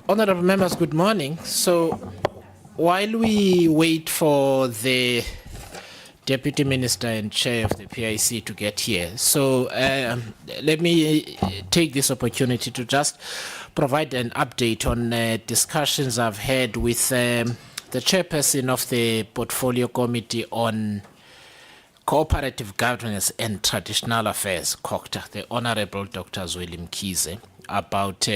Honorable members, good morning. So, while we wait for the Deputy Minister and Chair of the PIC to get here, so let me take this opportunity to just provide an update on discussions I've had with the Chairperson of the Portfolio Committee on Cooperative Governance and Traditional Affairs, COCTA, the Honorable Dr. Zweli Mkhize, about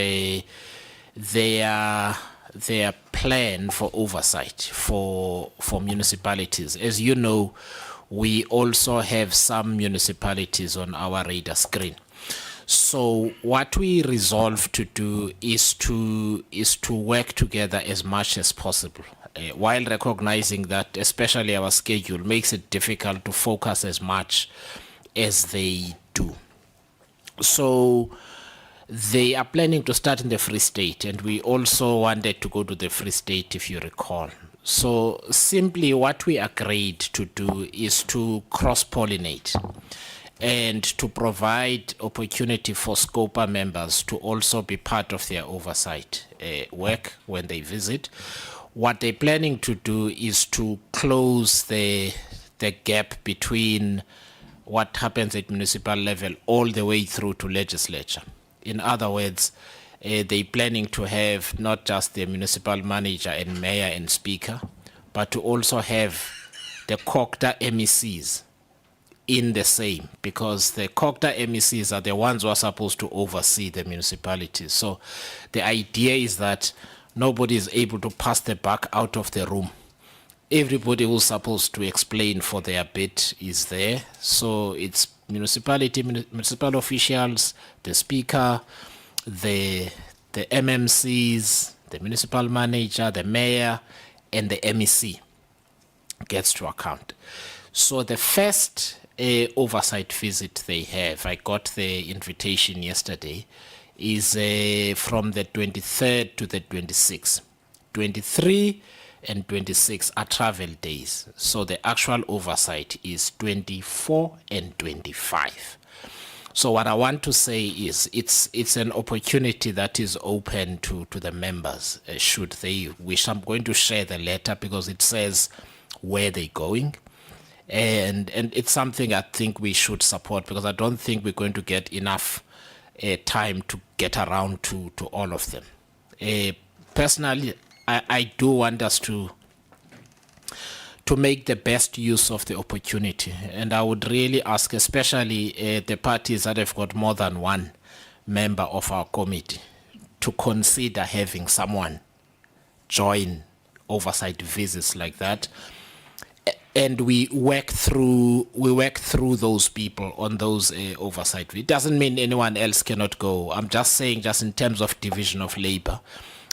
their plan for oversight for municipalities. As you know, we also have some municipalities on our radar screen. So what we resolve to do is to work together as much as possible, while recognizing that especially our schedule makes it difficult to focus as much as they do. So they are planning to start in the Free State, and we also wanted to go to the Free State, if you recall. So simply what we agreed to do is to cross-pollinate and to provide opportunity for SCOPA members to also be part of their oversight work when they visit. What they're planning to do is to close the gap between what happens at municipal level all the way through to legislature. In other words, they're planning to have not just the municipal manager and mayor and speaker, but to also have the COCTA MECs in the same, because the COCTA MECs are the ones who are supposed to oversee the municipalities. So the idea is that nobody is able to pass the buck out of the room. Everybody who's supposed to explain for their bit is there. So it's municipal officials, the speaker, the MMCs, the municipal manager, the mayor, and the MEC gets to account. So the first oversight visit they have, I got the invitation yesterday, is from the 23rd to the 26th. 23 and 26 are travel days. So the actual oversight is 24 and 25. So what I want to say is it's an opportunity that is open to the members should they wish. I'm going to share the letter because it says where they're going. And it's something I think we should support, because I don't think we're going to get enough time to get around to all of them. Personally, I do want us to make the best use of the opportunity, and I would really ask, especially the parties that have got more than one member of our committee, to consider having someone join oversight visits like that, and we work through those people on those oversight. It doesn't mean anyone else cannot go. I'm just saying, just in terms of division of labor,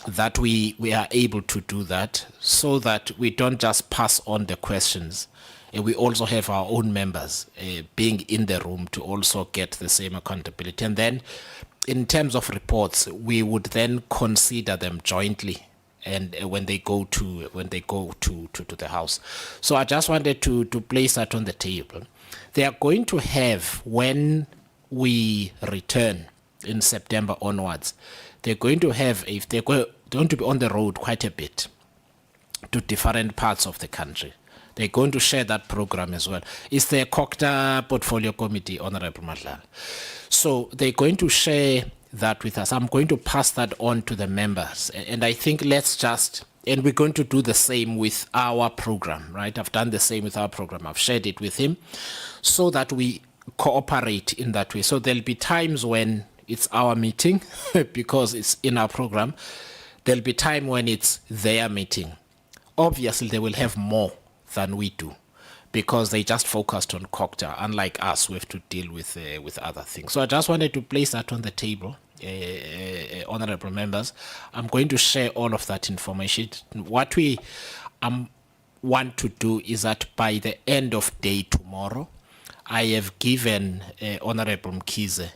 that we are able to do that, so that we don't just pass on the questions. We also have our own members being in the room to also get the same accountability. And then in terms of reports, we would then consider them jointly, and when they go to the house. So I just wanted to place that on the table. They are going to have, when we return in September onwards, they're going to have, if they're going to be on the road quite a bit to different parts of the country, they're going to share that program as well. It's the COCTA Portfolio Committee, Honorable Madlala. So they're going to share that with us. I'm going to pass that on to the members. And I think and we're going to do the same with our program, right? I've done the same with our program. I've shared it with him so that we cooperate in that way. So there'll be times when it's our meeting because it's in our program. There'll be time when it's their meeting. Obviously, they will have more than we do, because they just focused on COCTA. Unlike us, we have to deal with other things. So I just wanted to place that on the table, honorable members. I'm going to share all of that information. What we want to do is that by the end of day tomorrow, I have given Honorable Mkhize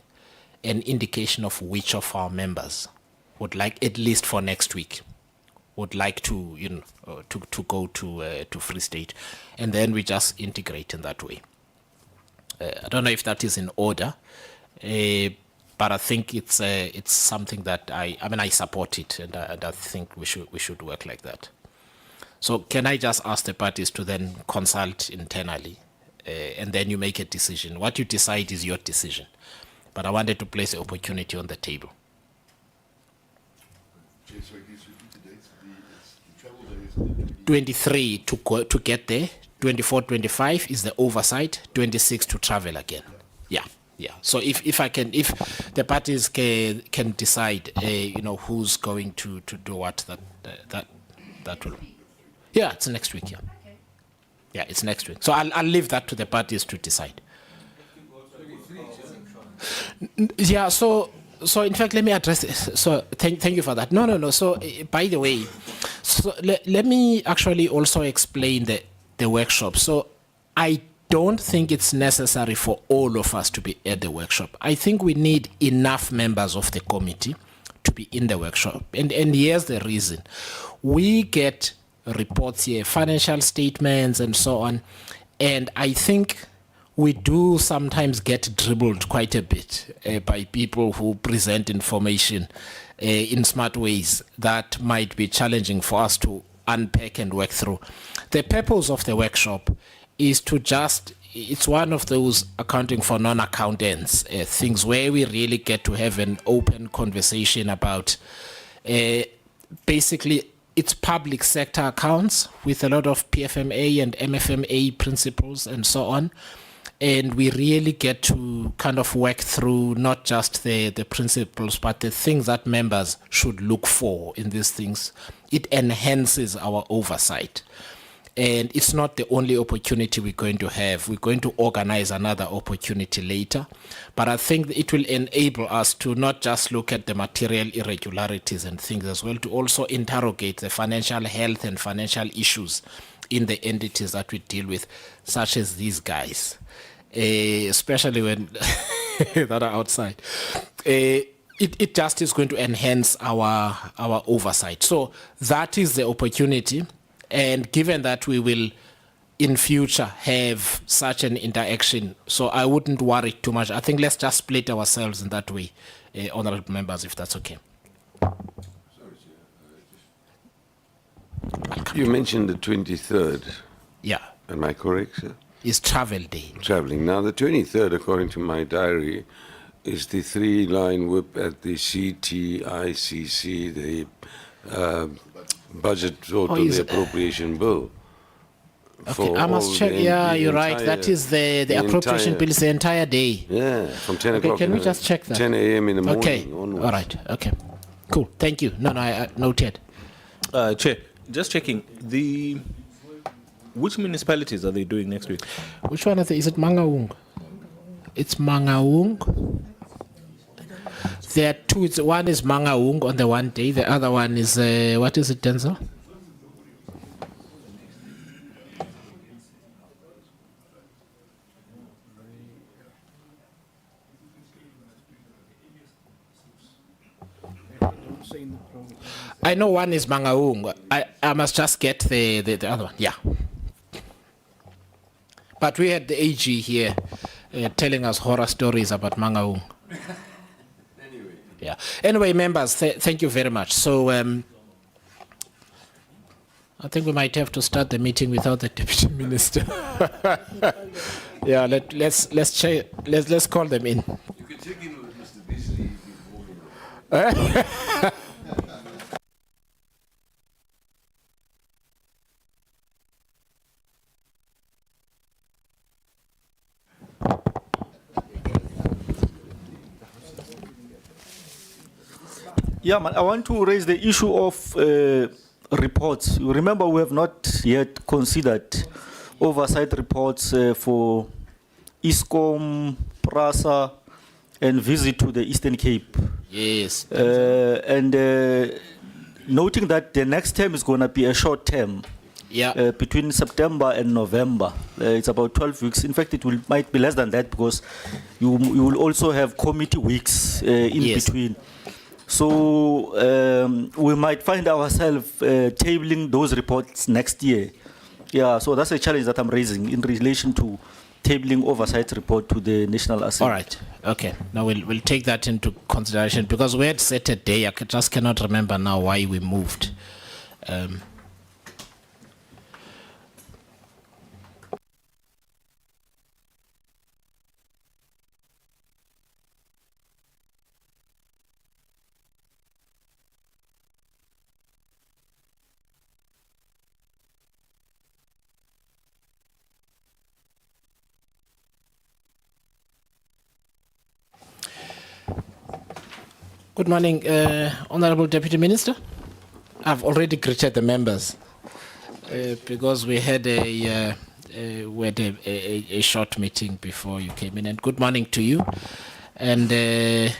an indication of which of our members would like, at least for next week, would like to to go to Free State, and then we just integrate in that way. I don't know if that is in order, but I think it's something that I support it, and I think we should work like that. So can I just ask the parties to then consult internally, and then you make a decision. What you decide is your decision, but I wanted to place the opportunity on the table. 23 to get there, 24, 25 is the oversight, 26 to travel again. Yeah. So if the parties can decide, who's going to do what, that will. Yeah, it's next week. Yeah, it's next week. So I'll leave that to the parties to decide. Yeah. So in fact, let me address this. So thank you for that. No. So by the way, so let me actually also explain the workshop. So I don't think it's necessary for all of us to be at the workshop. I think we need enough members of the committee to be in the workshop. And here's the reason. We get reports here, financial statements and so on. And I think we do sometimes get dribbled quite a bit by people who present information in smart ways that might be challenging for us to unpack and work through. The purpose of the workshop is to it's one of those accounting for non-accountants things where we really get to have an open conversation about basically it's public sector accounts with a lot of PFMA and MFMA principles and so on. And we really get to kind of work through not just the principles, but the things that members should look for in these things. It enhances our oversight. And it's not the only opportunity we're going to have. We're going to organize another opportunity later. But I think it will enable us to not just look at the material irregularities and things as well, to also interrogate the financial health and financial issues in the entities that we deal with, such as these guys. Especially when that are outside. It just is going to enhance our oversight. So that is the opportunity. And given that we will in future have such an interaction, so I wouldn't worry too much. I think let's just split ourselves in that way, honorable members, if that's okay. You mentioned the 23rd. Yeah. Am I correct, sir? It's travel day. Traveling. Now, the 23rd, according to my diary, is the 3-line whip at the CTICC, the budget vote on the appropriation bill. Okay, I must check. Yeah, you're right. That is the appropriation bill is the entire day. Yeah, from 10 o'clock. Can we just check that? 10 a.m. in the morning. Okay. Onwards. All right. Okay. Cool. Thank you. No, I noted. Chair, just checking which municipalities are they doing next week? Which one is it? Mangaung? It's Mangaung. There are two. One is Mangaung on the one day. The other one is, what is it, Denzel? I know one is Mangaung. I must just get the other one. Yeah. But we had the AG here telling us horror stories about Mangaung. Yeah. Anyway, members, thank you very much. So I think we might have to start the meeting without the deputy minister. Yeah. Let's call them in. You can check in with Mr. Beasley before. Yeah, man, I want to raise the issue of reports. You remember we have not yet considered oversight reports for Eskom, PRASA, and visit to the Eastern Cape. Yes. And noting that the next term is going to be a short term. Yeah. Between September and November. It's about 12 weeks. In fact, might be less than that because you will also have committee weeks in between. So we might find ourselves tabling those reports next year. Yeah, so that's a challenge that I'm raising in relation to tabling oversight report to the National Assembly. All right. Okay. Now we'll take that into consideration because we had set a day. I just cannot remember now why we moved. Good morning, Honorable Deputy Minister. I've already greeted the members because we had a short meeting before you came in. And good morning to you. And may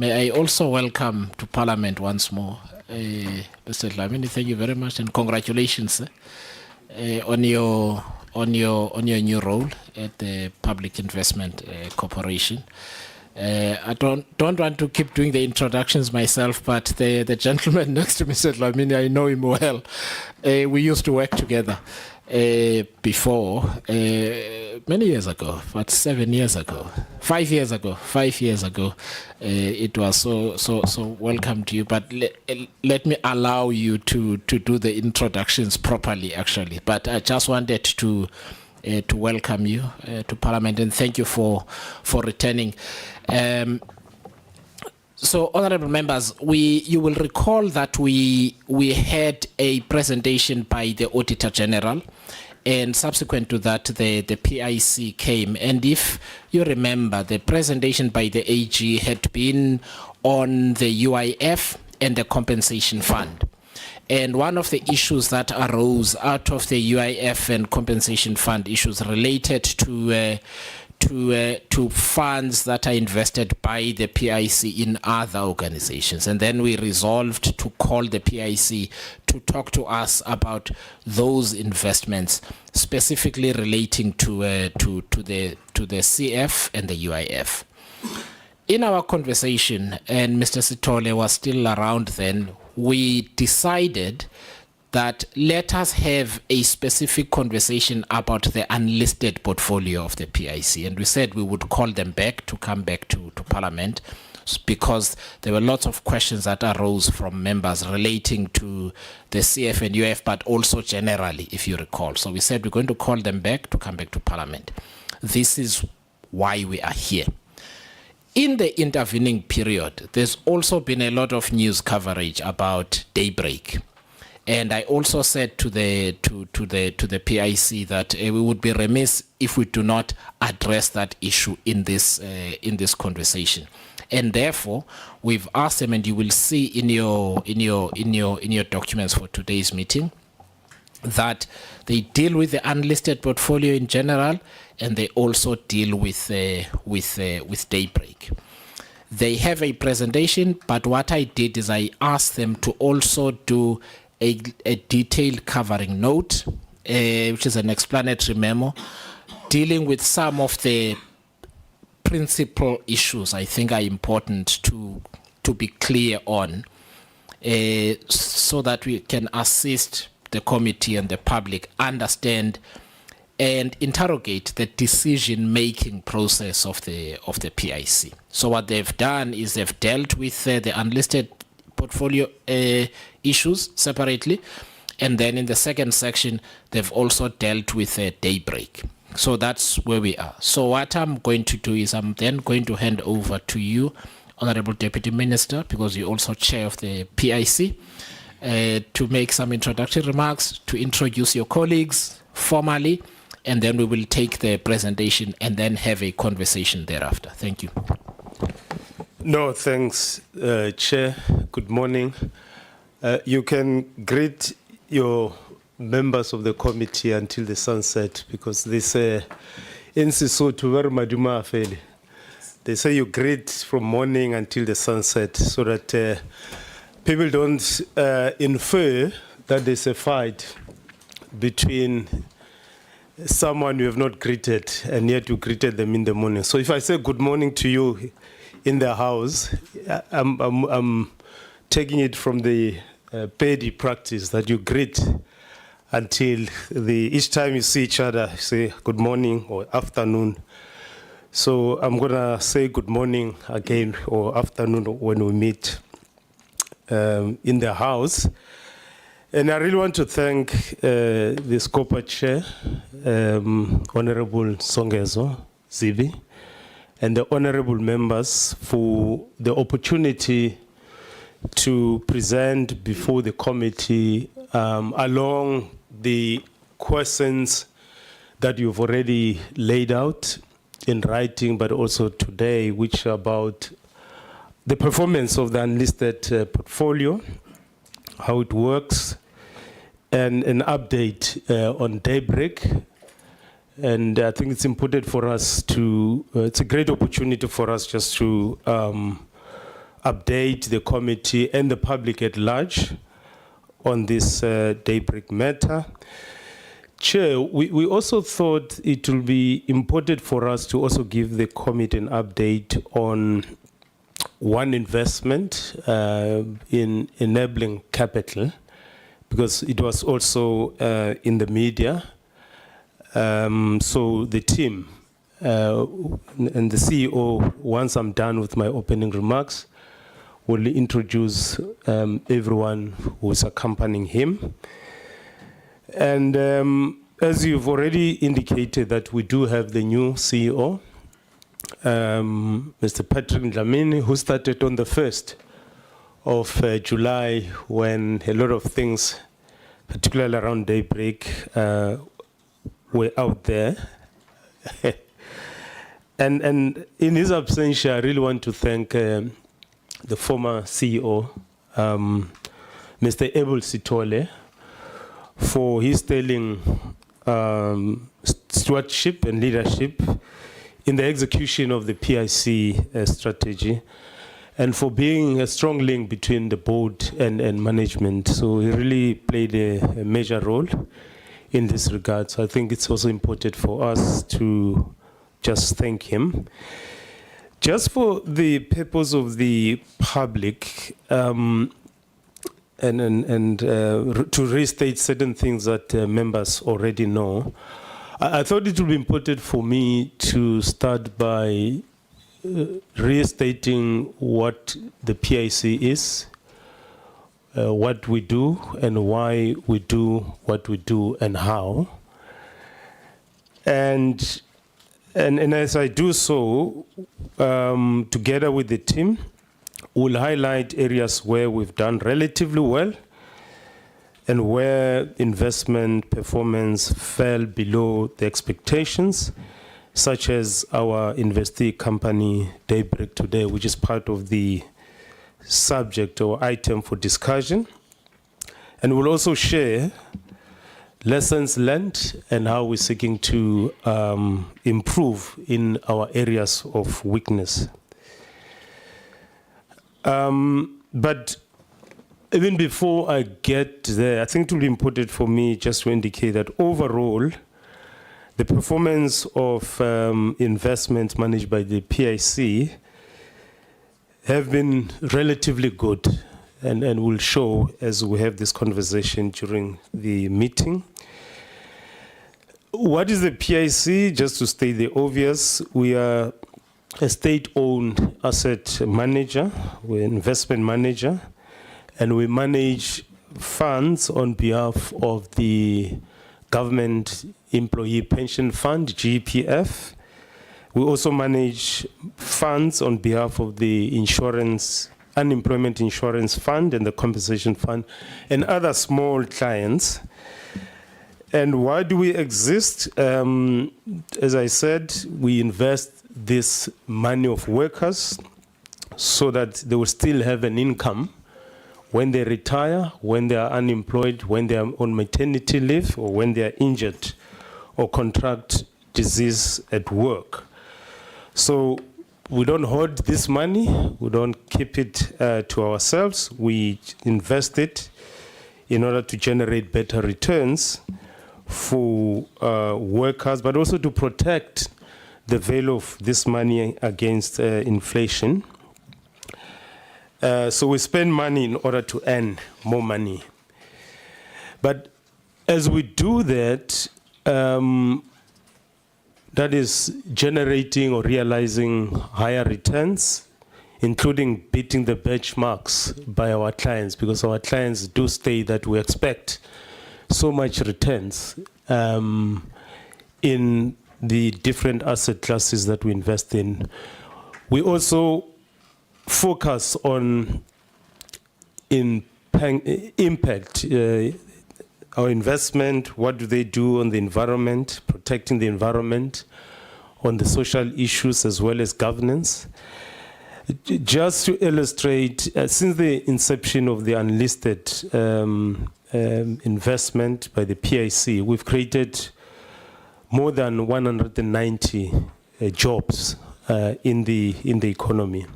I also welcome to Parliament once more, Mr. Dlamini. Thank you very much and congratulations on your new role at the Public Investment Corporation. I don't want to keep doing the introductions myself, but the gentleman next to Mr. Dlamini, I know him well. We used to work together before, many years ago, but 7 years ago, 5 years ago. It was so welcome to you. But let me allow you to do the introductions properly, actually. But I just wanted to welcome you to Parliament and thank you for returning. So, honourable members, you will recall that we had a presentation by the Auditor General, and subsequent to that, the PIC came. And if you remember, the presentation by the AG had been on the UIF and the compensation fund. And one of the issues that arose out of the UIF and compensation fund issues related to funds that are invested by the PIC in other organizations. And then we resolved to call the PIC to talk to us about those investments, specifically relating to the CF and the UIF. In our conversation, and Mr. Sithole was still around then, we decided that let us have a specific conversation about the unlisted portfolio of the PIC. And we said we would call them back to come back to Parliament because there were lots of questions that arose from members relating to the CF and UF, but also generally, if you recall. So we said we're going to call them back to come back to Parliament. This is why we are here. In the intervening period, there's also been a lot of news coverage about Daybreak. And I also said to the PIC that we would be remiss if we do not address that issue in this conversation. And therefore, we've asked them, and you will see in your documents for today's meeting, that they deal with the unlisted portfolio in general, and they also deal with Daybreak. They have a presentation, but what I did is I asked them to also do a detailed covering note, which is an explanatory memo, dealing with some of the principal issues I think are important to be clear on, so that we can assist the committee and the public understand and interrogate the decision-making process of the PIC. So what they've done is they've dealt with the unlisted portfolio issues separately, and then in the second section they've also dealt with Daybreak. So that's where we are. So what I'm going to do is I'm then going to hand over to you, Honorable Deputy Minister, because you're also chair of the PIC, to make some introductory remarks, to introduce your colleagues formally, and then we will take the presentation and then have a conversation thereafter. Thank you. No, thanks, Chair. Good morning. You can greet your members of the committee until the sunset, because they say, in Sesotho, very maduma afele. They say you greet from morning until the sunset, so that people don't infer that there's a fight between someone you have not greeted and yet you greeted them in the morning. So if I say good morning to you in the house, I'm taking it from the Pedi practice that you greet until each time you see each other, say good morning or afternoon. So I'm going to say good morning again or afternoon when we meet in the house. And I really want to thank the Scopa Chair, Honorable Songezo Zibi, and the honorable members for the opportunity to present before the committee along the questions that you've already laid out in writing, but also today, which are about the performance of the unlisted portfolio, how it works, and an update on Daybreak. And I think it's important for us to, it's a great opportunity for us just to update the committee and the public at large on this Daybreak matter. Chair, we also thought it will be important for us to also give the committee an update on one investment in enabling capital, because it was also in the media. So the team and the CEO, once I'm done with my opening remarks, will introduce everyone who's accompanying him. And as you've already indicated that we do have the new CEO, Mr. Patrick Dlamini, who started on the 1st of July when a lot of things, particularly around Daybreak, were out there. and in his absence, I really want to thank the former CEO, Mr. Abel Sitole, for his sterling stewardship and leadership in the execution of the PIC strategy, and for being a strong link between the board and management. So he really played a major role in this regard. So I think it's also important for us to just thank him. Just for the purpose of the public, and to restate certain things that members already know, I thought it would be important for me to start by restating what the PIC is, what we do, and why we do what we do, and how. And as I do so, together with the team, we'll highlight areas where we've done relatively well and where investment performance fell below the expectations, such as our investee company, Daybreak Today, which is part of the subject or item for discussion. And we'll also share lessons learned and how we're seeking to improve in our areas of weakness. But even before I get there, I think it will be important for me just to indicate that overall, the performance of investments managed by the PIC have been relatively good, and will show as we have this conversation during the meeting. What is the PIC? Just to state the obvious, we are a state-owned asset manager, we're an investment manager, and we manage funds on behalf of the Government Employee Pension Fund, GPF. We also manage funds on behalf of the Unemployment Insurance Fund and the Compensation Fund and other small clients. And why do we exist? As I said, we invest this money of workers so that they will still have an income when they retire, when they are unemployed, when they are on maternity leave, or when they are injured or contract disease at work. So we don't hoard this money, we don't keep it to ourselves, we invest it in order to generate better returns for workers, but also to protect the value of this money against inflation. So we spend money in order to earn more money. But As we do that, that is generating or realizing higher returns, including beating the benchmarks by our clients, because our clients do state that we expect so much returns in the different asset classes that we invest in. We also focus on impact, our investment, what do they do on the environment, protecting the environment, on the social issues as well as governance. Just to illustrate, since the inception of the unlisted investment by the PIC, we've created more than 190 jobs in the economy.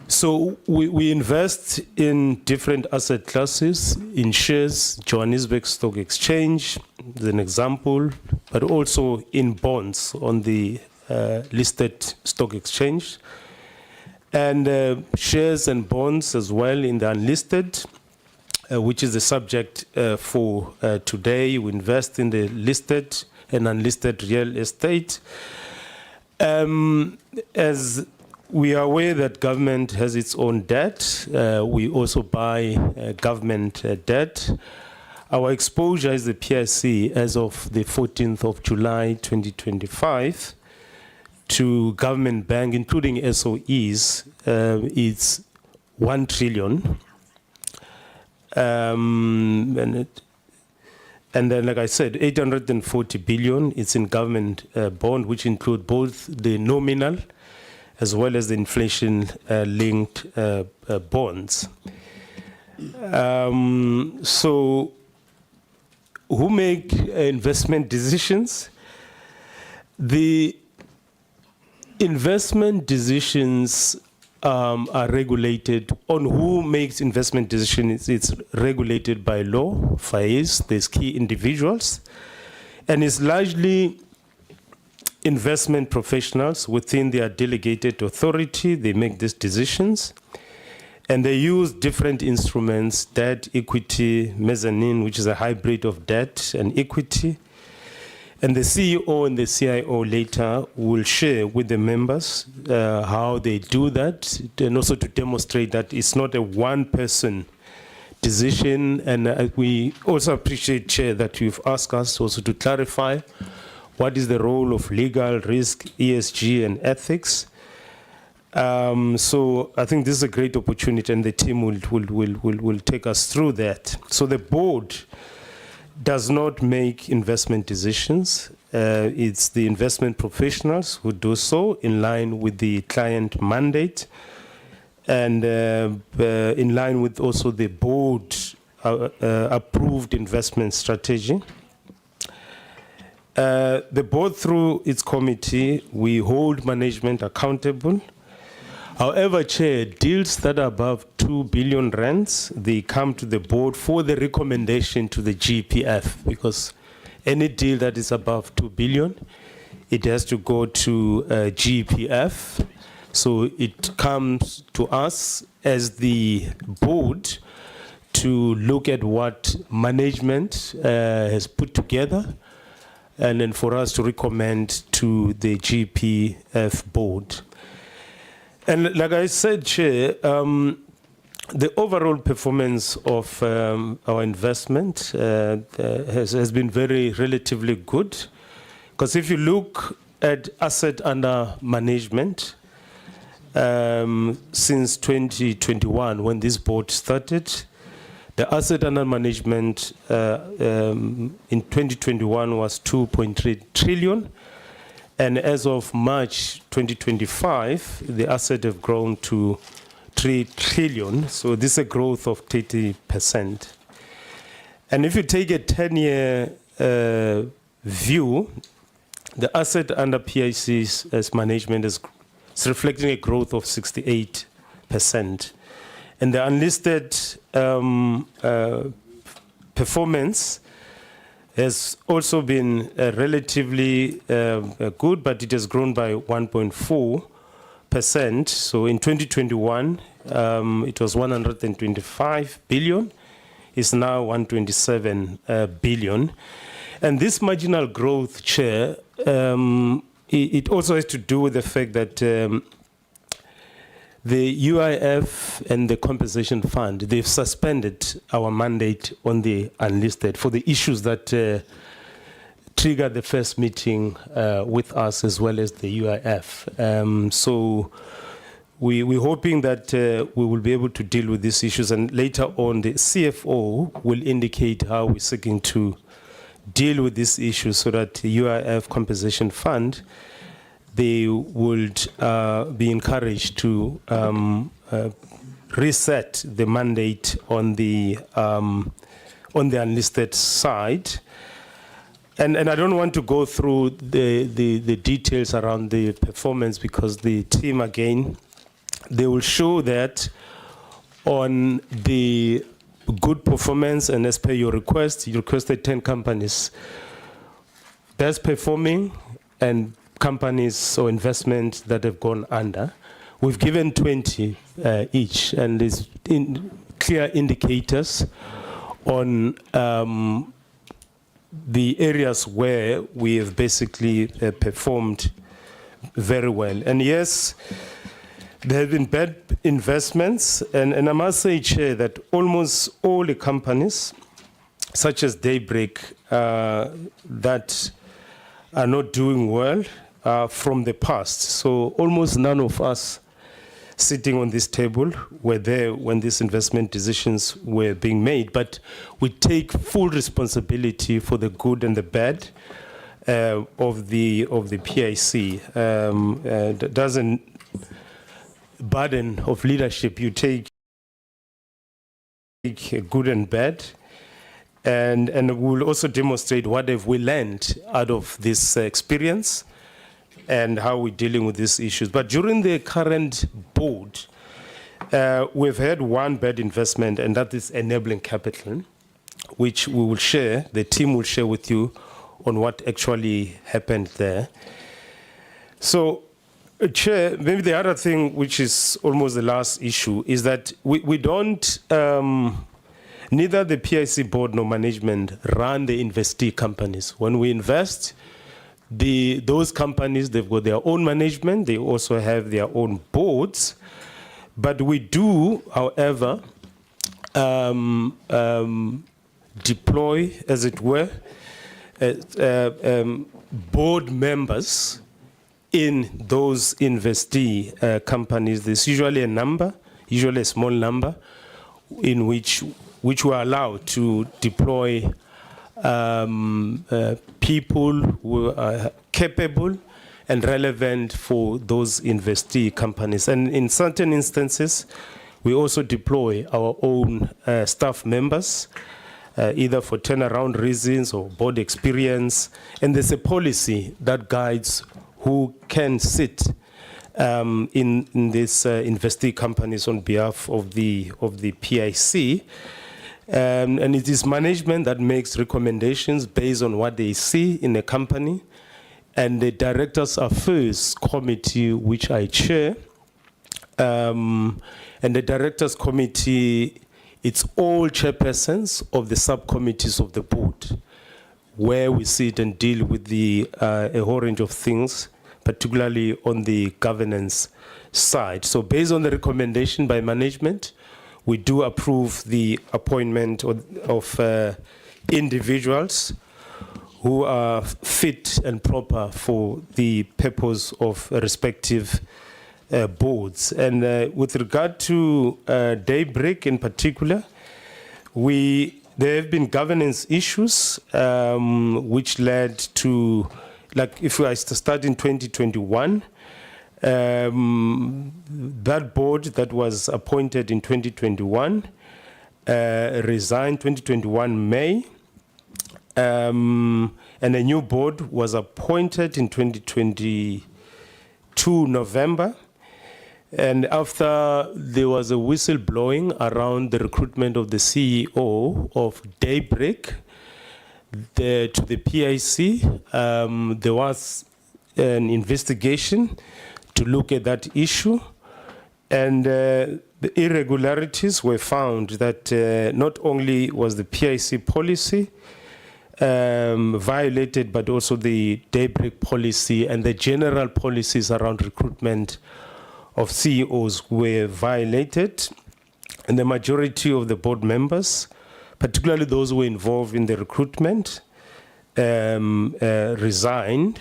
So we invest in different asset classes, in shares, Johannesburg Stock Exchange, as an example, but also in bonds on the listed stock exchange, and shares and bonds as well in the unlisted, which is the subject for today. We invest in the listed and unlisted real estate. As we are aware that government has its own debt, we also buy government debt. Our exposure as the PIC as of the 14th of July 2025 to government bank, including SOEs, it's 1 trillion. And then, like I said, 840 billion, it's in government bond, which include both the nominal as well as the inflation-linked bonds. So who make investment decisions? The investment decisions are regulated on who makes investment decisions. It's regulated by law, FAIS, there's key individuals, and it's largely investment professionals within their delegated authority. They make these decisions, and they use different instruments: debt, equity, mezzanine, which is a hybrid of debt and equity. And the CEO and the CIO later will share with the members how they do that, and also to demonstrate that it's not a one-person decision. And we also appreciate, Chair, that you've asked us also to clarify what is the role of legal, risk, ESG, and ethics. So I think this is a great opportunity, and the team will take us through that. So the board does not make investment decisions. It's the investment professionals who do so in line with the client mandate, and in line with also the board approved investment strategy. The board, through its committee, we hold management accountable. However, Chair, deals that are above 2 billion rands, they come to the board for the recommendation to the GPF, because any deal that is above 2 billion, it has to go to GPF. So it comes to us as the board to look at what management has put together, and then for us to recommend to the GPF board. And like I said, Chair, the overall performance of our investment has been very relatively good. Because if you look at asset under management, since 2021, when this board started, the asset under management in 2021 was 2.3 trillion. And as of March 2025, the assets have grown to 3 trillion. So this is a growth of 30%. And if you take a 10-year view, the asset under PIC's as management is reflecting a growth of 68%. And the unlisted performance has also been relatively good, but it has grown by 1.4%. So in 2021, it was 125 billion. is now 127 billion. And this marginal growth, Chair, it also has to do with the fact that the UIF and the compensation fund, they've suspended our mandate on the unlisted for the issues that triggered the first meeting with us as well as the UIF. So we're hoping that we will be able to deal with these issues, and later on the CFO will indicate how we're seeking to deal with these issues so that the UIF compensation fund, they would be encouraged to reset the mandate on the unlisted side. And I don't want to go through the details around the performance, because the team, again, they will show that on the good performance, and as per your request, you requested 10 companies best performing and companies or investments that have gone under. We've given 20 each, and there's clear indicators on the areas where we have basically performed very well. And yes, there have been bad investments, and I must say, Chair, that almost all the companies, such as Daybreak, that are not doing well from the past. So almost none of us sitting on this table were there when these investment decisions were being made. But we take full responsibility for the good and the bad of the PIC. That doesn't burden of leadership. You take good and bad, and we'll also demonstrate what have we learned out of this experience and how we're dealing with these issues. But during the current board, we've had one bad investment, and that is enabling capital, which we will share, the team will share with you on what actually happened there. So, Chair, maybe the other thing, which is almost the last issue, is that we don't, neither the PIC board nor management run the investee companies. When we invest, those companies, they've got their own management, they also have their own boards, but we do, however, deploy, as it were, board members in those investee companies. There's usually a number, usually a small number, in which we're allowed to deploy people who are capable and relevant for those investee companies. And in certain instances, we also deploy our own staff members, either for turnaround reasons or board experience. And there's a policy that guides who can sit in these investee companies on behalf of the PIC. And it is management that makes recommendations based on what they see in a company. And the Directors Affairs Committee, which I chair, and the Directors Committee, it's all chairpersons of the subcommittees of the board, where we sit and deal with a whole range of things, particularly on the governance side. So based on the recommendation by management, we do approve the appointment of individuals who are fit and proper for the purpose of respective boards. And with regard to Daybreak in particular, there have been governance issues which led to, like if I start in 2021, that board that was appointed in 2021 resigned 2021 May, and a new board was appointed in 2022 November. And after there was a whistleblowing around the recruitment of the CEO of Daybreak to the PIC, there was an investigation to look at that issue. And the irregularities were found that not only was the PIC policy violated, but also the daybreak policy and the general policies around recruitment of CEOs were violated. And the majority of the board members, particularly those who were involved in the recruitment, resigned.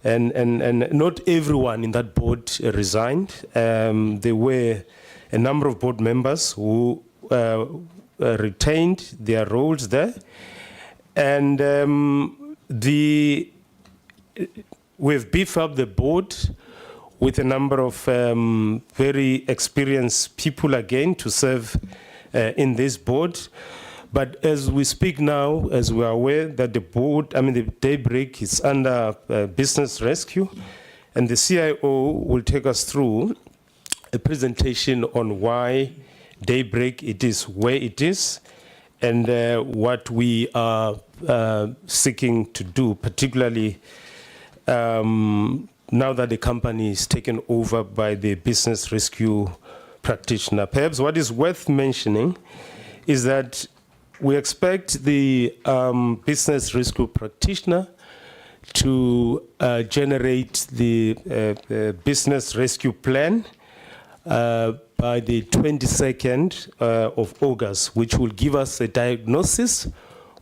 And not everyone in that board resigned. There were a number of board members who retained their roles there. And we've beefed up the board with a number of very experienced people again to serve in this board. But as we speak now, as we are aware that the board, the daybreak is under business rescue, and the CIO will take us through a presentation on why daybreak it is where it is, and what we are seeking to do, particularly now that the company is taken over by the business rescue practitioner. Perhaps what is worth mentioning is that we expect the business rescue practitioner to generate the business rescue plan by the 22nd of August, which will give us a diagnosis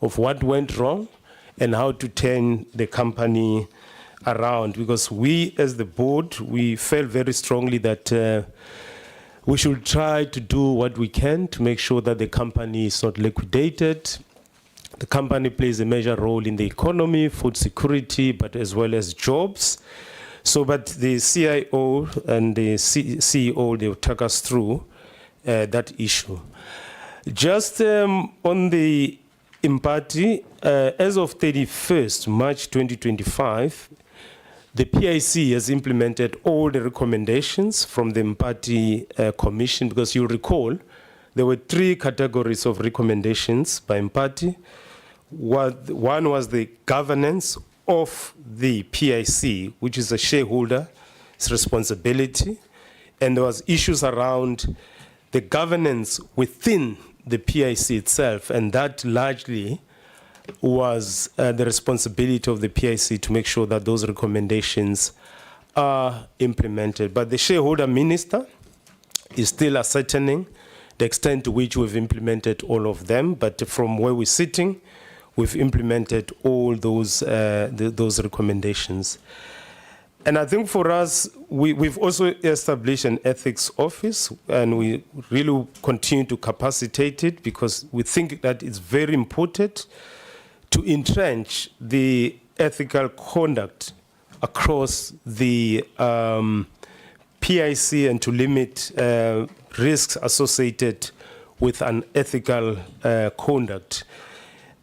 of what went wrong and how to turn the company around. Because we, as the board, we felt very strongly that we should try to do what we can to make sure that the company is not liquidated. The company plays a major role in the economy, food security, but as well as jobs. So, but the CIO and the CEO, they will take us through that issue. Just on the Impati, as of 31st March 2025, the PIC has implemented all the recommendations from the Impati Commission, because you'll recall there were 3 categories of recommendations by Impati. One was the governance of the PIC, which is a shareholder's responsibility, and there was issues around the governance within the PIC itself, and that largely was the responsibility of the PIC to make sure that those recommendations are implemented. But the shareholder minister is still ascertaining the extent to which we've implemented all of them, but from where we're sitting, we've implemented all those recommendations. And I think for us, we've also established an ethics office, and we really continue to capacitate it, because we think that it's very important to entrench the ethical conduct across the PIC and to limit risks associated with unethical conduct.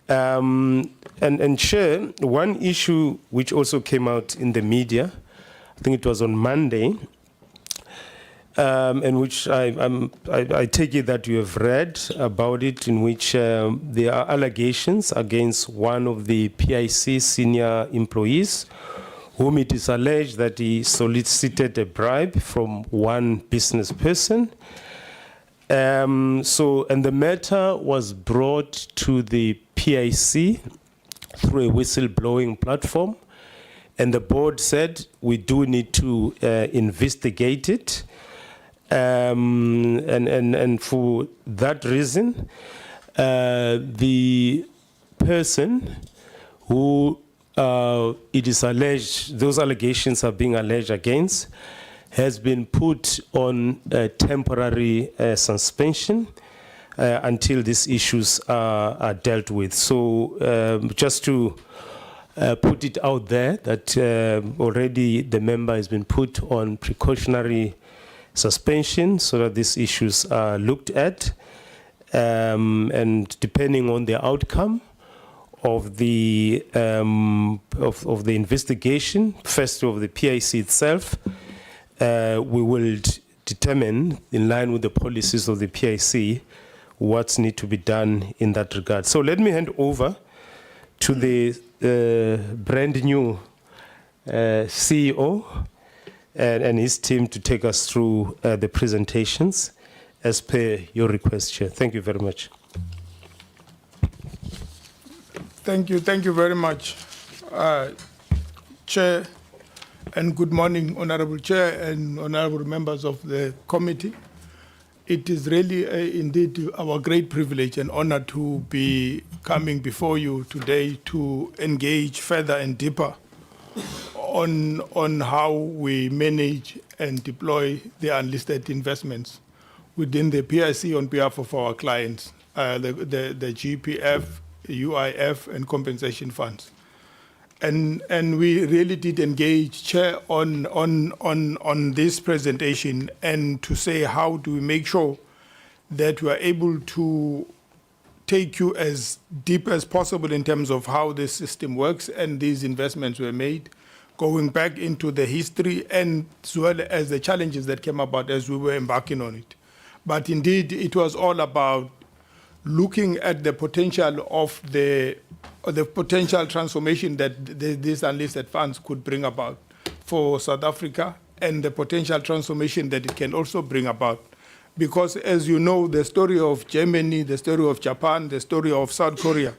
And Chair, one issue which also came out in the media, I think it was on Monday, and which I take it that you have read about it, in which there are allegations against one of the PIC senior employees, whom it is alleged that he solicited a bribe from one business person. And the matter was brought to the PIC through a whistleblowing platform, and the board said we do need to investigate it. And for that reason, the person who it is alleged, those allegations are being alleged against, has been put on a temporary suspension until these issues are dealt with. So just to put it out there that already the member has been put on precautionary suspension so that these issues are looked at, and depending on the outcome of the investigation, first of the PIC itself, we will determine, in line with the policies of the PIC, what's need to be done in that regard. So let me hand over to the brand new CEO and his team to take us through the presentations, as per your request, Chair. Thank you very much. Thank you very much, Chair, and good morning, Honorable Chair and honorable members of the committee. It is really indeed our great privilege and honor to be coming before you today to engage further and deeper on how we manage and deploy the unlisted investments within the PIC on behalf of our clients, the GPF, UIF, and compensation funds. And we really did engage, Chair, on this presentation and to say how do we make sure that we are able to take you as deep as possible in terms of how this system works and these investments were made, going back into the history and as well as the challenges that came about as we were embarking on it. But indeed, it was all about looking at the potential of the potential transformation that these unlisted funds could bring about for South Africa and the potential transformation that it can also bring about. Because as you know, the story of Germany, the story of Japan, the story of South Korea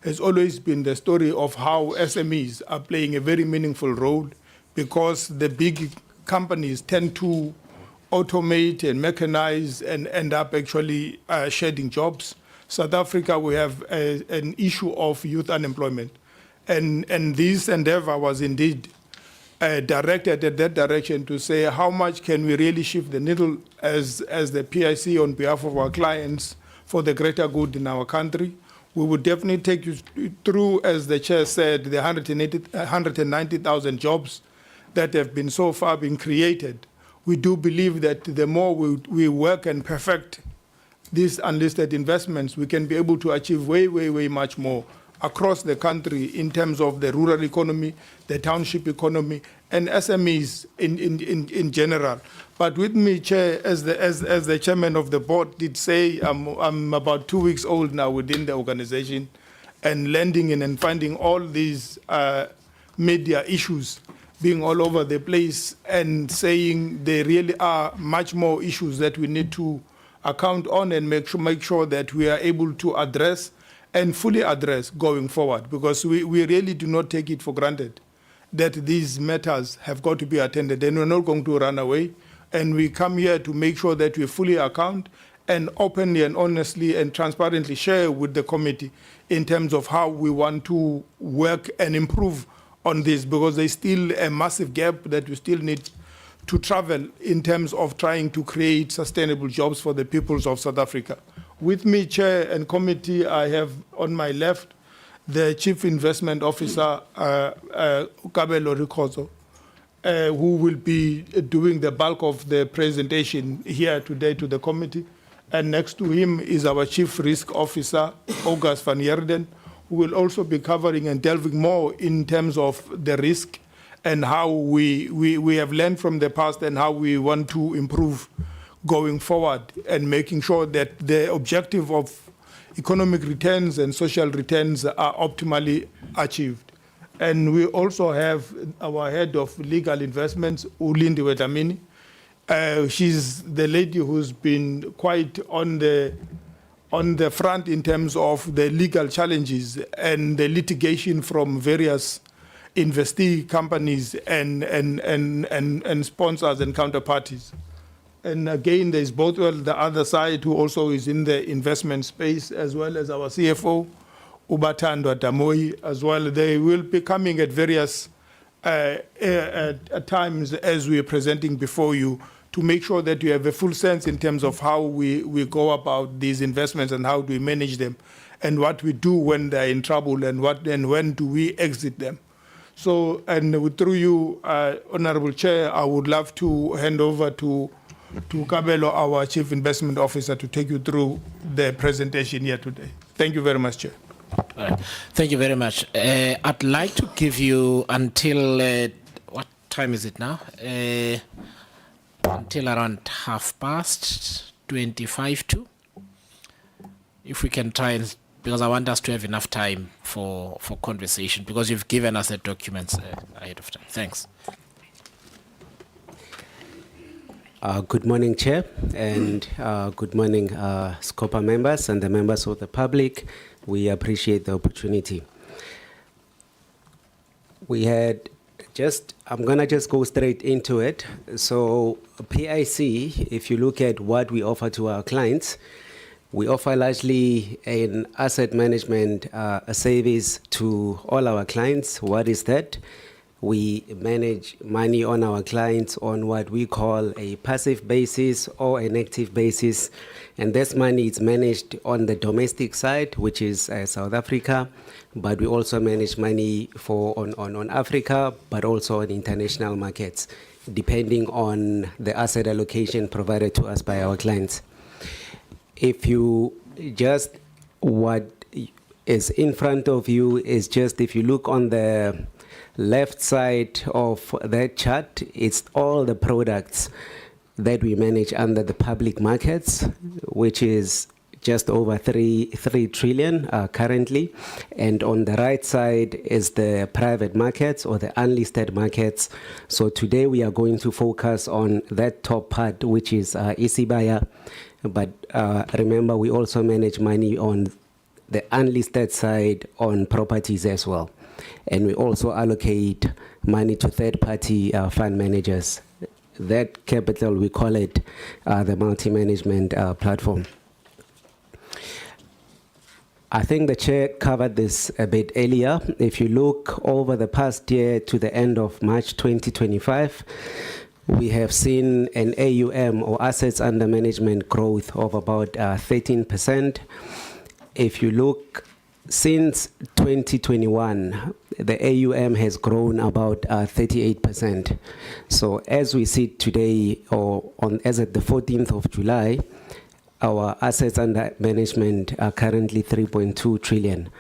has always been the story of how SMEs are playing a very meaningful role because the big companies tend to automate and mechanize and end up actually shedding jobs. South Africa, we have an issue of youth unemployment. And this endeavor was indeed directed at that direction to say how much can we really shift the needle as the PIC on behalf of our clients for the greater good in our country. We would definitely take you through, as the chair said, the 190,000 jobs that have been so far been created. We do believe that the more we work and perfect these unlisted investments, we can be able to achieve way much more across the country in terms of the rural economy, the township economy, and SMEs in general. But with me, Chair, as the chairman of the board did say, I'm about 2 weeks old now within the organization, and landing in and finding all these media issues being all over the place and saying there really are much more issues that we need to account on and make sure that we are able to address and fully address going forward, because we really do not take it for granted that these matters have got to be attended, and we're not going to run away. And we come here to make sure that we fully account and openly and honestly and transparently share with the committee in terms of how we want to work and improve on this, because there's still a massive gap that we still need to travel in terms of trying to create sustainable jobs for the peoples of South Africa. With me, Chair and committee, I have on my left the Chief Investment Officer, Kabelo Rikozo, who will be doing the bulk of the presentation here today to the committee. And next to him is our Chief Risk Officer, August van Heerden, who will also be covering and delving more in terms of the risk and how we have learned from the past and how we want to improve going forward, and making sure that the objective of economic returns and social returns are optimally achieved. And we also have our head of legal investments, Ulindi Wedamini. She's the lady who's been quite on the front in terms of the legal challenges and the litigation from various investee companies and sponsors and counterparties. And again, there's both the other side who also is in the investment space, as well as our CFO, Ubatando Damoy, as well. They will be coming at various at times as we are presenting before you to make sure that you have a full sense in terms of how we go about these investments and how do we manage them and what we do when they're in trouble and when do we exit them. So, and through you, Honorable Chair, I would love to hand over to Kabelo, our Chief Investment Officer, to take you through the presentation here today. Thank you very much, Chair. All right. Thank you very much. I'd like to give you until, what time is it now? Until around 25:30. If we can try and, because I want us to have enough time for conversation, because you've given us the documents ahead of time. Thanks. Good morning, Chair, and good morning, SCOPA members and the members of the public. We appreciate the opportunity. We had I'm gonna just go straight into it. So PIC, if you look at what we offer to our clients, we offer largely an asset management service to all our clients. What is that? We manage money on our clients on what we call a passive basis or an active basis. And this money is managed on the domestic side, which is South Africa. But we also manage money on Africa, but also on international markets, depending on the asset allocation provided to us by our clients. If you just, what is in front of you is just, if you look on the left side of that chart, it's all the products that we manage under the public markets, which is just over 3 trillion currently. And on the right side is the private markets or the unlisted markets. So today we are going to focus on that top part, which is Isibaya. But remember, we also manage money on the unlisted side on properties as well. And we also allocate money to third-party fund managers. That capital, we call it the multi-management platform. I think the chair covered this a bit earlier. If you look over the past year to the end of March 2025, we have seen an AUM or assets under management growth of about 13%. If you look since 2021, the AUM has grown about 38%. So as we see today, or as at the 14th of July, our assets under management are currently 3.2 trillion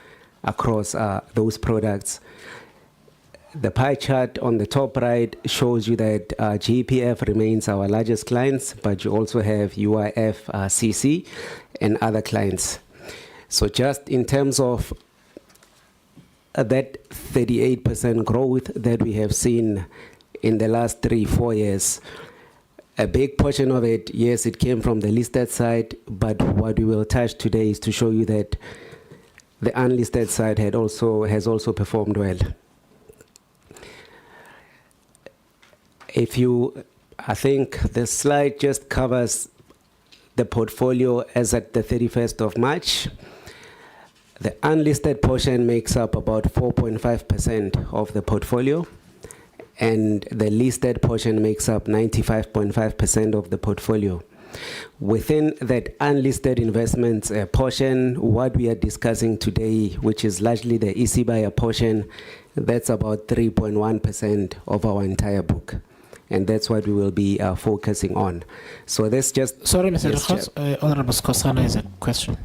across those products. The pie chart on the top right shows you that GPF remains our largest clients, but you also have UIF, CC, and other clients. So just in terms of that 38% growth that we have seen in the last 3-4 years, a big portion of it, yes, it came from the listed side, but what we will touch today is to show you that the unlisted side has also performed well. I think the slide just covers the portfolio as at the 31st of March. The unlisted portion makes up about 4.5% of the portfolio, and the listed portion makes up 95.5% of the portfolio. Within that unlisted investments portion, what we are discussing today, which is largely the Isibaya portion, that's about 3.1% of our entire book. And that's what we will be focusing on. So that's just... Sorry, Mr. Rikos, Honorable Skosana has a question.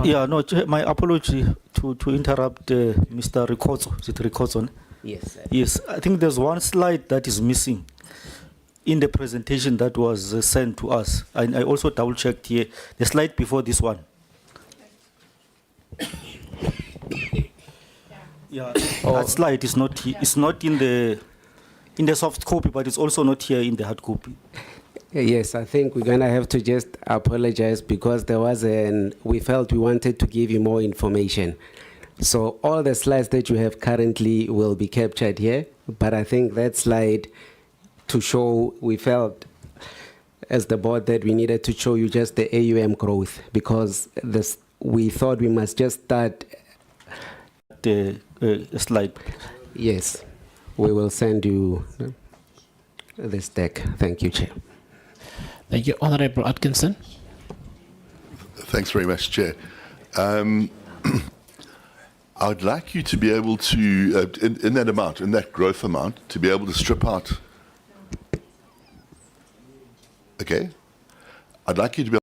Yeah, no, my apology to interrupt Mr. Rikotso. Is it Rikotso? Yes. Yes, I think there's one slide that is missing in the presentation that was sent to us. And I also double-checked here, the slide before this one. Yeah, that slide is not here. It's not in the soft copy, but it's also not here in the hard copy. Yes, I think we're going to have to just apologize because we felt we wanted to give you more information. So all the slides that you have currently will be captured here, but I think that slide to show, we felt as the board that we needed to show you just the AUM growth because we thought we must just start the slide. Yes, we will send you this deck. Thank you, Chair. Thank you, Honorable Atkinson. Thanks very much, Chair. I'd like you to be able to, in that amount, in that growth amount, to be able to strip out. Okay. I'd like you to be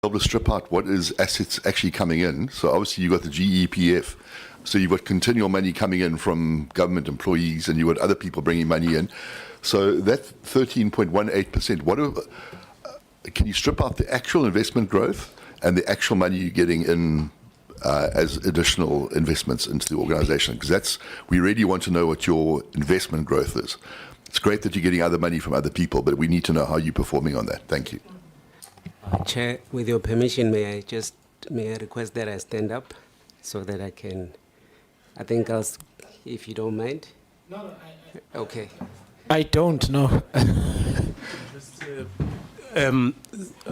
able to strip out what is assets actually coming in. So obviously you've got the GEPF. So you've got continual money coming in from government employees and you've got other people bringing money in. So that 13.18%, can you strip out the actual investment growth and the actual money you're getting in as additional investments into the organization? Because we really want to know what your investment growth is. It's great that you're getting other money from other people, but we need to know how you're performing on that. Thank you. Chair, with your permission, may I request that I stand up so that I can, I think if you don't mind? No, okay. I don't know.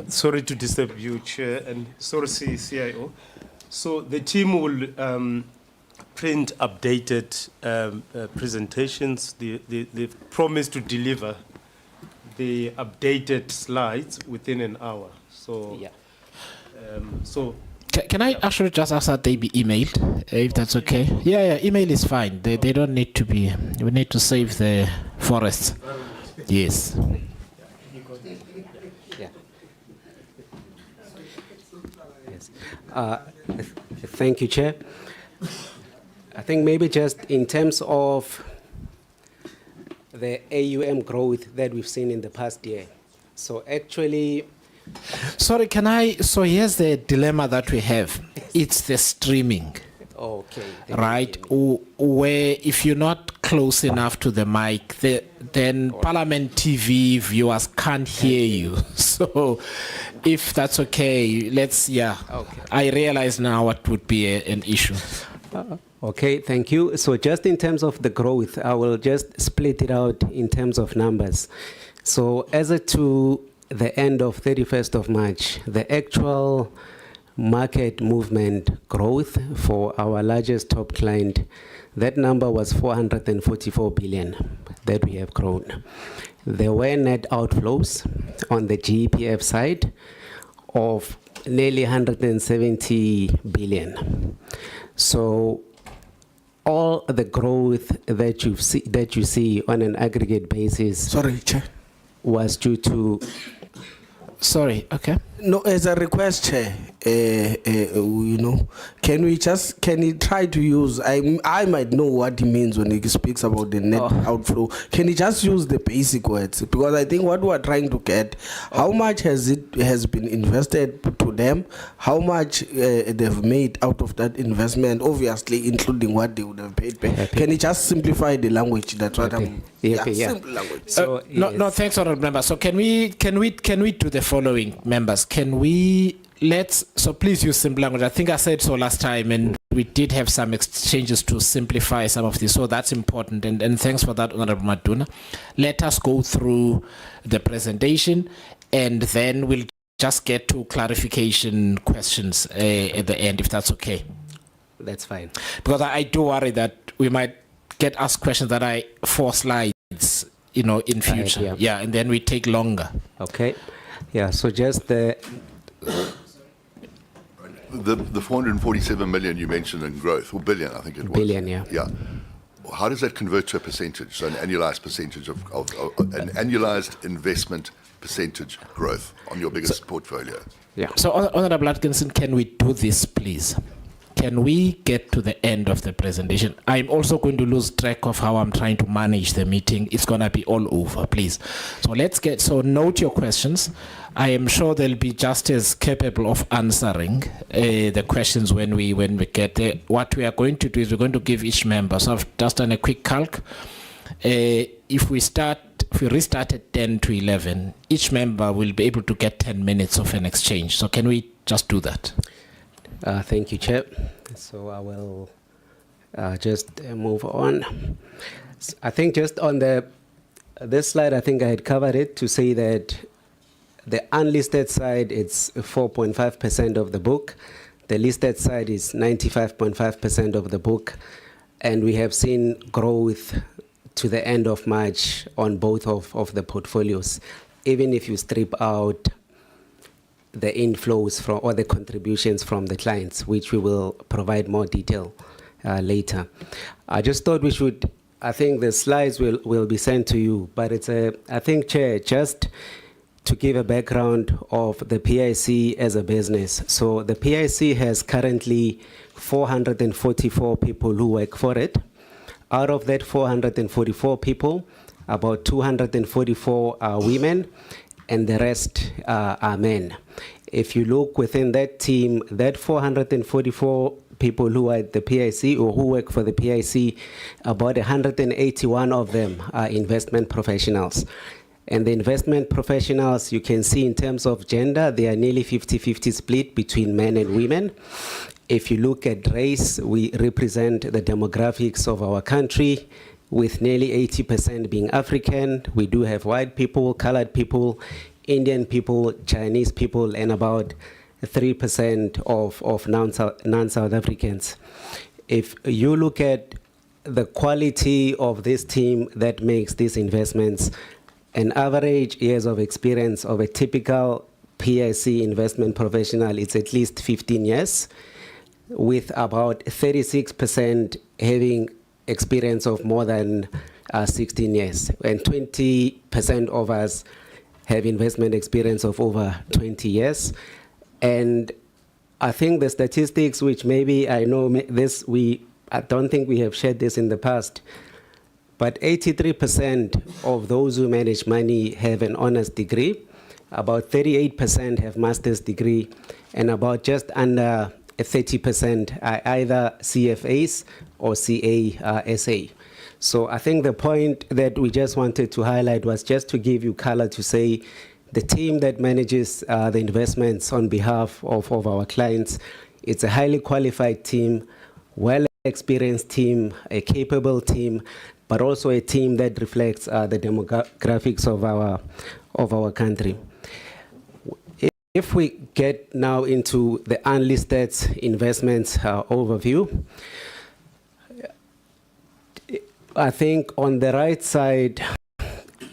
Sorry to disturb you, Chair, and sorry, CIO. So the team will print updated presentations. They've promised to deliver the updated slides within an hour. So, Yeah. Can I actually just ask that they be emailed, if that's okay? Yeah, email is fine. They don't need to be. We need to save the forests. Yes. Yeah. Yes. Thank you, Chair. I think maybe just in terms of the AUM growth that we've seen in the past year. So actually, Sorry, so here's the dilemma that we have. It's the streaming, okay. right? Where if you're not close enough to the mic, then Parliament TV viewers can't hear you. So if that's okay, Okay. I realize now what would be an issue. Okay, thank you. So just in terms of the growth, I will just split it out in terms of numbers. So as to the end of 31st of March, the actual market movement growth for our largest top client, that number was 444 billion that we have grown. There were net outflows on the GEPF side of nearly 170 billion. So all the growth that you see on an aggregate basis Sorry, Chair. was due to Sorry, okay. No, as a request, Chair, can he try to use, I might know what he means when he speaks about the net outflow. Can he just use the basic words? Because I think what we are trying to get, how much has been invested to them, how much they've made out of that investment, obviously including what they would have paid back. Can he just simplify the language? That's what I'm... Yeah. Simple language. So, No, thanks, honorable member. So can we do the following, members? Can we so please use simple language. I think I said so last time, and we did have some exchanges to simplify some of this. So that's important, and thanks for that, Honorable Maduna. Let us go through the presentation, and then we'll just get to clarification questions at the end, if that's okay. that's fine. Because I do worry that we might get asked questions that are 4 slides, in future. yeah. And then we take longer. Okay. Yeah, so just The 447 million you mentioned in growth, or billion, I think it was. Billion, yeah. Yeah. How does that convert to a percentage? So an annualized percentage of an annualized investment percentage growth on your biggest portfolio? Yeah. So, Honorable Atkinson, can we do this, please? Can we get to the end of the presentation? I'm also going to lose track of how I'm trying to manage the meeting. It's going to be all over, please. So note your questions. I am sure they'll be just as capable of answering the questions when we get there. What we are going to do is we're going to give each member, so I've just done a quick calc. If we restart at 10 to 11, each member will be able to get 10 minutes of an exchange. So can we just do that? Thank you, Chair. So I will just move on. I think just on this slide, I think I had covered it to say that the unlisted side, it's 4.5% of the book. The listed side is 95.5% of the book. And we have seen growth to the end of March on both of the portfolios, even if you strip out the inflows from or the contributions from the clients, which we will provide more detail later. I just thought we should, I think the slides will be sent to you, but it's I think, Chair, just to give a background of the PIC as a business. So the PIC has currently 444 people who work for it. Out of that 444 people, about 244 are women, and the rest are men. If you look within that team, that 444 people who are at the PIC or who work for the PIC, about 181 of them are investment professionals. And the investment professionals, you can see in terms of gender, they are nearly 50-50 split between men and women. If you look at race, we represent the demographics of our country, with nearly 80% being African. We do have white people, colored people, Indian people, Chinese people, and about 3% of non-South Africans. If you look at the quality of this team that makes these investments, an average years of experience of a typical PIC investment professional is at least 15 years, with about 36% having experience of more than 16 years, and 20% of us have investment experience of over 20 years. And I think the statistics, which maybe I know this, I don't think we have shared this in the past, but 83% of those who manage money have an honors degree, about 38% have master's degree, and about just under 30% are either CFAs or CASA. So I think the point that we just wanted to highlight was just to give you color to say the team that manages the investments on behalf of our clients, it's a highly qualified team, well-experienced team, a capable team, but also a team that reflects the demographics of our country. If we get now into the unlisted investments overview, I think on the right side,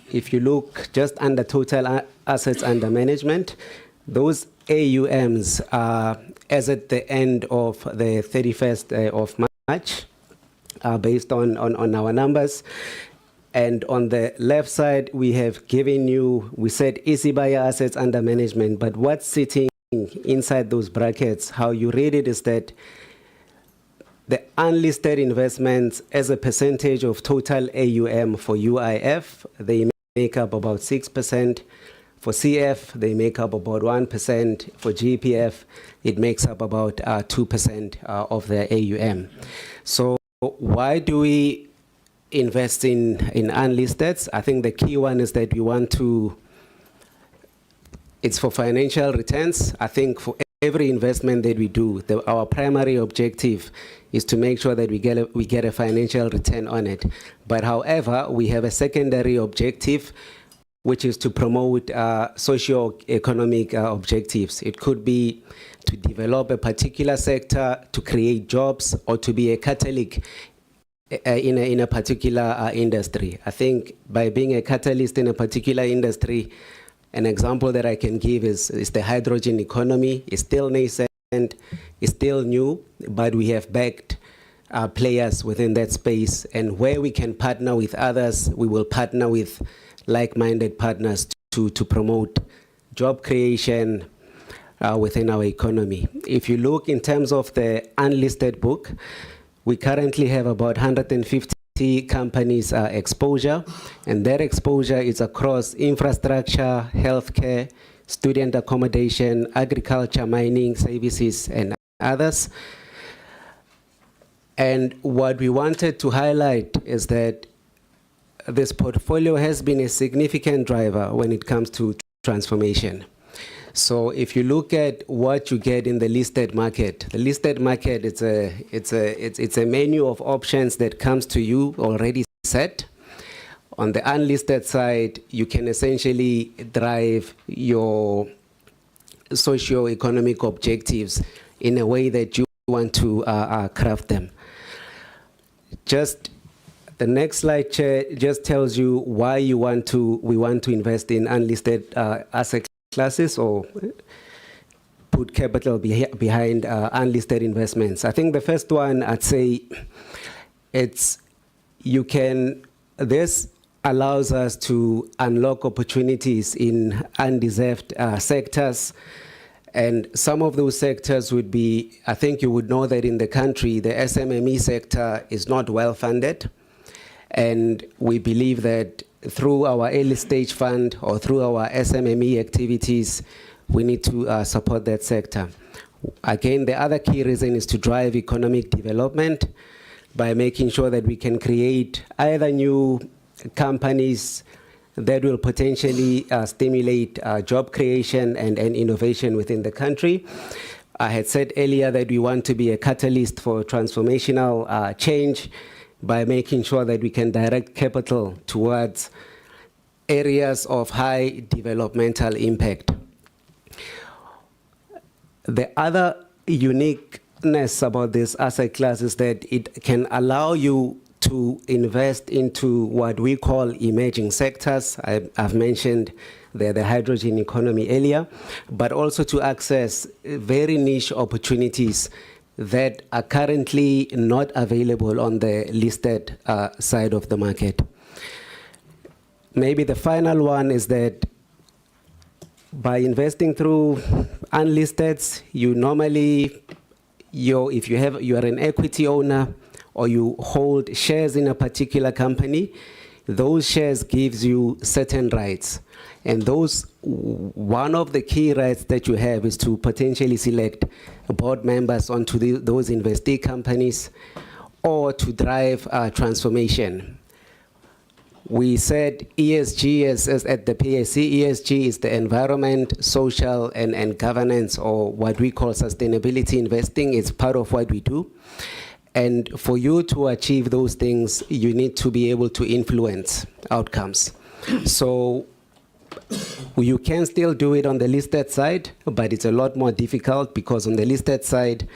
if you look just under total assets under management, those AUMs are, as at the end of the 31st of March, based on our numbers. And on the left side, we have given you, we said easy buyer assets under management, but what's sitting inside those brackets, how you read it is that the unlisted investments as a percentage of total AUM for UIF, they make up about 6%. For CF, they make up about 1%. For GPF, it makes up about 2% of the AUM. So why do we invest in unlisted? I think the key one is that we want to, it's for financial returns. I think for every investment that we do, our primary objective is to make sure that we get a financial return on it. But however, we have a secondary objective, which is to promote socio-economic objectives. It could be to develop a particular sector, to create jobs, or to be a catalyst in a particular industry. I think by being a catalyst in a particular industry, an example that I can give is the hydrogen economy. It's still nascent, it's still new, but we have backed players within that space. And where we can partner with others, we will partner with like-minded partners to promote job creation within our economy. If you look in terms of the unlisted book, we currently have about 150 companies exposure, and that exposure is across infrastructure, healthcare, student accommodation, agriculture, mining, services, and others. And what we wanted to highlight is that this portfolio has been a significant driver when it comes to transformation. So if you look at what you get in the listed market, it's a menu of options that comes to you already set. On the unlisted side, you can essentially drive your socio-economic objectives in a way that you want to craft them. Just the next slide, Chair, just tells you why we want to invest in unlisted asset classes or put capital behind unlisted investments. I think the first one, I'd say, this allows us to unlock opportunities in undeserved sectors. And some of those sectors would be, I think you would know that in the country, the SMME sector is not well funded. And we believe that through our early stage fund or through our SMME activities, we need to support that sector. Again, the other key reason is to drive economic development by making sure that we can create either new companies that will potentially stimulate job creation and innovation within the country. I had said earlier that we want to be a catalyst for transformational change by making sure that we can direct capital towards areas of high developmental impact. The other uniqueness about this asset class is that it can allow you to invest into what we call emerging sectors. I've mentioned the hydrogen economy earlier, but also to access very niche opportunities that are currently not available on the listed side of the market. Maybe the final one is that by investing through unlisted, you normally, if you are an equity owner or you hold shares in a particular company, those shares gives you certain rights. And one of the key rights that you have is to potentially select board members onto those investee companies or to drive transformation. We said ESG as at the PAC, ESG is the environment, social, and governance, or what we call sustainability investing. It's part of what we do. And for you to achieve those things, you need to be able to influence outcomes. So you can still do it on the listed side, but it's a lot more difficult because on the listed side,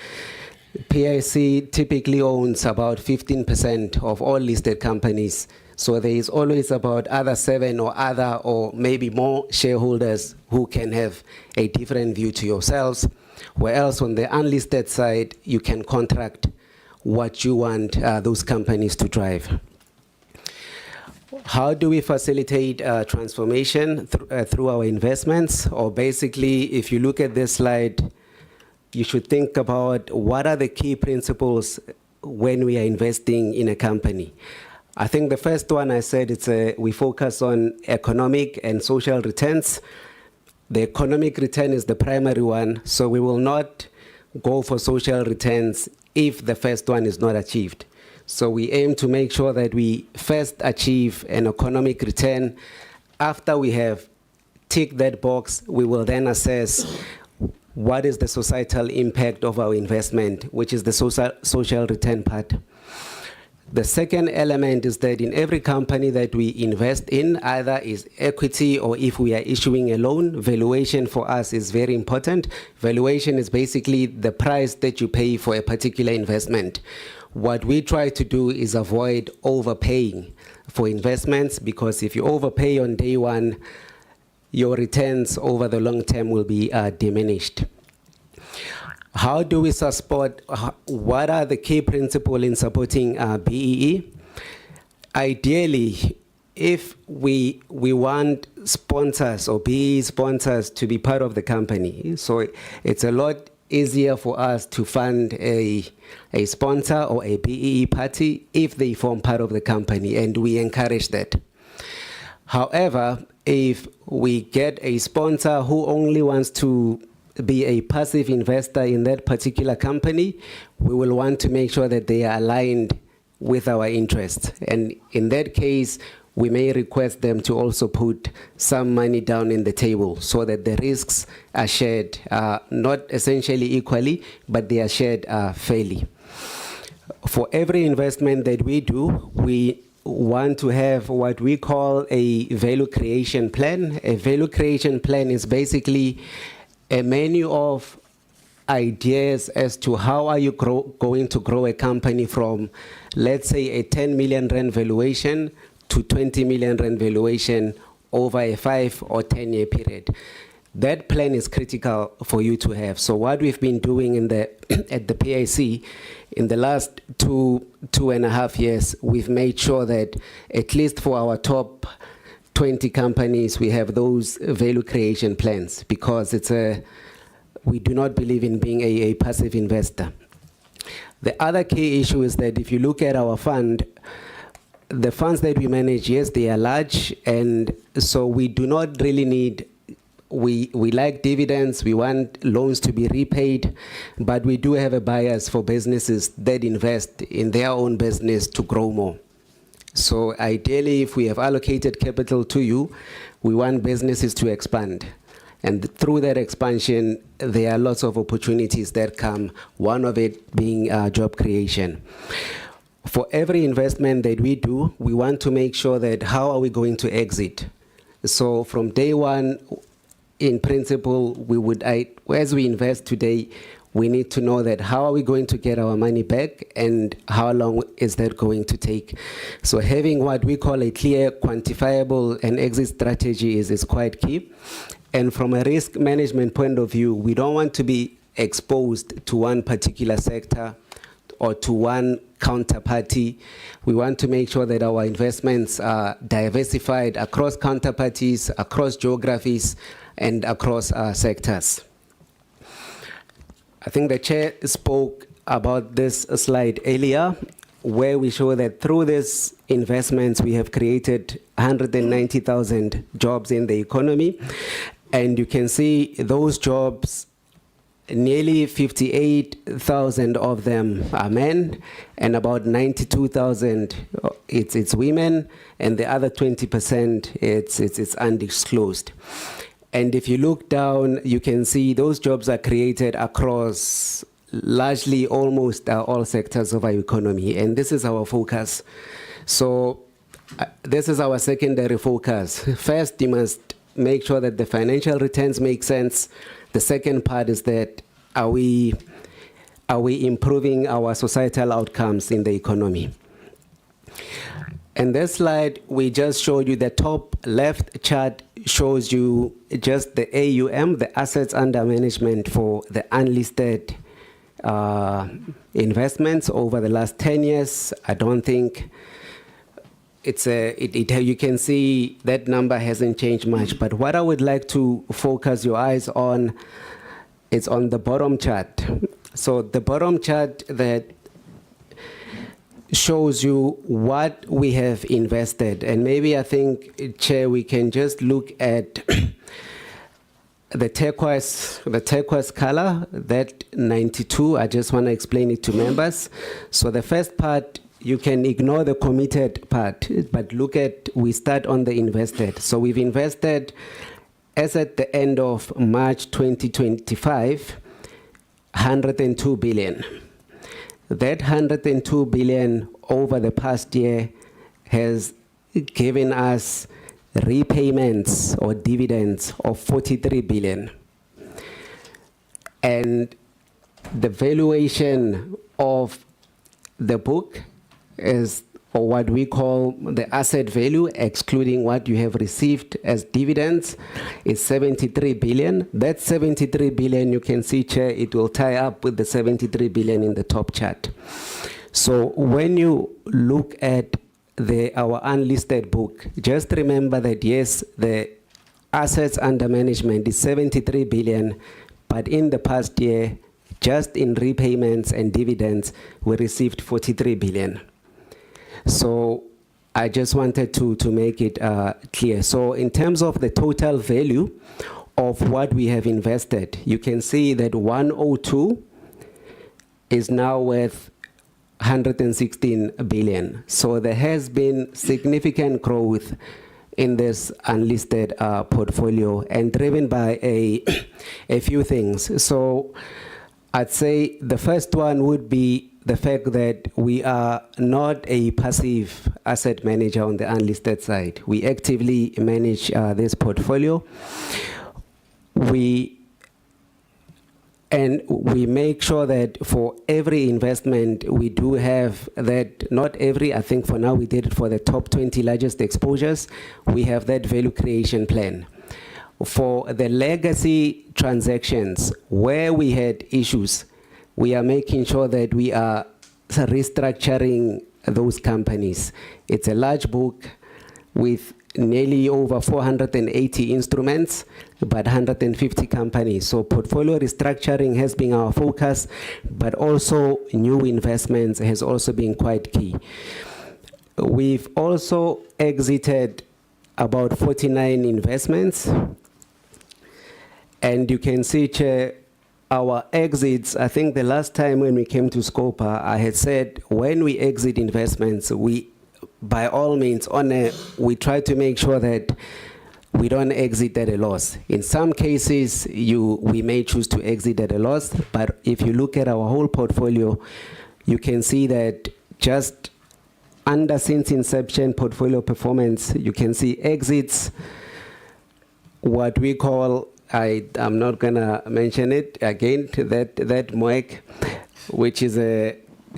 PIC typically owns about 15% of all listed companies. So there is always about other 7 or maybe more shareholders who can have a different view to yourselves. Whereas on the unlisted side, you can contract what you want those companies to drive. How do we facilitate transformation through our investments? Or basically, if you look at this slide, you should think about what are the key principles when we are investing in a company. I think the first one I said, we focus on economic and social returns. The economic return is the primary one, so we will not go for social returns if the first one is not achieved. So we aim to make sure that we first achieve an economic return. After we have ticked that box, we will then assess what is the societal impact of our investment, which is the social return part. The second element is that in every company that we invest in, either is equity or if we are issuing a loan, valuation for us is very important. Valuation is basically the price that you pay for a particular investment. What we try to do is avoid overpaying for investments, because if you overpay on day one, your returns over the long term will be diminished. How do we support, what are the key principles in supporting BEE? Ideally, if we want sponsors or BEE sponsors to be part of the company, so it's a lot easier for us to fund a sponsor or a BEE party if they form part of the company, and we encourage that. However, if we get a sponsor who only wants to be a passive investor in that particular company, we will want to make sure that they are aligned with our interests. And in that case, we may request them to also put some money down in the table so that the risks are shared, not essentially equally, but they are shared fairly. For every investment that we do, we want to have what we call a value creation plan. A value creation plan is basically a menu of ideas as to how are you going to grow a company from, let's say, a 10 million rand valuation to 20 million rand valuation over a 5 or 10 year period. That plan is critical for you to have. So what we've been doing at the PIC in the last 2.5 years, we've made sure that at least for our top 20 companies, we have those value creation plans, because we do not believe in being a passive investor. The other key issue is that if you look at our fund, the funds that we manage, yes, they are large, and so we do not really need we like dividends, we want loans to be repaid, but we do have a bias for businesses that invest in their own business to grow more. So ideally, if we have allocated capital to you, we want businesses to expand. And through that expansion, there are lots of opportunities that come, one of it being job creation. For every investment that we do, we want to make sure that how are we going to exit? So from day one, in principle, we would, as we invest today, we need to know that how are we going to get our money back and how long is that going to take? So having what we call a clear, quantifiable and exit strategy is quite key. And from a risk management point of view, we don't want to be exposed to one particular sector or to one counterparty. We want to make sure that our investments are diversified across counterparties, across geographies, and across sectors. I think the chair spoke about this slide earlier, where we show that through these investments, we have created 190,000 jobs in the economy. And you can see those jobs, nearly 58,000 of them are men, and about 92,000 it's women, and the other 20% it's undisclosed. And if you look down, you can see those jobs are created across largely almost all sectors of our economy, and this is our focus. So this is our secondary focus. First, you must make sure that the financial returns make sense. The second part is that are we improving our societal outcomes in the economy? And this slide, we just showed you the top left chart shows you just the AUM, the assets under management for the unlisted investments over the last 10 years. I don't think you can see that number hasn't changed much. But what I would like to focus your eyes on is on the bottom chart. So the bottom chart that shows you what we have invested. And maybe I think, Chair, we can just look at the turquoise color, that 92. I just want to explain it to members. So the first part, you can ignore the committed part, but look at, we start on the invested. So we've invested, as at the end of March 2025, 102 billion. That 102 billion over the past year has given us repayments or dividends of 43 billion. And the valuation of the book is, or what we call the asset value, excluding what you have received as dividends, is 73 billion. That 73 billion, you can see, Chair, it will tie up with the 73 billion in the top chart. So when you look at our unlisted book, just remember that, yes, the assets under management is 73 billion, but in the past year, just in repayments and dividends, we received 43 billion. So I just wanted to make it clear. So in terms of the total value of what we have invested, you can see that 102 is now worth 116 billion. So there has been significant growth in this unlisted portfolio, and driven by a few things. So I'd say the first one would be the fact that we are not a passive asset manager on the unlisted side. We actively manage this portfolio. We make sure that for every investment, we do have that, not every, I think for now we did it for the top 20 largest exposures, we have that value creation plan. For the legacy transactions where we had issues, we are making sure that we are restructuring those companies. It's a large book with nearly over 480 instruments, but 150 companies. So portfolio restructuring has been our focus, but also new investments has also been quite key. We've also exited about 49 investments. And you can see, Chair, our exits, I think the last time when we came to Scopa, I had said when we exit investments, we, by all means, we try to make sure that we don't exit at a loss. In some cases, we may choose to exit at a loss, but if you look at our whole portfolio, you can see that just under since inception portfolio performance, you can see exits, what we call, I'm not gonna mention it again, that MOEC, which is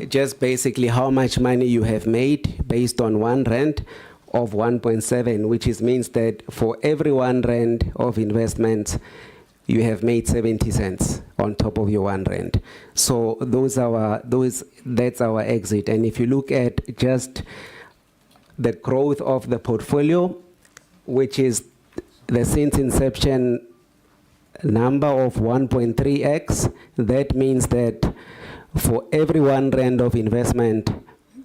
just basically how much money you have made based on R1 of 1.7, which means that for every R1 of investment, you have made 70 cents on top of your R1. So that's our exit. And if you look at just the growth of the portfolio, which is the since inception number of 1.3x, that means that for every R1 of investment,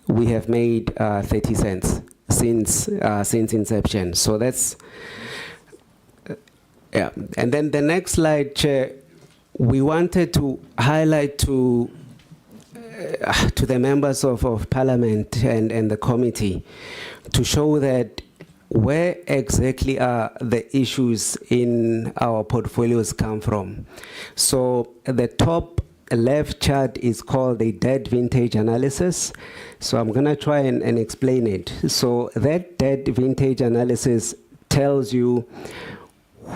we have made 30 cents since inception. So that's, yeah. And then the next slide, Chair, we wanted to highlight to the members of Parliament and the committee to show that where exactly are the issues in our portfolios come from. So the top left chart is called the debt vintage analysis. So I'm gonna try and explain it. So that debt vintage analysis tells you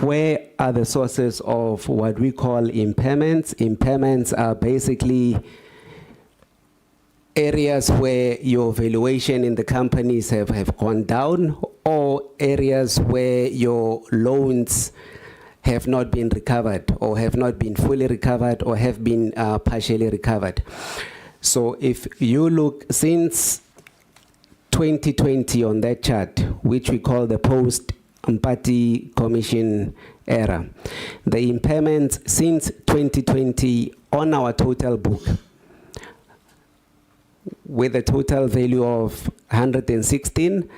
where are the sources of what we call impairments. Impairments are basically areas where your valuation in the companies have gone down, or areas where your loans have not been recovered, or have not been fully recovered, or have been partially recovered. So if you look since 2020 on that chart, which we call the post-Mpati Commission era, the impairments since 2020 on our total book, with a total value of 116,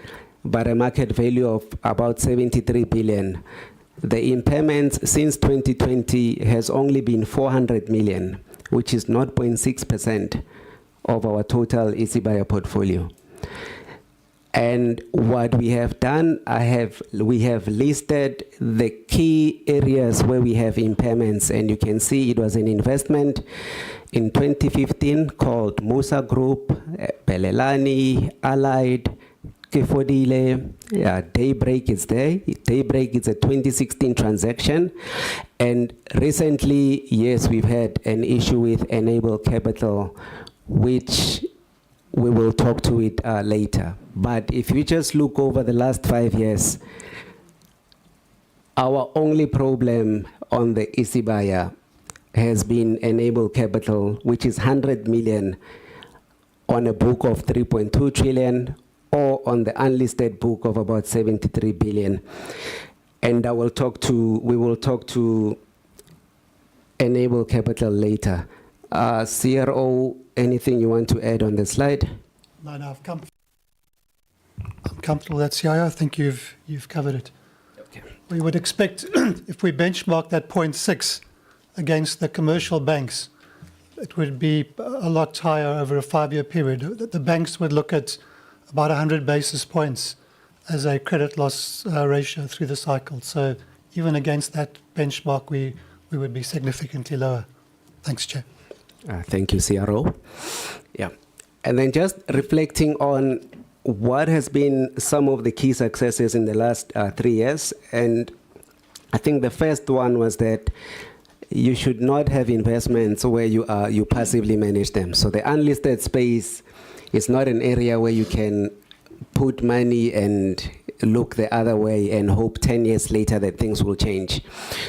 but a market value of about 73 billion. The impairments since 2020 has only been 400 million, which is 0.6% of our total Isibaya portfolio. And what we have done, we have listed the key areas where we have impairments, and you can see it was an investment in 2015 called Musa Group, Pelelani, Allied, Kefodile, Daybreak is there. Daybreak is a 2016 transaction. And recently, yes, we've had an issue with Enable Capital, which we will talk to it later. But if you just look over the last 5 years, our only problem on the Isibaya has been Enable Capital, which is 100 million on a book of 3.2 trillion, or on the unlisted book of about 73 billion. And we will talk to Enable Capital later. CRO, anything you want to add on the slide? No, I'm comfortable with that, CIO. I think you've covered it. Okay. We would expect, if we benchmark that 0.6 against the commercial banks, it would be a lot higher over a 5-year period. The banks would look at about 100 basis points as a credit loss ratio through the cycle. So even against that benchmark, we would be significantly lower. Thanks, Chair. Thank you, CRO. Yeah. And then just reflecting on what has been some of the key successes in the last 3 years. And I think the first one was that you should not have investments where you passively manage them. So the unlisted space is not an area where you can put money and look the other way and hope 10 years later that things will change.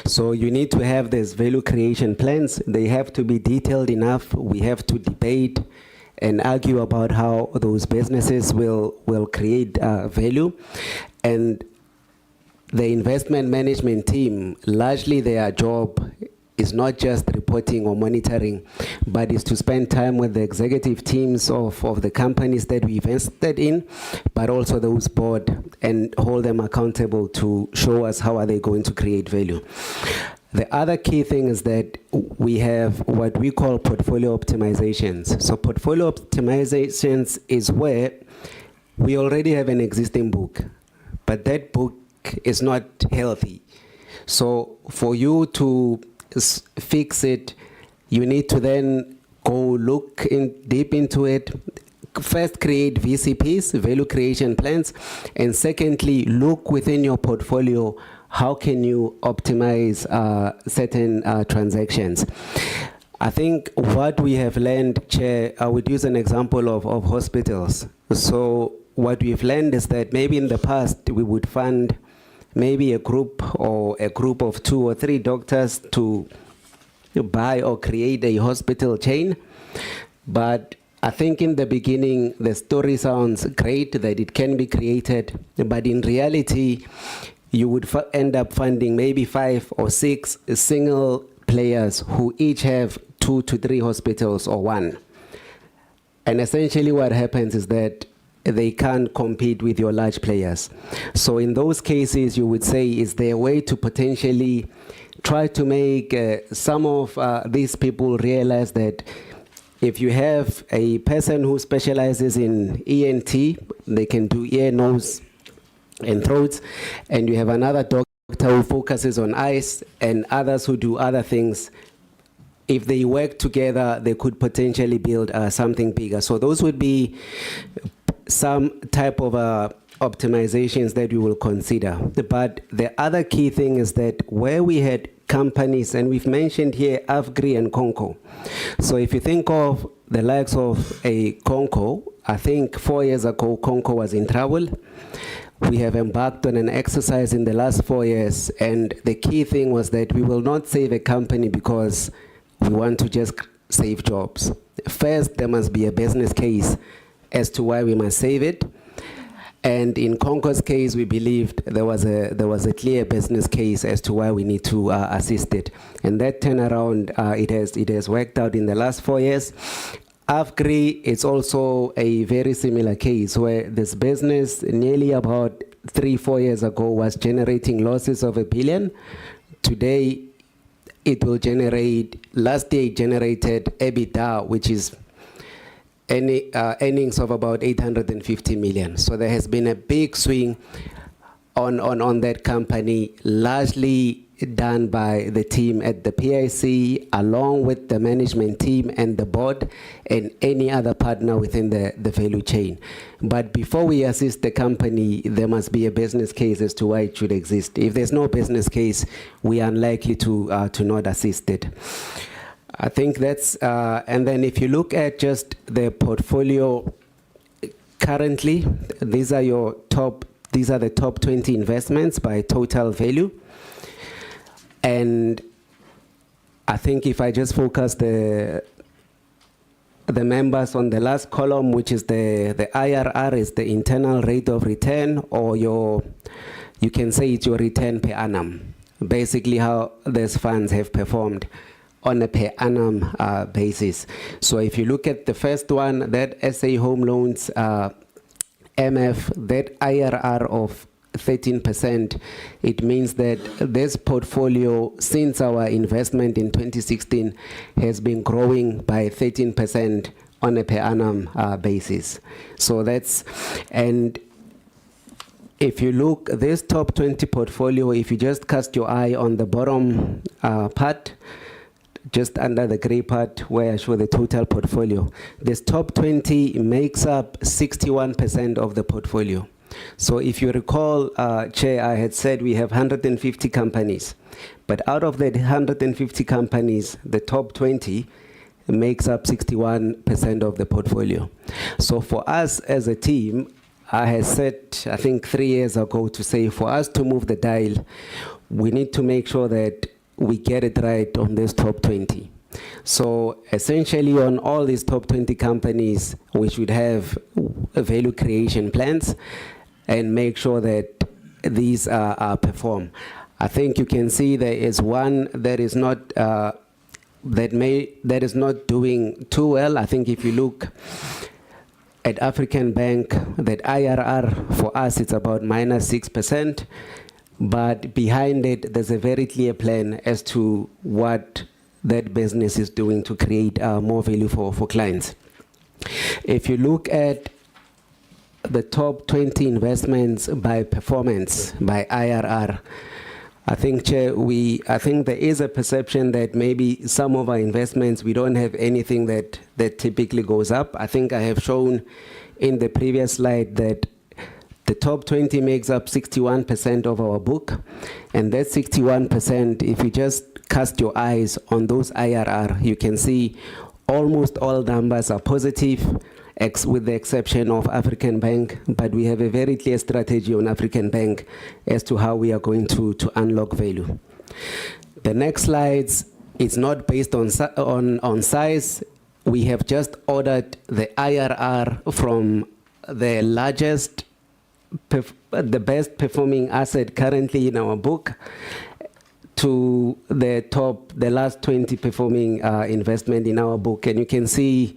So you need to have these value creation plans. They have to be detailed enough. We have to debate and argue about how those businesses will create value. And the investment management team, largely their job is not just reporting or monitoring, but is to spend time with the executive teams of the companies that we invested in, but also those board, and hold them accountable to show us how are they going to create value. The other key thing is that we have what we call portfolio optimizations. So portfolio optimizations is where we already have an existing book, but that book is not healthy. So for you to fix it, you need to then go look deep into it. First, create VCPs, value creation plans, and secondly, look within your portfolio, how can you optimize certain transactions. I think what we have learned, Chair, I would use an example of hospitals. So what we've learned is that maybe in the past we would fund maybe a group of 2 or 3 doctors to buy or create a hospital chain. But I think in the beginning, the story sounds great that it can be created, but in reality, you would end up funding maybe 5 or 6 single players who each have 2 to 3 hospitals or 1. And essentially what happens is that they can't compete with your large players. So in those cases, you would say, is there a way to potentially try to make some of these people realize that if you have a person who specializes in ENT, they can do ear, nose, and throats, and you have another doctor who focuses on eyes, and others who do other things, if they work together, they could potentially build something bigger. So those would be some type of optimizations that we will consider. But the other key thing is that where we had companies, and we've mentioned here Afgri and Conco. So if you think of the likes of a Conco, I think 4 years ago, Conco was in trouble. We have embarked on an exercise in the last 4 years, and the key thing was that we will not save a company because we want to just save jobs. First, there must be a business case as to why we must save it. And in Conco's case, we believed there was a clear business case as to why we need to assist it. And that turnaround, it has worked out in the last 4 years. Afgri is also a very similar case where this business nearly about 3-4 years ago was generating losses of $1 billion. Today, it will generate, last year it generated EBITDA, which is earnings of about 850 million. So there has been a big swing on that company, largely done by the team at the PIC, along with the management team and the board and any other partner within the value chain. But before we assist the company, there must be a business case as to why it should exist. If there's no business case, we are unlikely to not assist it. I think that's, and then if you look at just the portfolio currently, these are the top 20 investments by total value. And I think if I just focus the members on the last column, which is the IRR, is the internal rate of return, or you can say it's your return per annum. Basically how these funds have performed on a per annum basis. So if you look at the first one, that SA Home Loans MF, that IRR of 13%, it means that this portfolio, since our investment in 2016, has been growing by 13% on a per annum basis. So that's, and if you look, this top 20 portfolio, if you just cast your eye on the bottom part, just under the gray part where I show the total portfolio, this top 20 makes up 61% of the portfolio. So if you recall, Chair, I had said we have 150 companies, but out of the 150 companies, the top 20 makes up 61% of the portfolio. So for us as a team, I had said, I think 3 years ago, to say for us to move the dial, we need to make sure that we get it right on this top 20. So essentially on all these top 20 companies, we should have value creation plans and make sure that these are perform. I think you can see there is one that is not that is not doing too well. I think if you look at African Bank, that IRR for us, it's about -6%. but behind it, there's a very clear plan as to what that business is doing to create more value for clients. If you look at the top 20 investments by performance, by IRR, I think, Chair, I think there is a perception that maybe some of our investments, we don't have anything that typically goes up. I think I have shown in the previous slide that the top 20 makes up 61% of our book. And that 61%, if you just cast your eyes on those IRR, you can see almost all numbers are positive, with the exception of African Bank, but we have a very clear strategy on African Bank as to how we are going to unlock value. The next slides, it's not based on size. We have just ordered the IRR from the largest, the best performing asset currently in our book to the last 20 performing investment in our book. And you can see,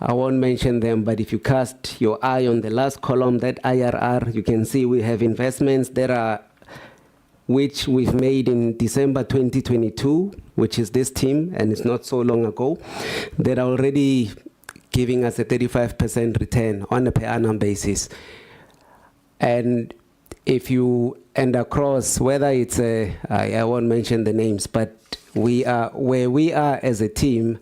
I won't mention them, but if you cast your eye on the last column, that IRR, you can see we have investments that are, which we've made in December 2022, which is this team, and it's not so long ago, that are already giving us a 35% return on a per annum basis. And if you end across, whether it's I won't mention the names, but we are, where we are as a team,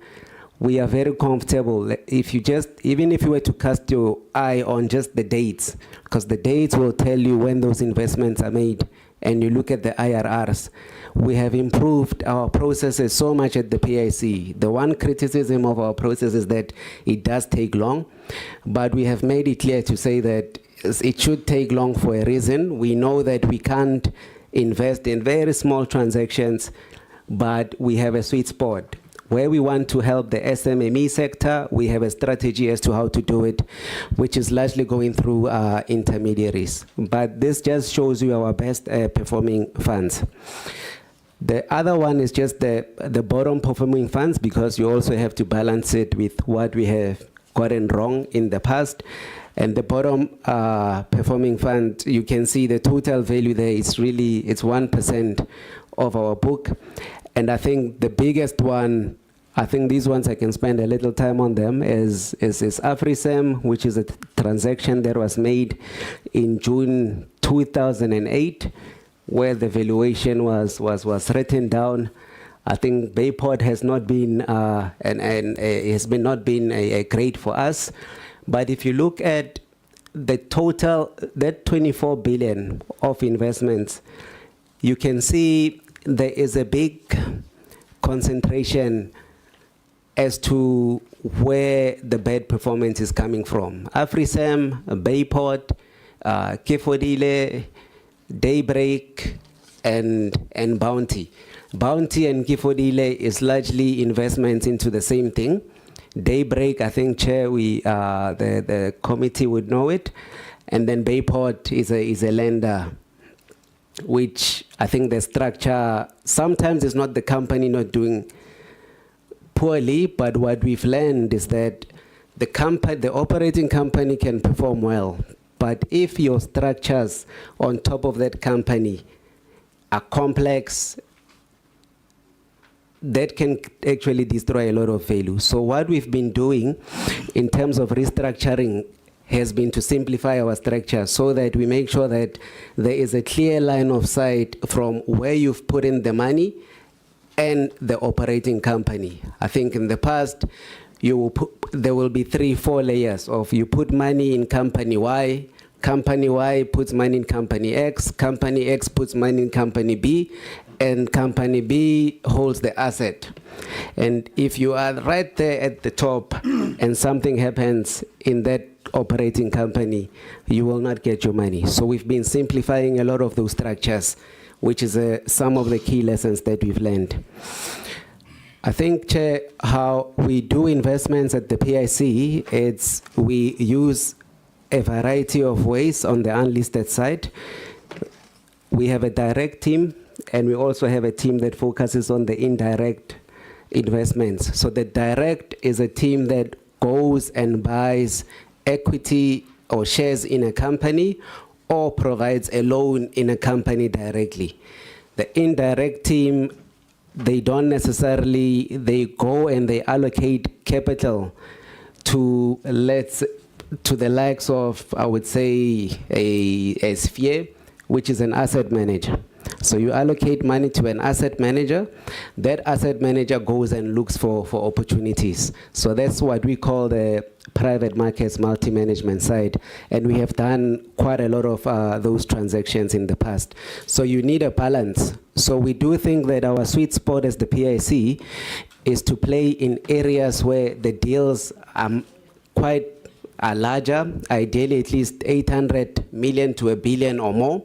we are very comfortable. If you just, even if you were to cast your eye on just the dates, because the dates will tell you when those investments are made, and you look at the IRRs, we have improved our processes so much at the PIC. The one criticism of our process is that it does take long, but we have made it clear to say that it should take long for a reason. We know that we can't invest in very small transactions, but we have a sweet spot. Where we want to help the SMME sector, we have a strategy as to how to do it, which is largely going through intermediaries. But this just shows you our best performing funds. The other one is just the bottom performing funds, because you also have to balance it with what we have gotten wrong in the past. And the bottom performing fund, you can see the total value there is really, it's 1% of our book. And I think the biggest one, I think these ones I can spend a little time on them, is AfriSem, which is a transaction that was made in June 2008, where the valuation was written down. I think Bayport has not been, has been not been a great for us. But if you look at the total, that 24 billion of investments, you can see there is a big concentration as to where the bad performance is coming from. AfriSem, Bayport, Kifodile, Daybreak, and Bounty. Bounty and Kifodile is largely investments into the same thing. Daybreak, I think, Chair, the committee would know it. And then Bayport is a lender, which I think the structure, sometimes it's not the company not doing poorly, but what we've learned is that the operating company can perform well, but if your structures on top of that company are complex, that can actually destroy a lot of value. So what we've been doing in terms of restructuring has been to simplify our structure so that we make sure that there is a clear line of sight from where you've put in the money and the operating company. I think in the past, there will be 3-4 layers of you put money in company Y puts money in company X puts money in company B, and company B holds the asset. And if you are right there at the top and something happens in that operating company, you will not get your money. So we've been simplifying a lot of those structures, which is some of the key lessons that we've learned. I think, Chair, how we do investments at the PIC, we use a variety of ways on the unlisted side. We have a direct team, and we also have a team that focuses on the indirect investments. So the direct is a team that goes and buys equity or shares in a company, or provides a loan in a company directly. The indirect team, they don't necessarily, they go and they allocate capital to the likes of, I would say, a sphere, which is an asset manager. So you allocate money to an asset manager. That asset manager goes and looks for opportunities. So that's what we call the private markets multi-management side. And we have done quite a lot of those transactions in the past. So you need a balance. So we do think that our sweet spot as the PIC is to play in areas where the deals are larger, ideally at least 800 million to 1 billion or more.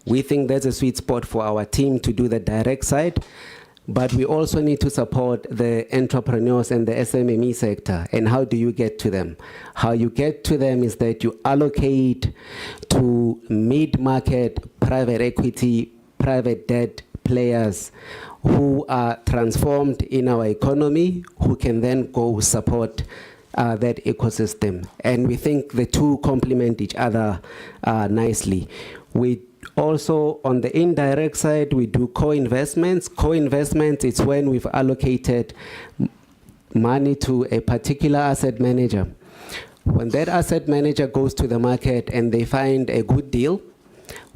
We think that's a sweet spot for our team to do the direct side, but we also need to support the entrepreneurs and the SMME sector. And how do you get to them? How you get to them is that you allocate to mid-market private equity, private debt players who are transformed in our economy, who can then go support that ecosystem. And we think the two complement each other nicely. We also, on the indirect side, we do co-investments. Co-investments is when we've allocated money to a particular asset manager. When that asset manager goes to the market and they find a good deal,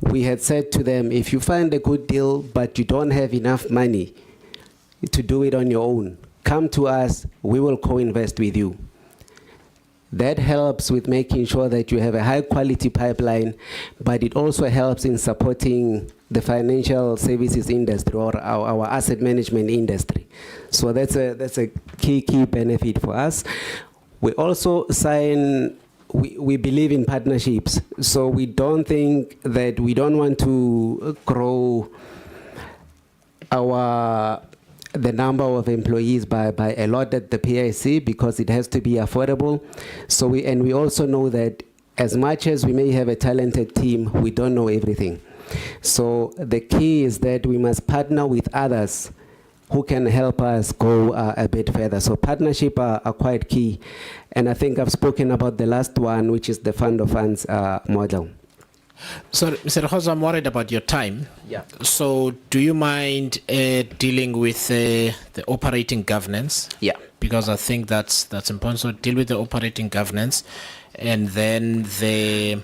we had said to them, if you find a good deal but you don't have enough money to do it on your own, come to us, we will co-invest with you. That helps with making sure that you have a high quality pipeline, but it also helps in supporting the financial services industry or our asset management industry. So that's a key benefit for us. We also we believe in partnerships. So we don't think that we don't want to grow the number of employees by a lot at the PIC because it has to be affordable. So we also know that as much as we may have a talented team, we don't know everything. So the key is that we must partner with others who can help us go a bit further. So partnership are quite key. And I think I've spoken about the last one, which is the fund of funds model. So, Mr. Khoza, I'm worried about your time. Yeah. So, do you mind dealing with the operating governance? Yeah. Because I think that's important. So, deal with the operating governance, and then deal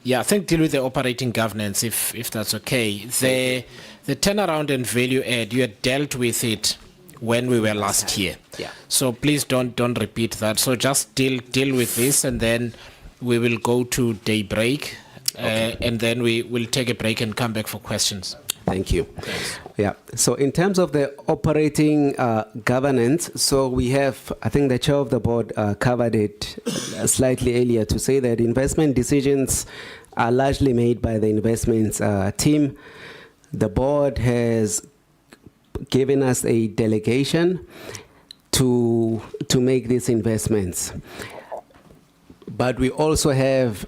with the operating governance, if that's okay. The turnaround and value add, you had dealt with it when we were last here. Yeah. So please don't repeat that. So just deal with this, and then we will go to daybreak, and then we will take a break and come back for questions. Thank you. Yeah. So in terms of the operating governance, so we have, I think the chair of the board covered it slightly earlier to say that investment decisions are largely made by the investments team. The board has given us a delegation to make these investments. But we also have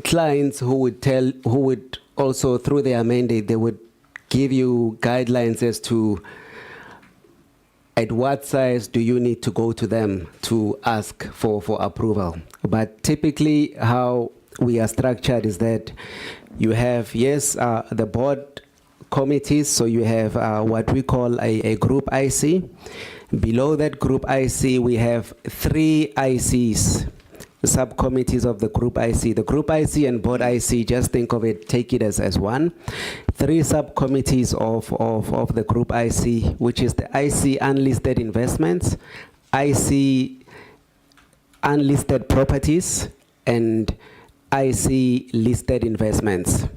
clients who would also, through their mandate, they would give you guidelines as to at what size do you need to go to them to ask for approval. But typically how we are structured is that you have, the board committees, so you have what we call a group IC. Below that group IC, we have 3 ICs, subcommittees of the group IC. The group IC and board IC, just think of it, take it as one. 3 subcommittees of the group IC, which is the IC unlisted investments, IC unlisted properties, and IC listed investments.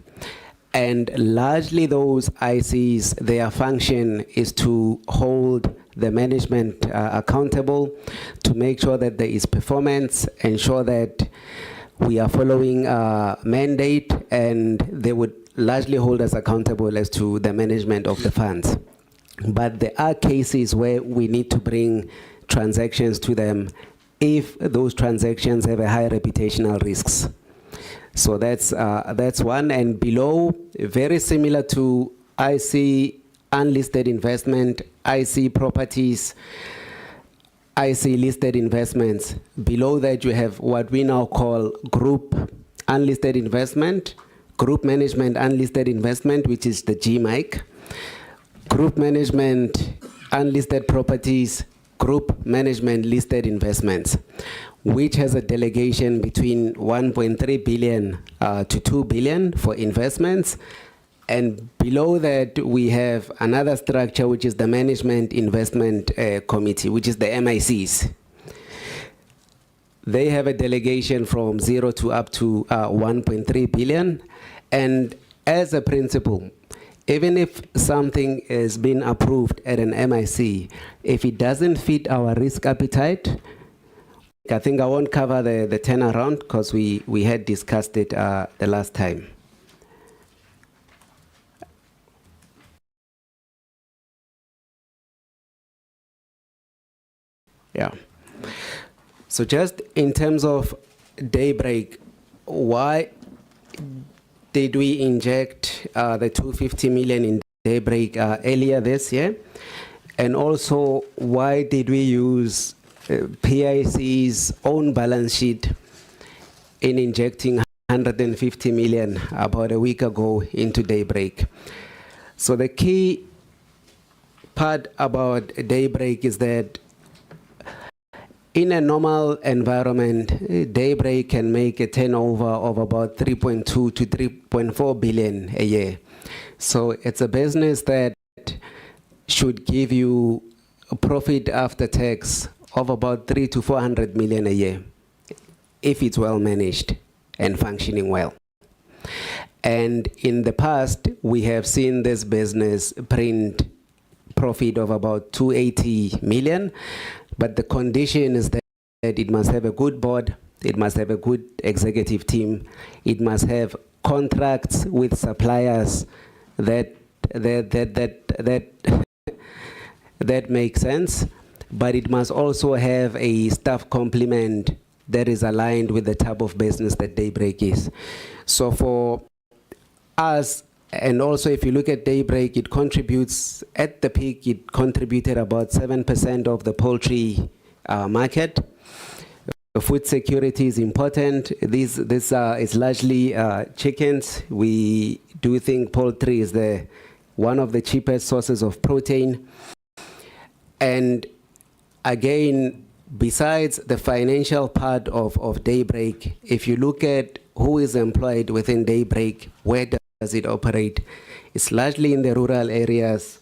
And largely those ICs, their function is to hold the management accountable, to make sure that there is performance, ensure that we are following mandate, and they would largely hold us accountable as to the management of the funds. But there are cases where we need to bring transactions to them if those transactions have a high reputational risks. So that's one. And below, very similar to IC unlisted investment, IC properties, IC listed investments. Below that, you have what we now call group unlisted investment, group management unlisted investment, which is the GMIC, group management unlisted properties, group management listed investments, which has a delegation between 1.3 billion to 2 billion for investments. And below that, we have another structure, which is the Management Investment Committee, which is the MICs. They have a delegation from 0 to up to 1.3 billion. And as a principle, even if something has been approved at an MIC, if it doesn't fit our risk appetite, I think I won't cover the turnaround because we had discussed it the last time. Yeah. So just in terms of Daybreak, why did we inject the 250 million in Daybreak earlier this year? And also, why did we use PIC's own balance sheet in injecting 150 million about a week ago into Daybreak? So the key part about Daybreak is that in a normal environment, Daybreak can make a turnover of about 3.2 to 3.4 billion a year. So it's a business that should give you a profit after tax of about 300 to 400 million a year, if it's well managed and functioning well. And in the past, we have seen this business print profit of about 280 million. But the condition is that it must have a good board, it must have a good executive team, it must have contracts with suppliers that make sense, but it must also have a staff complement that is aligned with the type of business that Daybreak is. So for us, and also if you look at Daybreak, it contributes, at the peak, it contributed about 7% of the poultry market. Food security is important. This is largely chickens. We do think poultry is one of the cheapest sources of protein. And again, besides the financial part of Daybreak, if you look at who is employed within Daybreak, where does it operate? It's largely in the rural areas.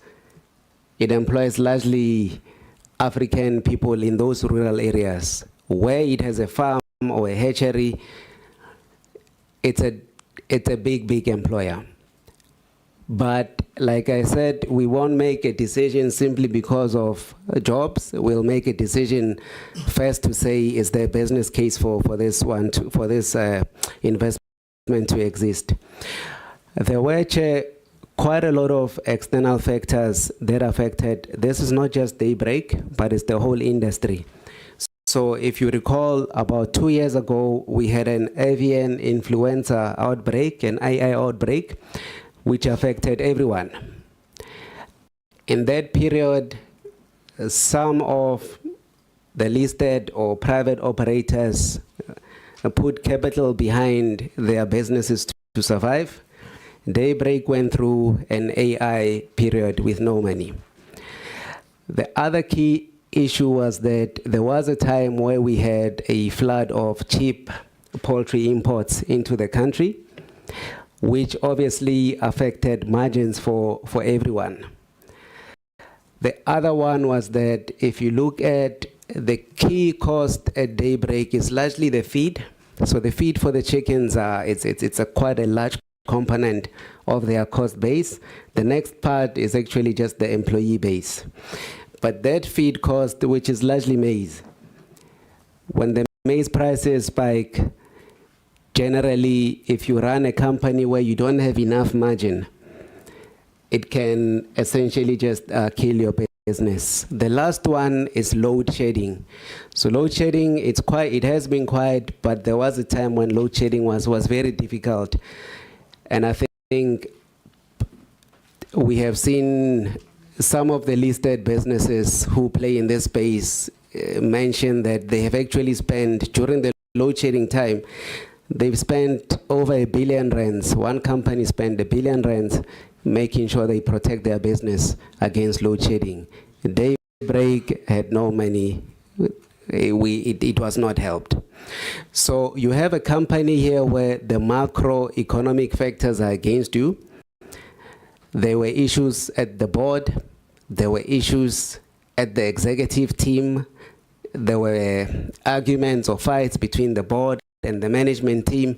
It employs largely African people in those rural areas. Where it has a farm or a hatchery, it's a big employer. But like I said, we won't make a decision simply because of jobs. We'll make a decision first to say, is there a business case for this investment to exist? There were quite a lot of external factors that affected. This is not just Daybreak, but it's the whole industry. So if you recall, about 2 years ago, we had an avian influenza outbreak, an AI outbreak, which affected everyone. In that period, some of the listed or private operators put capital behind their businesses to survive. Daybreak went through an AI period with no money. The other key issue was that there was a time where we had a flood of cheap poultry imports into the country, which obviously affected margins for everyone. The other one was that if you look at the key cost at Daybreak is largely the feed. So the feed for the chickens, it's quite a large component of their cost base. The next part is actually just the employee base. But that feed cost, which is largely maize, when the maize prices spike, generally, if you run a company where you don't have enough margin, it can essentially just kill your business. The last one is load shedding. So load shedding, it has been quiet, but there was a time when load shedding was very difficult. And I think we have seen some of the listed businesses who play in this space mentioned that they have actually spent, during the load shedding time, they've spent over R1 billion. One company spent R1 billion making sure they protect their business against load shedding. Daybreak had no money. It was not helped. So you have a company here where the macroeconomic factors are against you. There were issues at the board. There were issues at the executive team. There were arguments or fights between the board and the management team.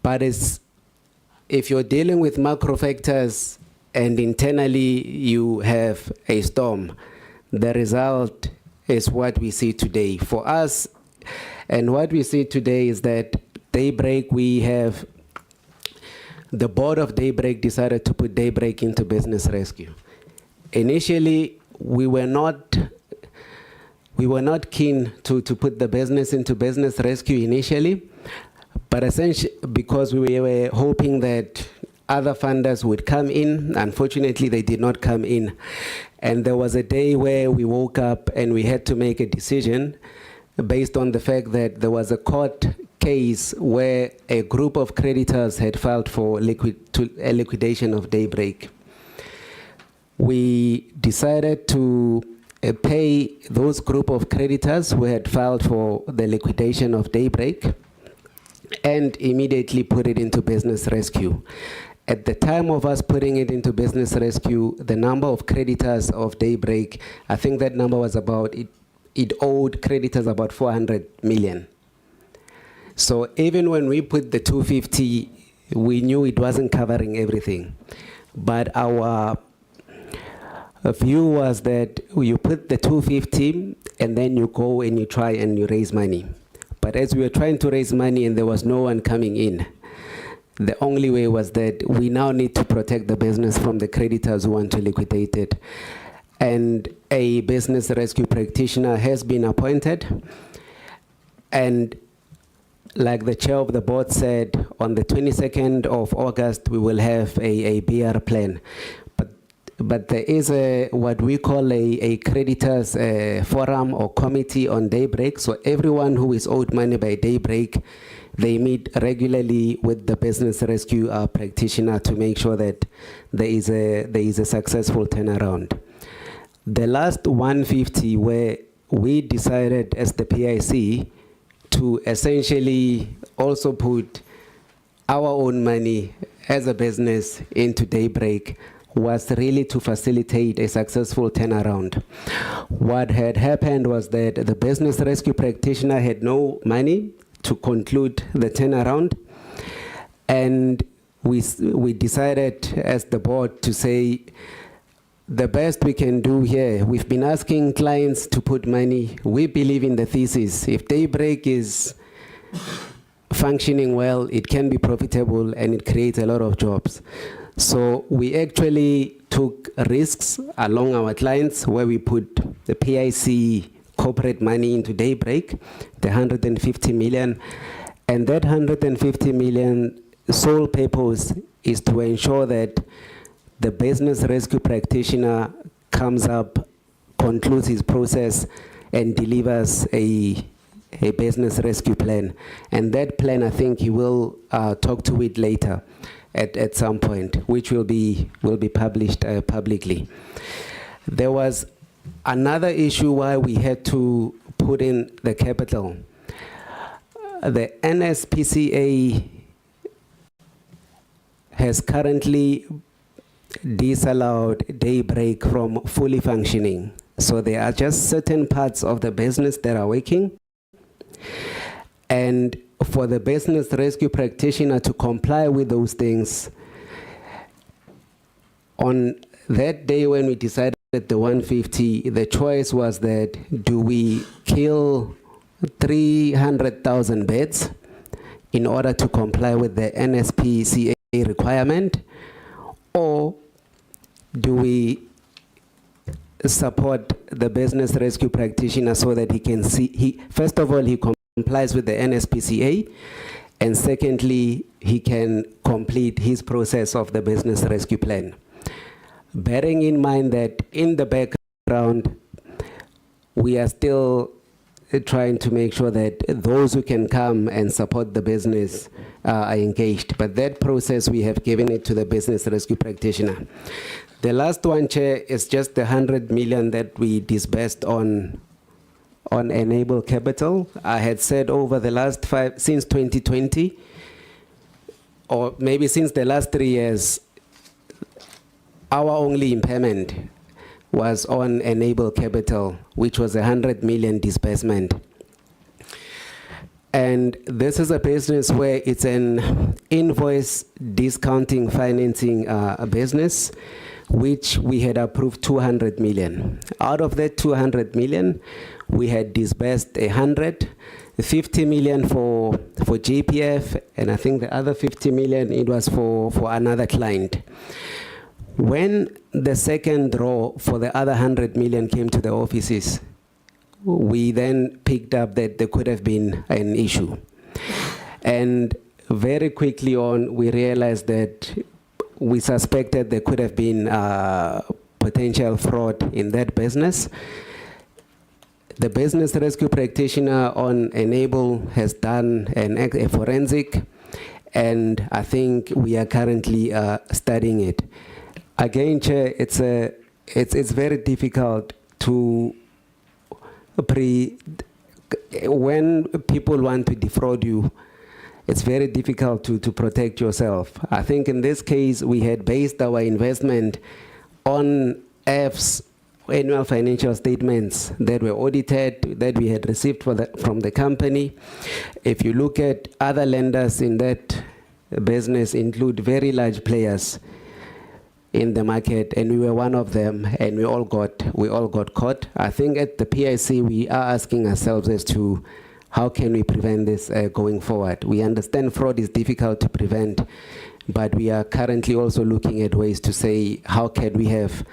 But if you're dealing with macro factors and internally you have a storm, the result is what we see today. For us, and what we see today is that Daybreak, we have, the board of Daybreak decided to put Daybreak into business rescue. Initially, we were not keen to put the business into business rescue initially, but essentially because we were hoping that other funders would come in. Unfortunately, they did not come in. And there was a day where we woke up and we had to make a decision based on the fact that there was a court case where a group of creditors had filed for a liquidation of Daybreak. We decided to pay those group of creditors who had filed for the liquidation of Daybreak and immediately put it into business rescue. At the time of us putting it into business rescue, the number of creditors of Daybreak, I think that number was about, it owed creditors about 400 million. So even when we put the 250, we knew it wasn't covering everything. But our view was that you put the 250 and then you go and you try and you raise money. But as we were trying to raise money and there was no one coming in, the only way was that we now need to protect the business from the creditors who want to liquidate it. And a business rescue practitioner has been appointed. And like the chair of the board said, on the 22nd of August, we will have a BR plan. But there is what we call a creditors forum or committee on Daybreak. So everyone who is owed money by Daybreak, they meet regularly with the business rescue practitioner to make sure that there is a successful turnaround. The last 150 where we decided as the PIC to essentially also put our own money as a business into Daybreak was really to facilitate a successful turnaround. What had happened was that the business rescue practitioner had no money to conclude the turnaround, and we decided as the board to say, the best we can do here, we've been asking clients to put money. We believe in the thesis. If Daybreak is functioning well, it can be profitable and it creates a lot of jobs. So we actually took risks along our clients where we put the PIC corporate money into Daybreak, the 150 million. And that 150 million sole purpose is to ensure that the business rescue practitioner comes up, concludes his process, and delivers a business rescue plan. And that plan, I think he will talk to it later at some point, which will be published publicly. There was another issue why we had to put in the capital. The NSPCA has currently disallowed Daybreak from fully functioning. So there are just certain parts of the business that are working. And for the business rescue practitioner to comply with those things, on that day when we decided the 150, the choice was that do we kill 300,000 beds in order to comply with the NSPCA requirement, or do we support the business rescue practitioner so that he can see, first of all, he complies with the NSPCA, and secondly, he can complete his process of the business rescue plan. Bearing in mind that in the background, we are still trying to make sure that those who can come and support the business are engaged. But that process, we have given it to the business rescue practitioner. The last one, Chair, is just the 100 million that we disbursed on Enable Capital. I had said over the last since 2020, or maybe since the last 3 years, our only impairment was on Enable Capital, which was 100 million disbursement. And this is a business where it's an invoice discounting financing business, which we had approved 200 million. Out of that 200 million, we had disbursed 50 million for GPF, and I think the other 50 million, it was for another client. When the second draw for the other 100 million came to the offices, we then picked up that there could have been an issue. And very quickly on, we realized that we suspected there could have been potential fraud in that business. The business rescue practitioner on Enable has done a forensic, and I think we are currently studying it. Again, Chair, it's very difficult to when people want to defraud you, it's very difficult to protect yourself. I think in this case, we had based our investment on F's annual financial statements that were audited, that we had received from the company. If you look at other lenders in that business, include very large players in the market, and we were one of them, and we all got caught. I think at the PIC, we are asking ourselves as to how can we prevent this going forward. We understand fraud is difficult to prevent, but we are currently also looking at ways to say, how can we have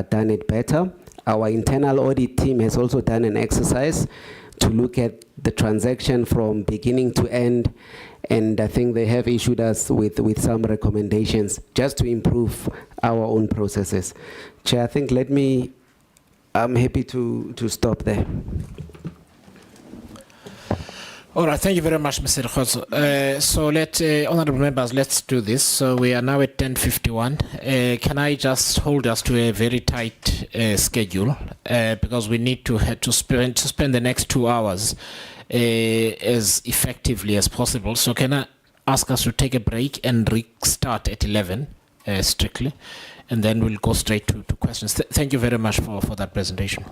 done it better? Our internal audit team has also done an exercise to look at the transaction from beginning to end, and I think they have issued us with some recommendations just to improve our own processes. Chair, I think I'm happy to stop there. All right, thank you very much, Mr. Khozo. So honorable members, let's do this. So we are now at 10:51. Can I just hold us to a very tight schedule because we need to spend the next 2 hours as effectively as possible. So can I ask us to take a break and restart at 11 strictly, and then we'll go straight to questions. Thank you very much for that presentation.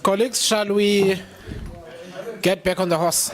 Colleagues, shall we get back on the horse?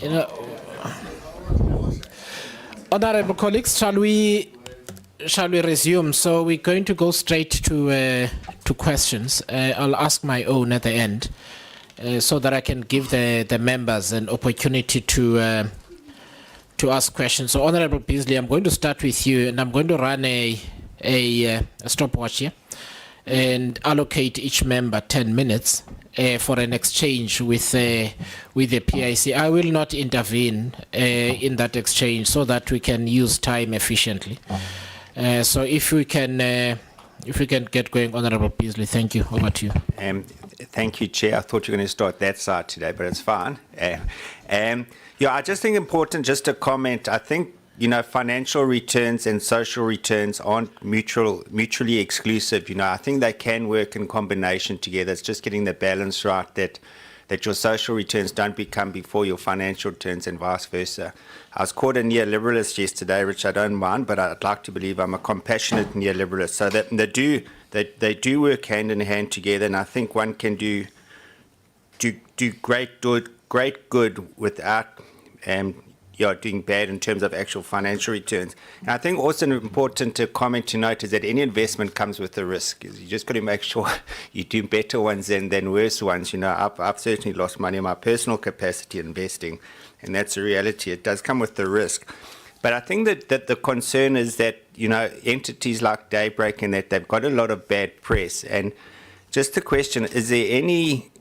You know, honorable colleagues, shall we resume? So we're going to go straight to questions. I'll ask my own at the end, so that I can give the members an opportunity to ask questions. So, Honorable Beasley, I'm going to start with you, and I'm going to run a stopwatch here and allocate each member 10 minutes for an exchange with the PIC. I will not intervene in that exchange so that we can use time efficiently. So if we can get going, Honorable Beasley, thank you. Over to you. Thank you, Chair. I thought you were going to start that side today, but it's fine. Yeah, I just think important just to comment. I think, you know, financial returns and social returns aren't mutually exclusive. You know, I think they can work in combination together. It's just getting the balance right, that your social returns don't become before your financial returns and vice versa. I was called a neoliberalist yesterday, which I don't mind, but I'd like to believe I'm a compassionate neoliberalist. So that they do work hand in hand together, and I think one can do great good without doing bad in terms of actual financial returns. And I think also important to comment to note is that any investment comes with a risk. You just got to make sure you do better ones than worse ones. You know, I've certainly lost money in my personal capacity investing, and that's a reality. It does come with the risk. But I think that the concern is that, you know, entities like Daybreak and that they've got a lot of bad press. And just the question, is there any...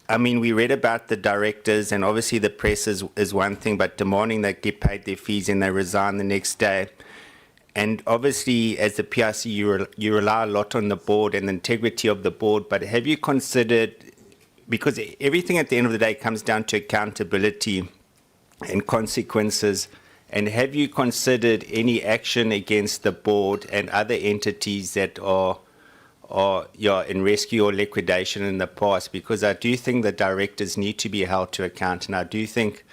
I mean, we read about the directors, and obviously the press is one thing, but demanding they get paid their fees and they resign the next day. And obviously, as the PIC, you rely a lot on the board and the integrity of the board, but have you considered, because everything at the end of the day comes down to accountability and consequences, and have you considered any action against the board and other entities that are in rescue or liquidation in the past? Because I do think the directors need to be held to account, and I do think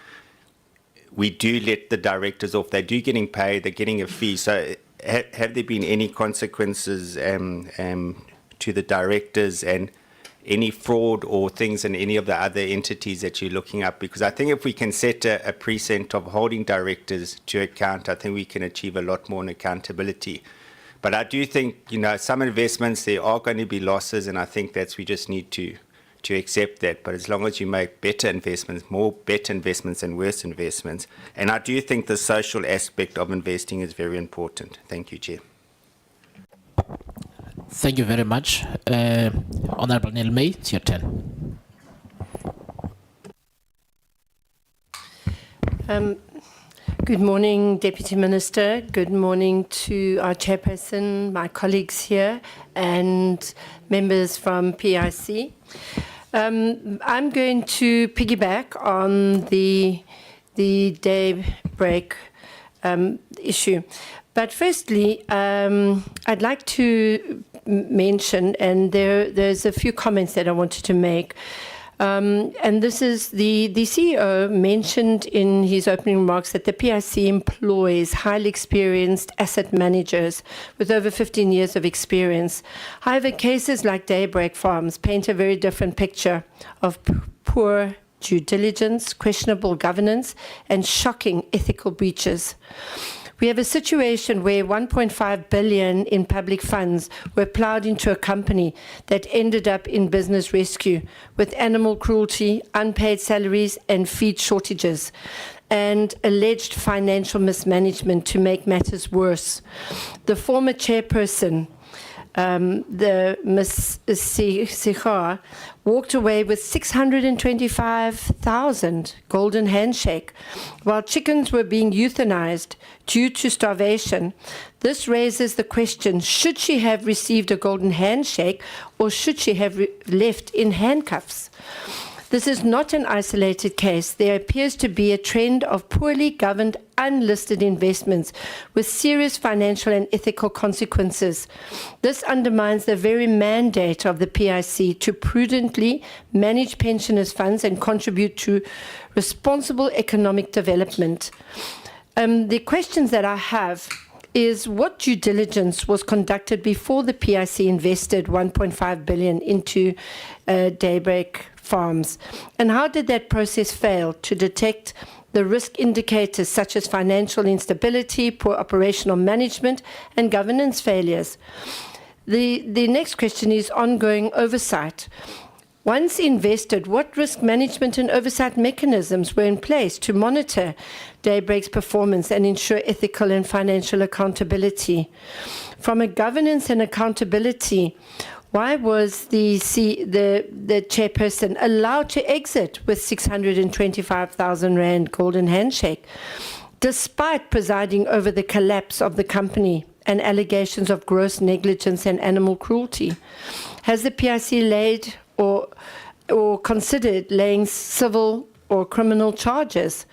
we do let the directors off. They do getting paid, they're getting a fee. So have there been any consequences to the directors, and any fraud or things in any of the other entities that you're looking up? Because I think if we can set a precedent of holding directors to account, I think we can achieve a lot more in accountability. But I do think, you know, some investments, there are going to be losses, and I think we just need to accept that. But as long as you make better investments, more better investments than worse investments. And I do think the social aspect of investing is very important. Thank you, Chair. Thank you very much. Honorable Neil May, it's your turn. Good morning, Deputy Minister. Good morning to our chairperson, my colleagues here, and members from PIC. I'm going to piggyback on the Daybreak issue. But firstly, I'd like to mention, and there's a few comments that I wanted to make. And this is the CEO mentioned in his opening remarks that the PIC employs highly experienced asset managers with over 15 years of experience. However, cases like Daybreak Farms paint a very different picture of poor due diligence, questionable governance, and shocking ethical breaches. We have a situation where 1.5 billion in public funds were plowed into a company that ended up in business rescue with animal cruelty, unpaid salaries, and feed shortages, and alleged financial mismanagement to make matters worse. The former chairperson, the Ms. Sichar, walked away with 625,000 golden handshake, while chickens were being euthanized due to starvation. This raises the question, should she have received a golden handshake or should she have left in handcuffs? This is not an isolated case. There appears to be a trend of poorly governed unlisted investments with serious financial and ethical consequences. This undermines the very mandate of the PIC to prudently manage pensioners' funds and contribute to responsible economic development. The questions that I have is what due diligence was conducted before the PIC invested 1.5 billion into Daybreak Farms, and how did that process fail to detect the risk indicators such as financial instability, poor operational management, and governance failures? The next question is ongoing oversight. Once invested, what risk management and oversight mechanisms were in place to monitor Daybreak's performance and ensure ethical and financial accountability? From a governance and accountability, why was the chairperson allowed to exit with 625,000 rand golden handshake, despite presiding over the collapse of the company and allegations of gross negligence and animal cruelty? Has the PIC laid or considered laying civil or criminal charges?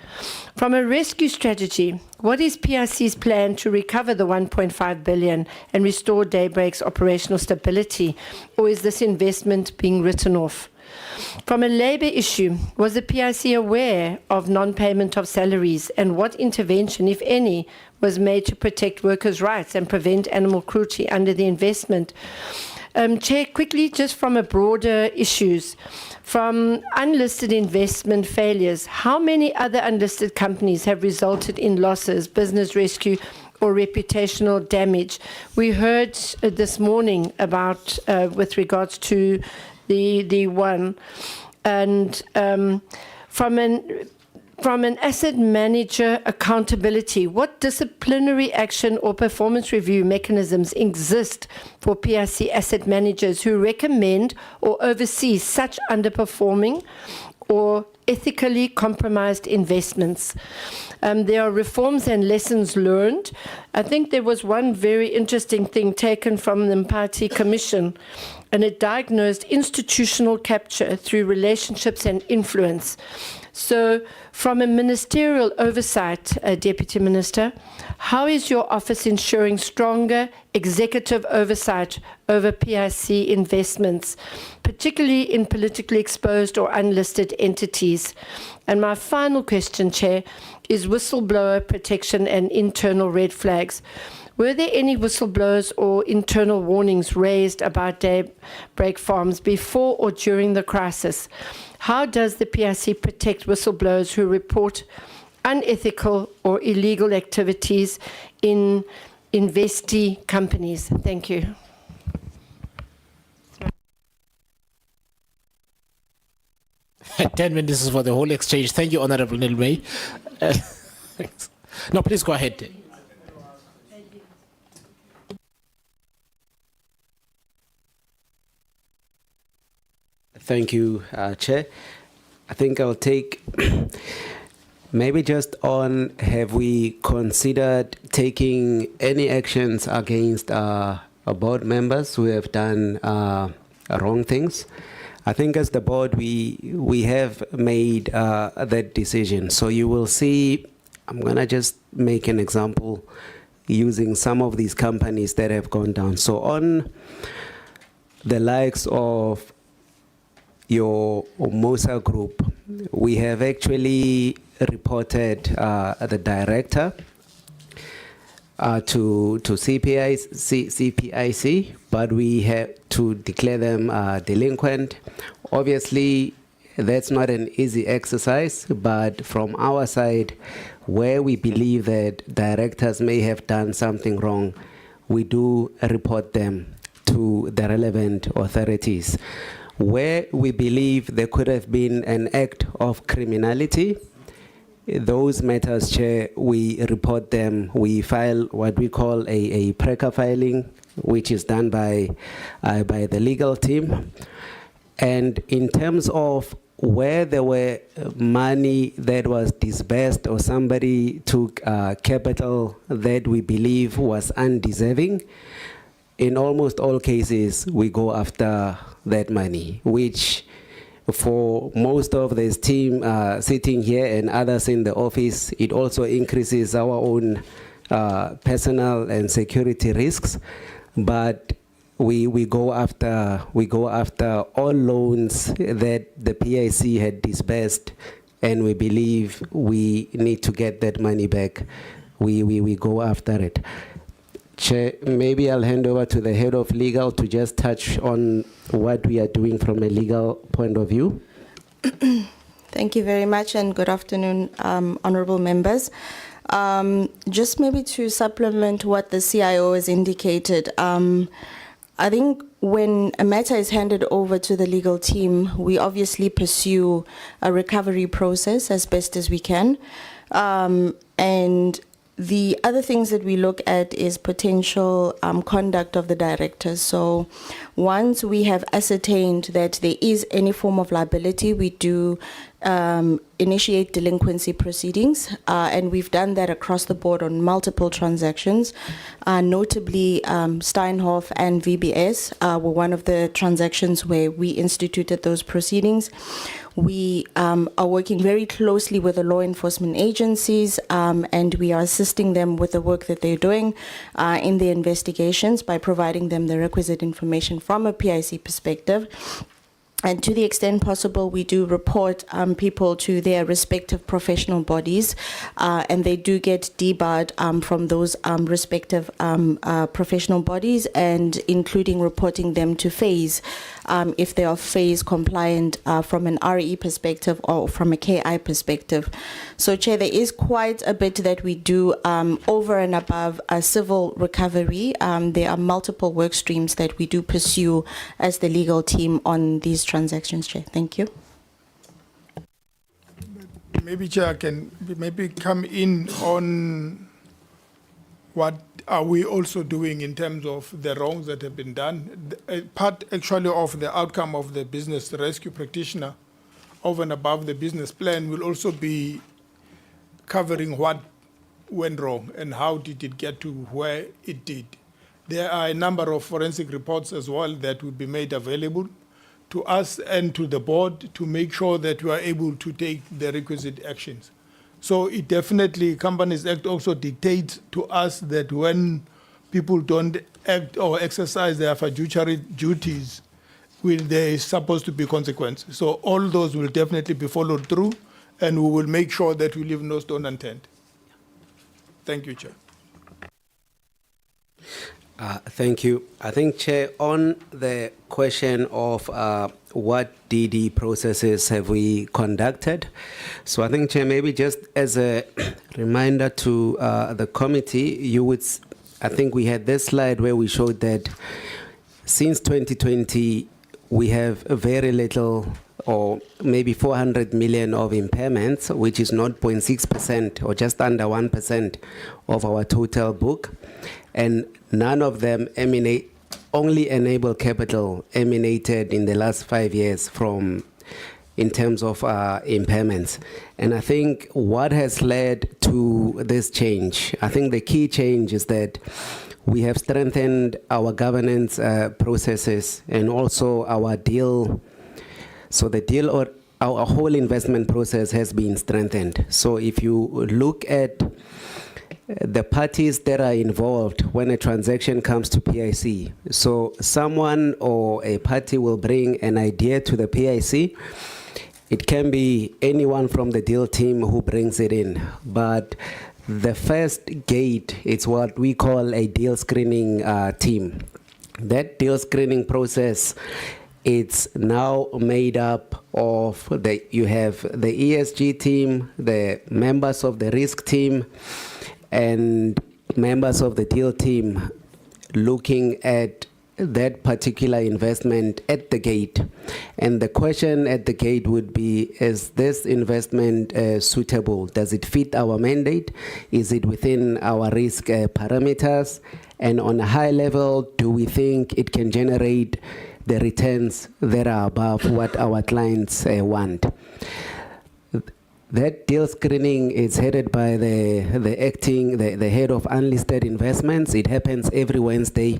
From a rescue strategy, what is PIC's plan to recover the 1.5 billion and restore Daybreak's operational stability, or is this investment being written off? From a labor issue, was the PIC aware of non-payment of salaries, and what intervention, if any, was made to protect workers' rights and prevent animal cruelty under the investment? Chair, quickly, just from a broader issues, from unlisted investment failures, how many other unlisted companies have resulted in losses, business rescue, or reputational damage? We heard this morning about, with regards to the one, and from an asset manager accountability, what disciplinary action or performance review mechanisms exist for PIC asset managers who recommend or oversee such underperforming or ethically compromised investments? There are reforms and lessons learned. I think there was one very interesting thing taken from the Mpati Commission, and it diagnosed institutional capture through relationships and influence. So from a ministerial oversight, Deputy Minister, how is your office ensuring stronger executive oversight over PIC investments, particularly in politically exposed or unlisted entities? And my final question, Chair, is whistleblower protection and internal red flags. Were there any whistleblowers or internal warnings raised about Daybreak Farms before or during the crisis? How does the PIC protect whistleblowers who report unethical or illegal activities in investee companies? Thank you. 10 minutes is for the whole exchange. Thank you, Honorable Nilmay. Thanks. No, please go ahead. Thank you, Chair. I think I'll take maybe just on, have we considered taking any actions against board members who have done wrong things? I think as the board, we have made that decision. So you will see, I'm going to just make an example using some of these companies that have gone down. So on the likes of your Mosa Group, we have actually reported the director to CPIC, but we have to declare them delinquent. Obviously, that's not an easy exercise, but from our side, where we believe that directors may have done something wrong, we do report them to the relevant authorities. Where we believe there could have been an act of criminality, those matters, Chair, we report them. We file what we call a PRECA filing, which is done by the legal team. And in terms of where there were money that was disbursed or somebody took capital that we believe was undeserving, in almost all cases, we go after that money, which for most of this team sitting here and others in the office, it also increases our own personal and security risks. But we go after all loans that the PIC had disbursed, and we believe we need to get that money back. We go after it. Chair, maybe I'll hand over to the head of legal to just touch on what we are doing from a legal point of view. Thank you very much, and good afternoon, honorable members. Just maybe to supplement what the CIO has indicated, I think when a matter is handed over to the legal team, we obviously pursue a recovery process as best as we can. And the other things that we look at is potential conduct of the directors. So once we have ascertained that there is any form of liability, we do initiate delinquency proceedings, and we've done that across the board on multiple transactions. Notably, Steinhoff and VBS were one of the transactions where we instituted those proceedings. We are working very closely with the law enforcement agencies, and we are assisting them with the work that they're doing in the investigations by providing them the requisite information from a PIC perspective. And to the extent possible, we do report people to their respective professional bodies, and they do get debarred from those respective professional bodies, and including reporting them to phase if they are phase compliant from an RE perspective or from a KI perspective. So, Chair, there is quite a bit that we do over and above civil recovery. There are multiple work streams that we do pursue as the legal team on these transactions, Chair. Thank you. Maybe, Chair, I can maybe come in on what are we also doing in terms of the wrongs that have been done. Part actually of the outcome of the business rescue practitioner over and above the business plan will also be covering what went wrong and how did it get to where it did. There are a number of forensic reports as well that will be made available to us and to the board to make sure that we are able to take the requisite actions. So it definitely, Companies Act also dictates to us that when people don't act or exercise their fiduciary duties, there is supposed to be consequences. So all those will definitely be followed through, and we will make sure that we leave no stone unturned. Thank you, Chair. Thank you. I think, Chair, on the question of what DD processes have we conducted, so I think, Chair, maybe just as a reminder to the committee, I think we had this slide where we showed that since 2020, we have very little, or maybe 400 million of impairments, which is 0.6% or just under 1% of our total book. And none of them only enable capital emanated in the last 5 years in terms of impairments. And I think what has led to this change, I think the key change is that we have strengthened our governance processes and also our deal. So our whole investment process has been strengthened. So if you look at the parties that are involved when a transaction comes to PIC, so someone or a party will bring an idea to the PIC. It can be anyone from the deal team who brings it in, but the first gate is what we call a deal screening team. That deal screening process It's now made up of you have the ESG team, the members of the risk team, and members of the deal team looking at that particular investment at the gate. And the question at the gate would be, is this investment suitable? Does it fit our mandate? Is it within our risk parameters? And on a high level, do we think it can generate the returns that are above what our clients want? That deal screening is headed by the head of unlisted investments. It happens every Wednesday.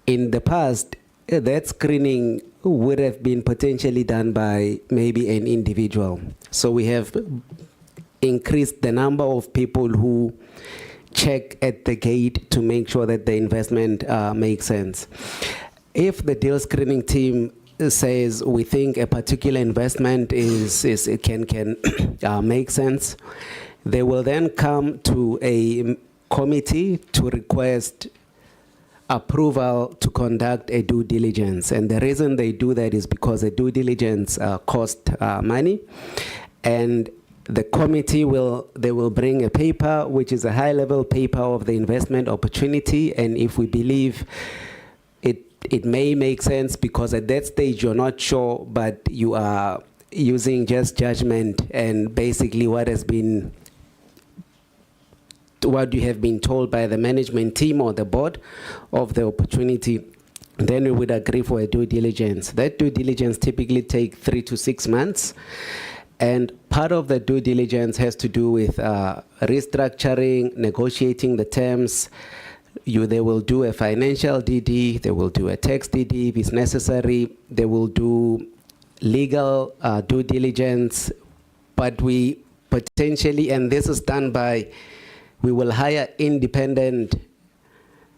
In the past, that screening would have been potentially done by maybe an individual. So we have increased the number of people who check at the gate to make sure that the investment makes sense. If the deal screening team says we think a particular investment can make sense, they will then come to a committee to request approval to conduct a due diligence. And the reason they do that is because a due diligence costs money. And the committee will bring a paper, which is a high-level paper of the investment opportunity. And if we believe it may make sense, because at that stage you're not sure, but you are using just judgment and basically what you have been told by the management team or the board of the opportunity, then we would agree for a due diligence. That due diligence typically takes 3 to 6 months. And part of the due diligence has to do with restructuring, negotiating the terms. They will do a financial DD, they will do a tax DD if it's necessary, they will do legal due diligence, but we potentially, and this is done by, we will hire independent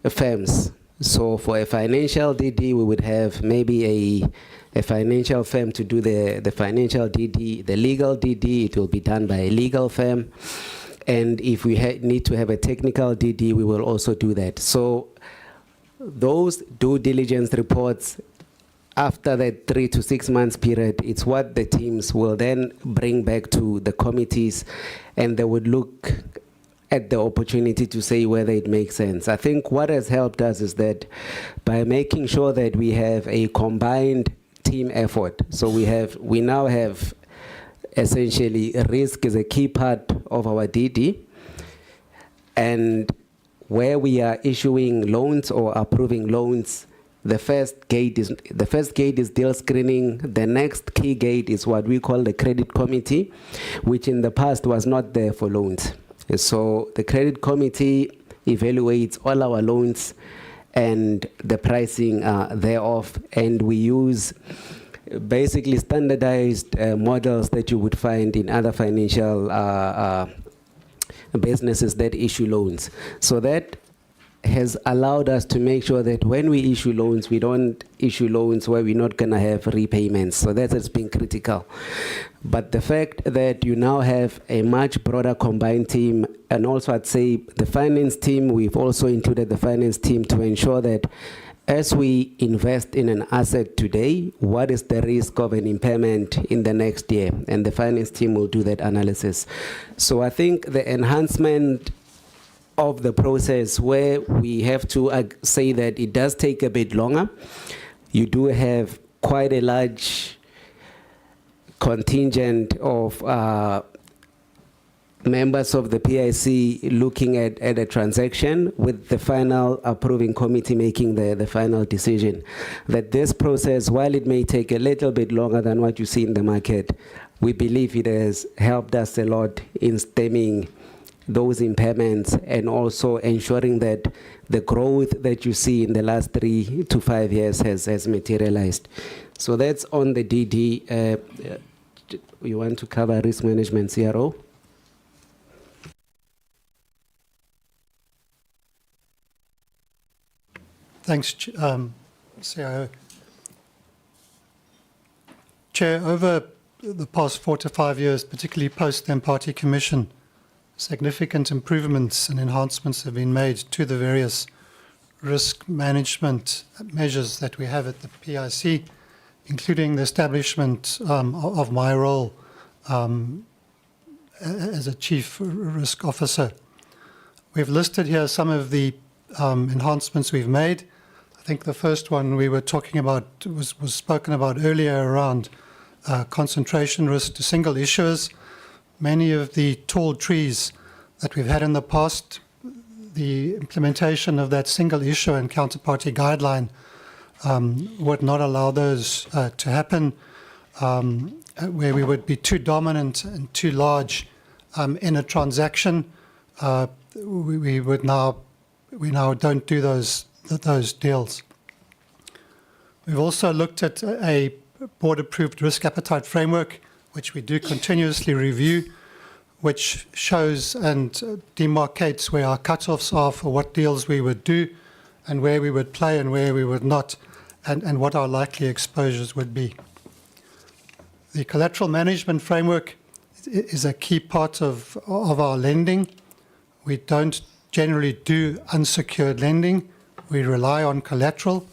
firms. So for a financial DD, we would have maybe a financial firm to do the financial DD. The legal DD, it will be done by a legal firm. And if we need to have a technical DD, we will also do that. So those due diligence reports, after that 3 to 6 months period, it's what the teams will then bring back to the committees, and they would look at the opportunity to say whether it makes sense. I think what has helped us is that by making sure that we have a combined team effort. So we now have essentially risk is a key part of our DD, and where we are issuing loans or approving loans, the first gate is deal screening. The next key gate is what we call the credit committee, which in the past was not there for loans. So the credit committee evaluates all our loans and the pricing thereof, and we use basically standardized models that you would find in other financial businesses that issue loans. So that has allowed us to make sure that when we issue loans, we don't issue loans where we're not going to have repayments. So that has been critical. But the fact that you now have a much broader combined team, and also I'd say the finance team, we've also included the finance team to ensure that as we invest in an asset today, what is the risk of an impairment in the next year? And the finance team will do that analysis. So I think the enhancement of the process, where we have to say that it does take a bit longer, you do have quite a large contingent of members of the PIC looking at a transaction, with the final approving committee making the final decision. That this process, while it may take a little bit longer than what you see in the market, we believe it has helped us a lot in stemming those impairments and also ensuring that the growth that you see in the last 3 to 5 years has materialized. So that's on the DD. You want to cover risk management, CRO? Thanks, CIO. Chair, over the past 4 to 5 years, particularly post the Party Commission, significant improvements and enhancements have been made to the various risk management measures that we have at the PIC. including the establishment of my role as a chief risk officer. We've listed here some of the enhancements we've made. I think the first one we were talking about was spoken about earlier around concentration risk to single issuers. Many of the tall trees that we've had in the past, the implementation of that single issue and counterparty guideline would not allow those to happen, where we would be too dominant and too large in a transaction. We now don't do those deals. We've also looked at a board-approved risk appetite framework, which we do continuously review, which shows and demarcates where our cutoffs are for what deals we would do and where we would play and where we would not, and what our likely exposures would be. The collateral management framework is a key part of our lending. We don't generally do unsecured lending. We rely on collateral,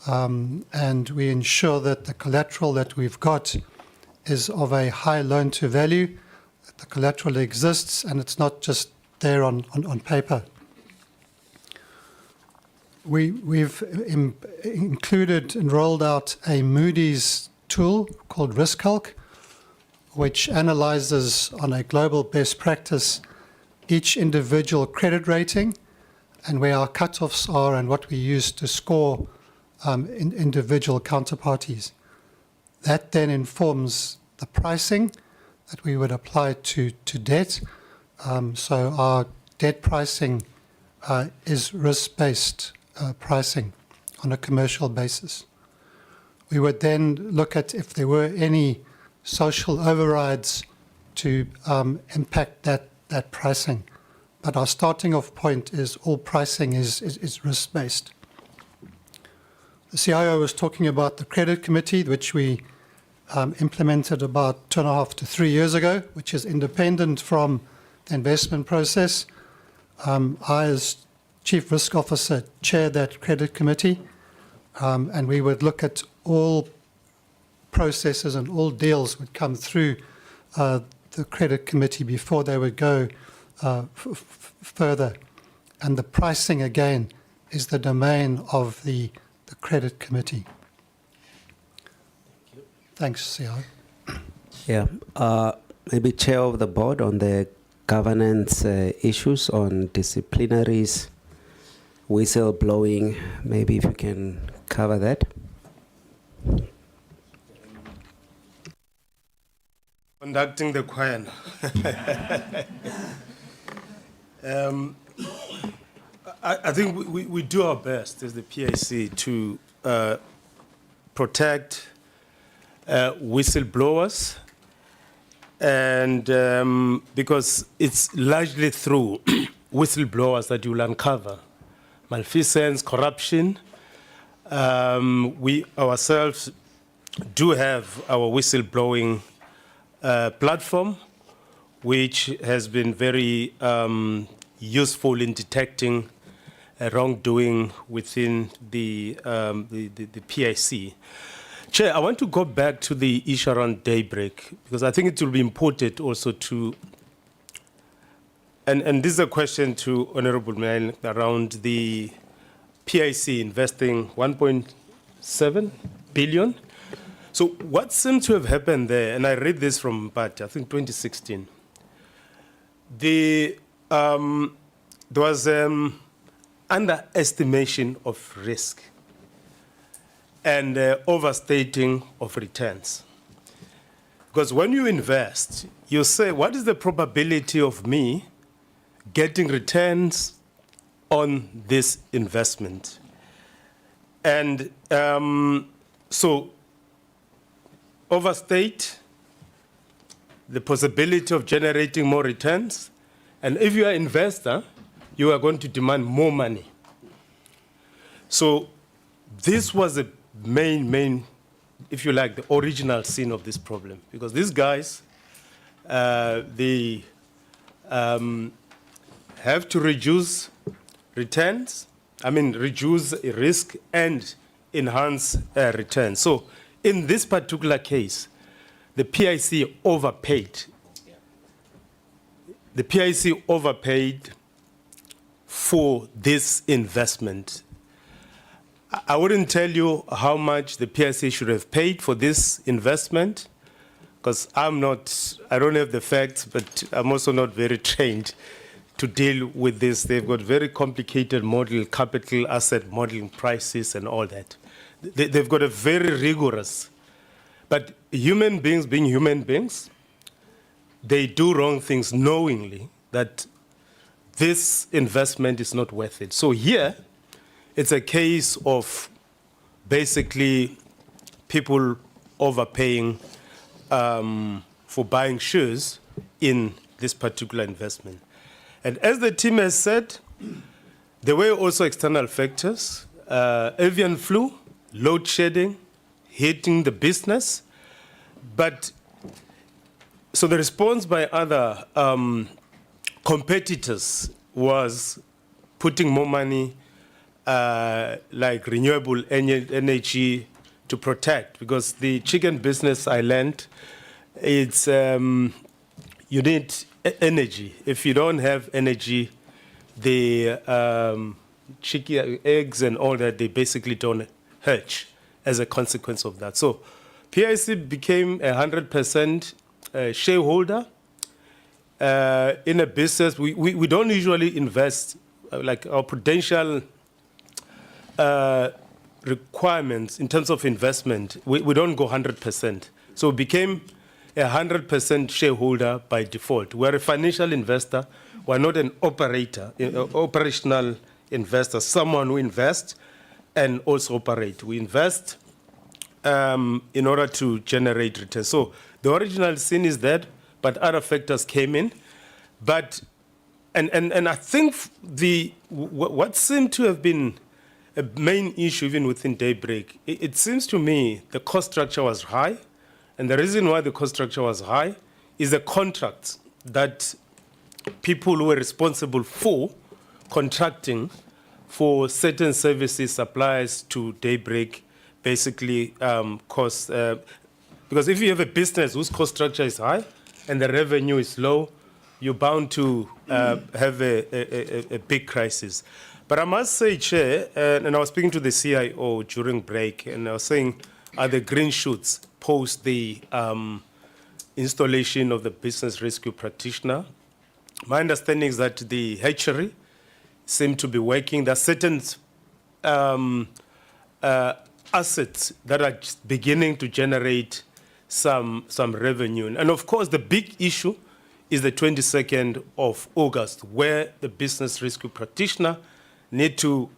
and we ensure that the collateral that we've got is of a high loan to value, that the collateral exists and it's not just there on paper. We've included and rolled out a Moody's tool called RiskCalc, which analyzes on a global best practice each individual credit rating and where our cutoffs are and what we use to score individual counterparties. That then informs the pricing that we would apply to debt. So our debt pricing is risk-based pricing on a commercial basis. We would then look at if there were any social overrides to impact that pricing. But our starting off point is all pricing is risk-based. The CIO was talking about the credit committee, which we implemented about 2.5 to 3 years ago, which is independent from the investment process. I, as Chief Risk Officer, chair that credit committee, and we would look at all processes and all deals would come through the credit committee before they would go further. And the pricing, again, is the domain of the credit committee. Thanks, CIO. Yeah, maybe chair of the board on the governance issues on disciplinaries, whistleblowing, maybe if you can cover that. Conducting the choir. I think we do our best as the PIC to protect whistleblowers, and because it's largely through whistleblowers that you will uncover malfeasance, corruption. We ourselves do have our whistleblowing platform, which has been very useful in detecting wrongdoing within the PIC. Chair, I want to go back to the issue around daybreak, because I think it will be important also to, and this is a question to Honorable Mayor around the PIC investing 1.7 billion. So what seems to have happened there, and I read this from Mpati, I think 2016, there was underestimation of risk and overstating of returns. Because when you invest, you say, what is the probability of me getting returns on this investment? And so overstate the possibility of generating more returns. And if you are an investor, you are going to demand more money. So this was the main, if you like, the original scene of this problem. Because these guys, they have to reduce returns, reduce risk and enhance returns. So in this particular case, the PIC overpaid. The PIC overpaid for this investment. I wouldn't tell you how much the PIC should have paid for this investment, because I don't have the facts, but I'm also not very trained to deal with this. They've got very complicated model, capital asset modeling prices and all that. They've got a very rigorous, but human beings being human beings, they do wrong things knowingly that this investment is not worth it. So here, it's a case of basically people overpaying for buying shares in this particular investment. And as the team has said, there were also external factors, avian flu, load shedding, hitting the business. But so the response by other competitors was putting more money like renewable energy to protect, because the chicken business I learned, it's you need energy. If you don't have energy, the chicken eggs and all that, they basically don't hatch as a consequence of that. So PIC became 100% shareholder in a business. We don't usually invest, like our prudential requirements in terms of investment, we don't go 100%. So we became 100% shareholder by default. We're a financial investor. We're not an operator, operational investor, someone who invests and also operate. We invest in order to generate returns. So the original sin is that, but other factors came in. But and I think what seemed to have been a main issue even within Daybreak, it seems to me the cost structure was high, and the reason why the cost structure was high is the contracts that people who were responsible for contracting for certain services, suppliers to Daybreak, basically cost, because if you have a business whose cost structure is high and the revenue is low, you're bound to have a big crisis. But I must say, Chair, and I was speaking to the CIO during break, and I was saying, are the green shoots post the installation of the business rescue practitioner? My understanding is that the hatchery seem to be working. There are certain assets that are just beginning to generate some revenue. And of course, the big issue is the 22nd of August, where the business rescue practitioner need to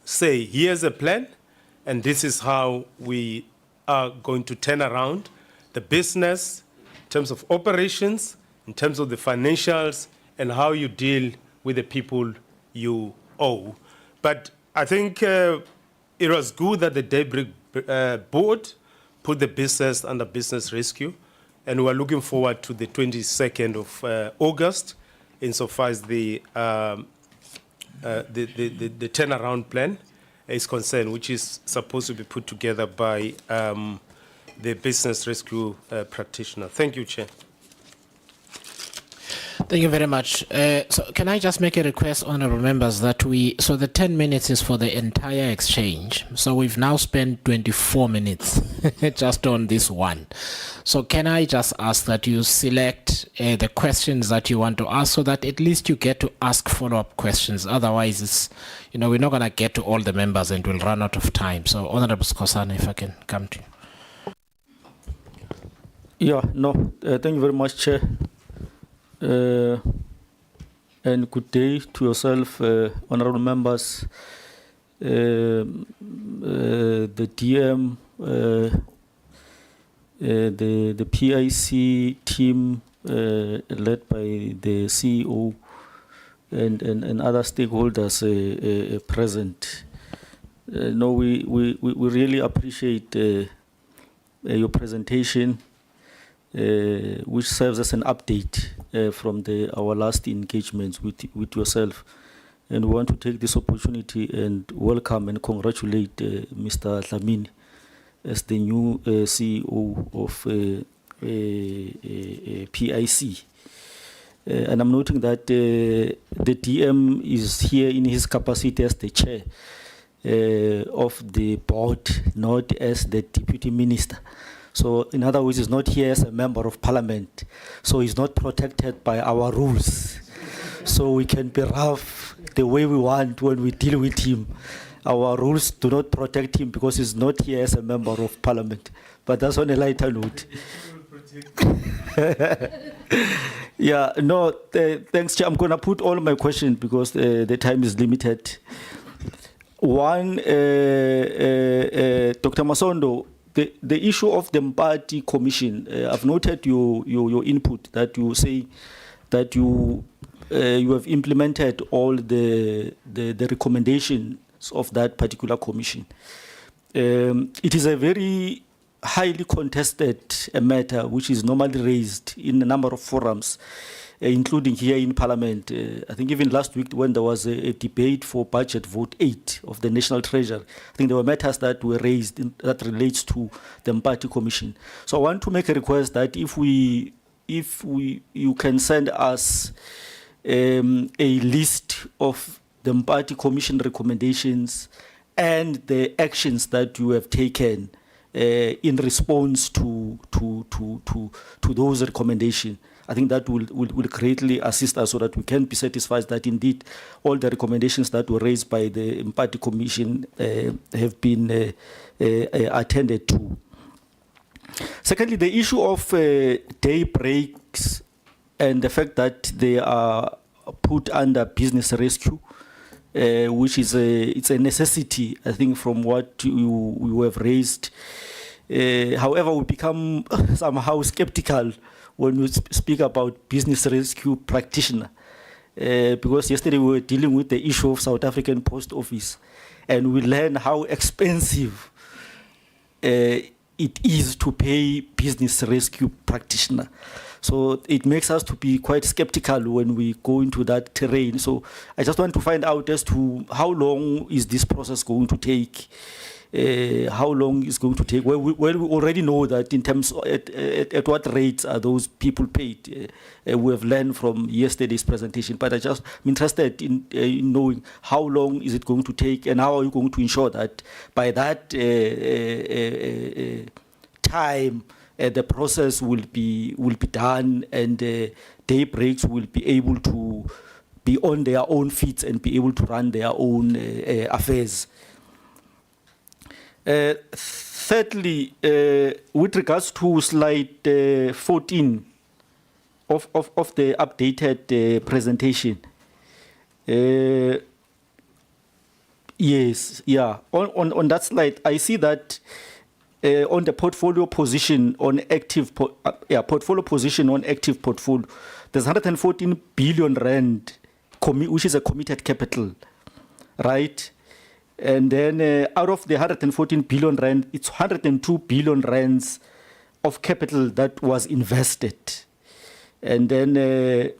say, here's a plan, and this is how we are going to turn around the business in terms of operations, in terms of the financials, and how you deal with the people you owe. But I think it was good that the Daybreak board put the business under business rescue, and we're looking forward to the 22nd of August insofar as the turnaround plan is concerned, which is supposed to be put together by the business rescue practitioner. Thank you, Chair. Thank you very much. So can I just make a request, honorable members, that so the 10 minutes is for the entire exchange. So we've now spent 24 minutes just on this one. So can I just ask that you select the questions that you want to ask, so that at least you get to ask follow-up questions. Otherwise, it's, we're not going to get to all the members and we'll run out of time. So Honorable Skosana, if I can come to you. Yeah, thank you very much, Chair. And good day to yourself, honorable members, the DM, the PIC team led by the CEO and other stakeholders present. No, we really appreciate your presentation, which serves as an update from our last engagements with yourself. And we want to take this opportunity and welcome and congratulate Mr. Dlamini as the new CEO of PIC. And I'm noting that the DM is here in his capacity as the chair of the board, not as the deputy minister. So in other words, he's not here as a member of parliament. So he's not protected by our rules. So we can be rough the way we want when we deal with him. Our rules do not protect him because he's not here as a member of parliament. But that's on a lighter note. Yeah, no, thanks, Chair. I'm going to put all my questions because the time is limited. One, Dr. Masondo, the issue of the Mpati Commission, I've noted your input that you say that you have implemented all the recommendations of that particular commission. It is a very highly contested matter which is normally raised in a number of forums, including here in Parliament. I think even last week when there was a debate for budget vote 8 of the National Treasury, I think there were matters that were raised that relates to the Mpati Commission. So I want to make a request that if you can send us a list of the Mpati Commission recommendations and the actions that you have taken in response to those recommendations. I think that will greatly assist us so that we can be satisfied that indeed all the recommendations that were raised by the Mpati Commission have been attended to. Secondly, the issue of day breaks and the fact that they are put under business rescue, which is it's a necessity, I think, from what you have raised. However, we become somehow skeptical when we speak about business rescue practitioner, because yesterday we were dealing with the issue of South African Post Office, and we learned how expensive it is to pay business rescue practitioner. So it makes us to be quite skeptical when we go into that terrain. So I just want to find out as to how long is this process going to take, how long is going to take. Well, we already know that in terms of at what rates are those people paid. We have learned from yesterday's presentation, but I'm interested in knowing how long is it going to take, and how are you going to ensure that by that time the process will be done, and day breaks will be able to be on their own feet and be able to run their own affairs. Thirdly, with regards to slide 14 of the updated presentation, yes, yeah, on that slide, I see that on the portfolio position on active, portfolio position on active portfolio, there's 114 billion rand, which is a committed capital, right? And then out of the 114 billion rand, it's 102 billion rands of capital that was invested. And then, the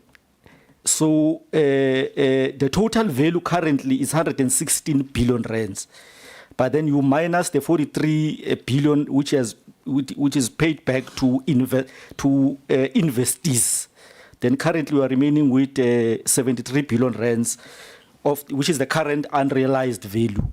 total value currently is 116 billion rands. But then you minus the 43 billion, which is paid back to investees. Then currently we are remaining with 73 billion rands, which is the current unrealized value.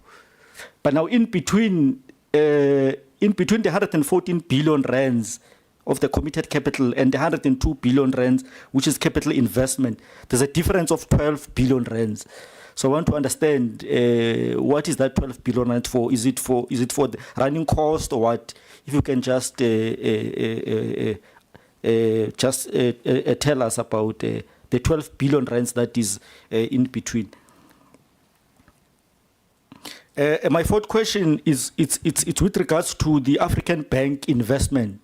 But now in between the 114 billion rands of the committed capital and the 102 billion rands, which is capital investment, there's a difference of 12 billion rands. So I want to understand what is that 12 billion rand for? Is it for the running cost or what? If you can just tell us about the 12 billion rands that is in between. My fourth question is it's with regards to the African Bank investment,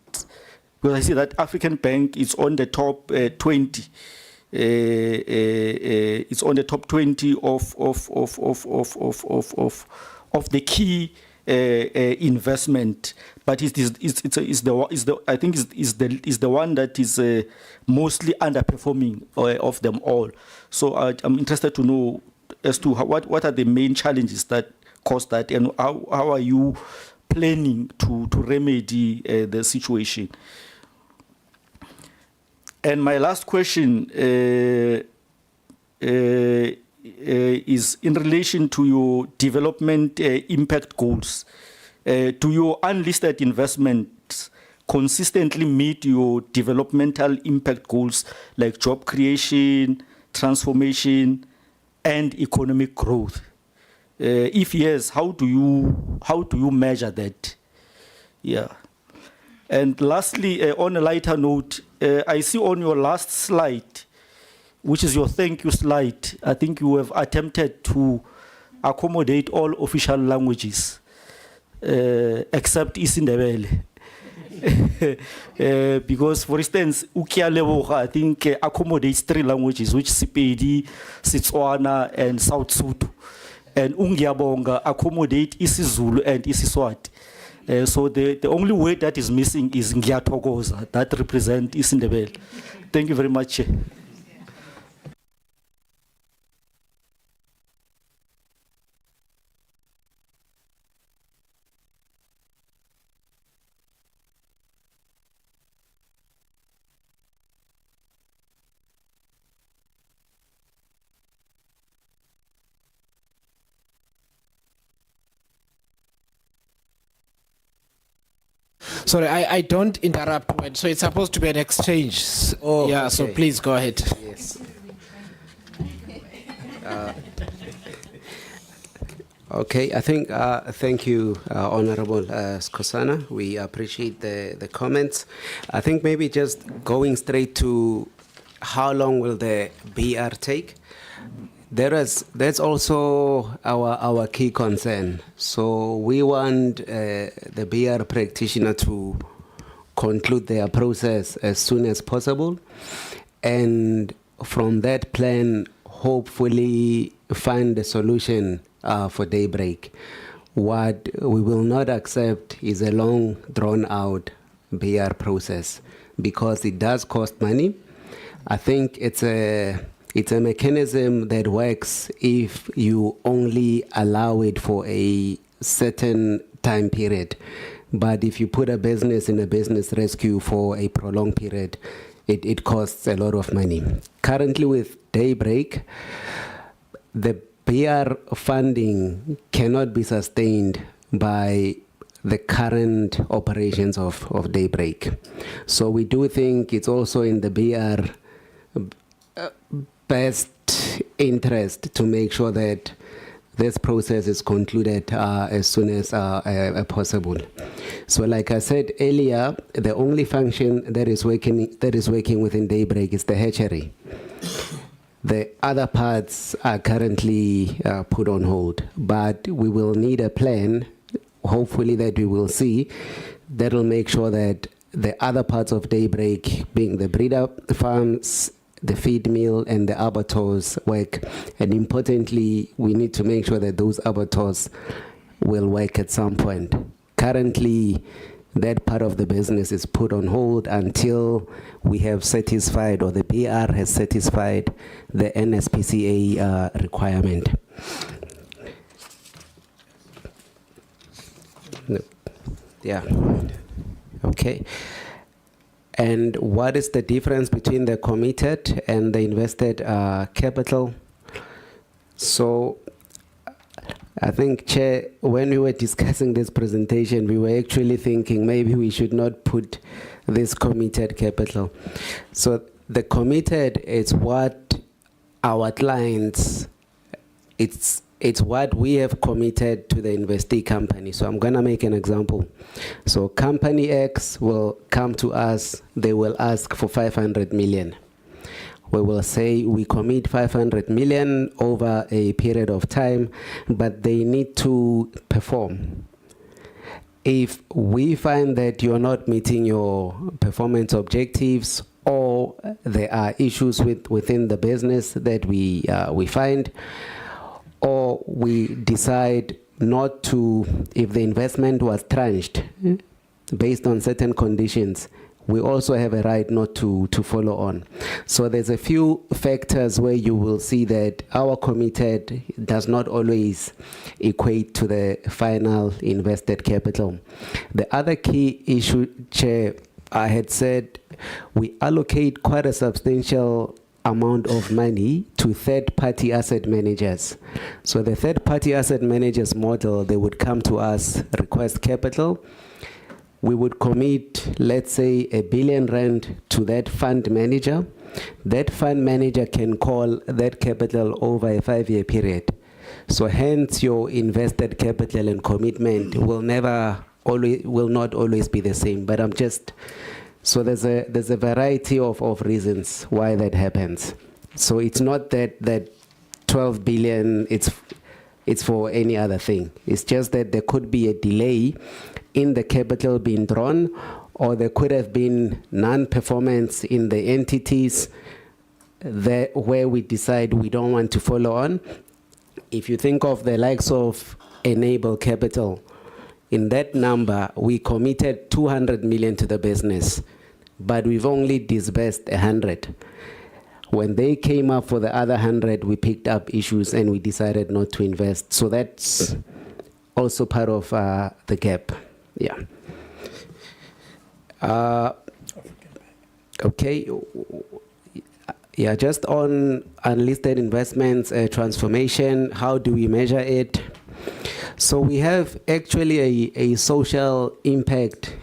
because I see that African Bank is on the top 20. It's on the top 20 of the key investment, but I think is the one that is mostly underperforming of them all. So I'm interested to know as to what are the main challenges that cause that, and how are you planning to remedy the situation? And my last question is in relation to your development impact goals. Do your unlisted investments consistently meet your developmental impact goals like job creation, transformation, and economic growth? If yes, how do you measure that? Yeah. And lastly, on a lighter note, I see on your last slide, which is your thank you slide, I think you have attempted to accommodate all official languages except isiNdebele. Because, for instance, Ukia Leboga, I think accommodates 3 languages, which is Sepedi, Setswana, and South Sotho. And Ungiabonga accommodate isiZulu and isiSwati. So the only word that is missing is Ngiatokoza, that represents isiNdebele. Thank you very much. Sorry, I don't interrupt when, so it's supposed to be an exchange. Oh, yeah, so okay. please go ahead. Yes. Okay, I think, thank you, Honorable Skosana. We appreciate the comments. I think maybe just going straight to how long will the BR take? That's also our key concern. So we want the BR practitioner to conclude their process as soon as possible, and from that plan, hopefully find a solution for Daybreak. What we will not accept is a long, drawn-out BR process, because it does cost money. I think it's a mechanism that works if you only allow it for a certain time period. But if you put a business in a business rescue for a prolonged period, it costs a lot of money. Currently with Daybreak, the BR funding cannot be sustained by the current operations of Daybreak. So we do think it's also in the BR best interest to make sure that this process is concluded as soon as possible. So like I said earlier, the only function that is working within Daybreak is the hatchery. The other parts are currently put on hold, but we will need a plan, hopefully that we will see, that will make sure that the other parts of Daybreak, being the breeder farms, the feed mill, and the abattoirs work. And importantly, we need to make sure that those abattoirs will work at some point. Currently, that part of the business is put on hold until we have satisfied, or the BR has satisfied, the NSPCA requirement. No. Yeah. Okay. And what is the difference between the committed and the invested capital? So I think, Chair, when we were discussing this presentation, we were actually thinking maybe we should not put this committed capital. So the committed is what our clients, it's what we have committed to the investee company. So I'm going to make an example. So company X will come to us, they will ask for 500 million. We will say we commit 500 million over a period of time, but they need to perform. If we find that you're not meeting your performance objectives, or there are issues within the business that we find, or we decide not to, if the investment was tranched based on certain conditions, we also have a right not to follow on. So there's a few factors where you will see that our committed does not always equate to the final invested capital. The other key issue, Chair, I had said we allocate quite a substantial amount of money to third-party asset managers. So the third-party asset managers model, they would come to us, request capital. We would commit, let's say, R1 billion to that fund manager. That fund manager can call that capital over a 5-year period. So hence your invested capital and commitment will not always be the same. But so there's a variety of reasons why that happens. So it's not that 12 billion, it's for any other thing. It's just that there could be a delay in the capital being drawn, or there could have been non-performance in the entities where we decide we don't want to follow on. If you think of the likes of Enable Capital, in that number, we committed 200 million to the business, but we've only disbursed 100. When they came up for the other 100, we picked up issues and we decided not to invest. So that's also part of the gap. Yeah. Okay. Yeah, just on unlisted investments, transformation, how do we measure it? So we have actually a social impact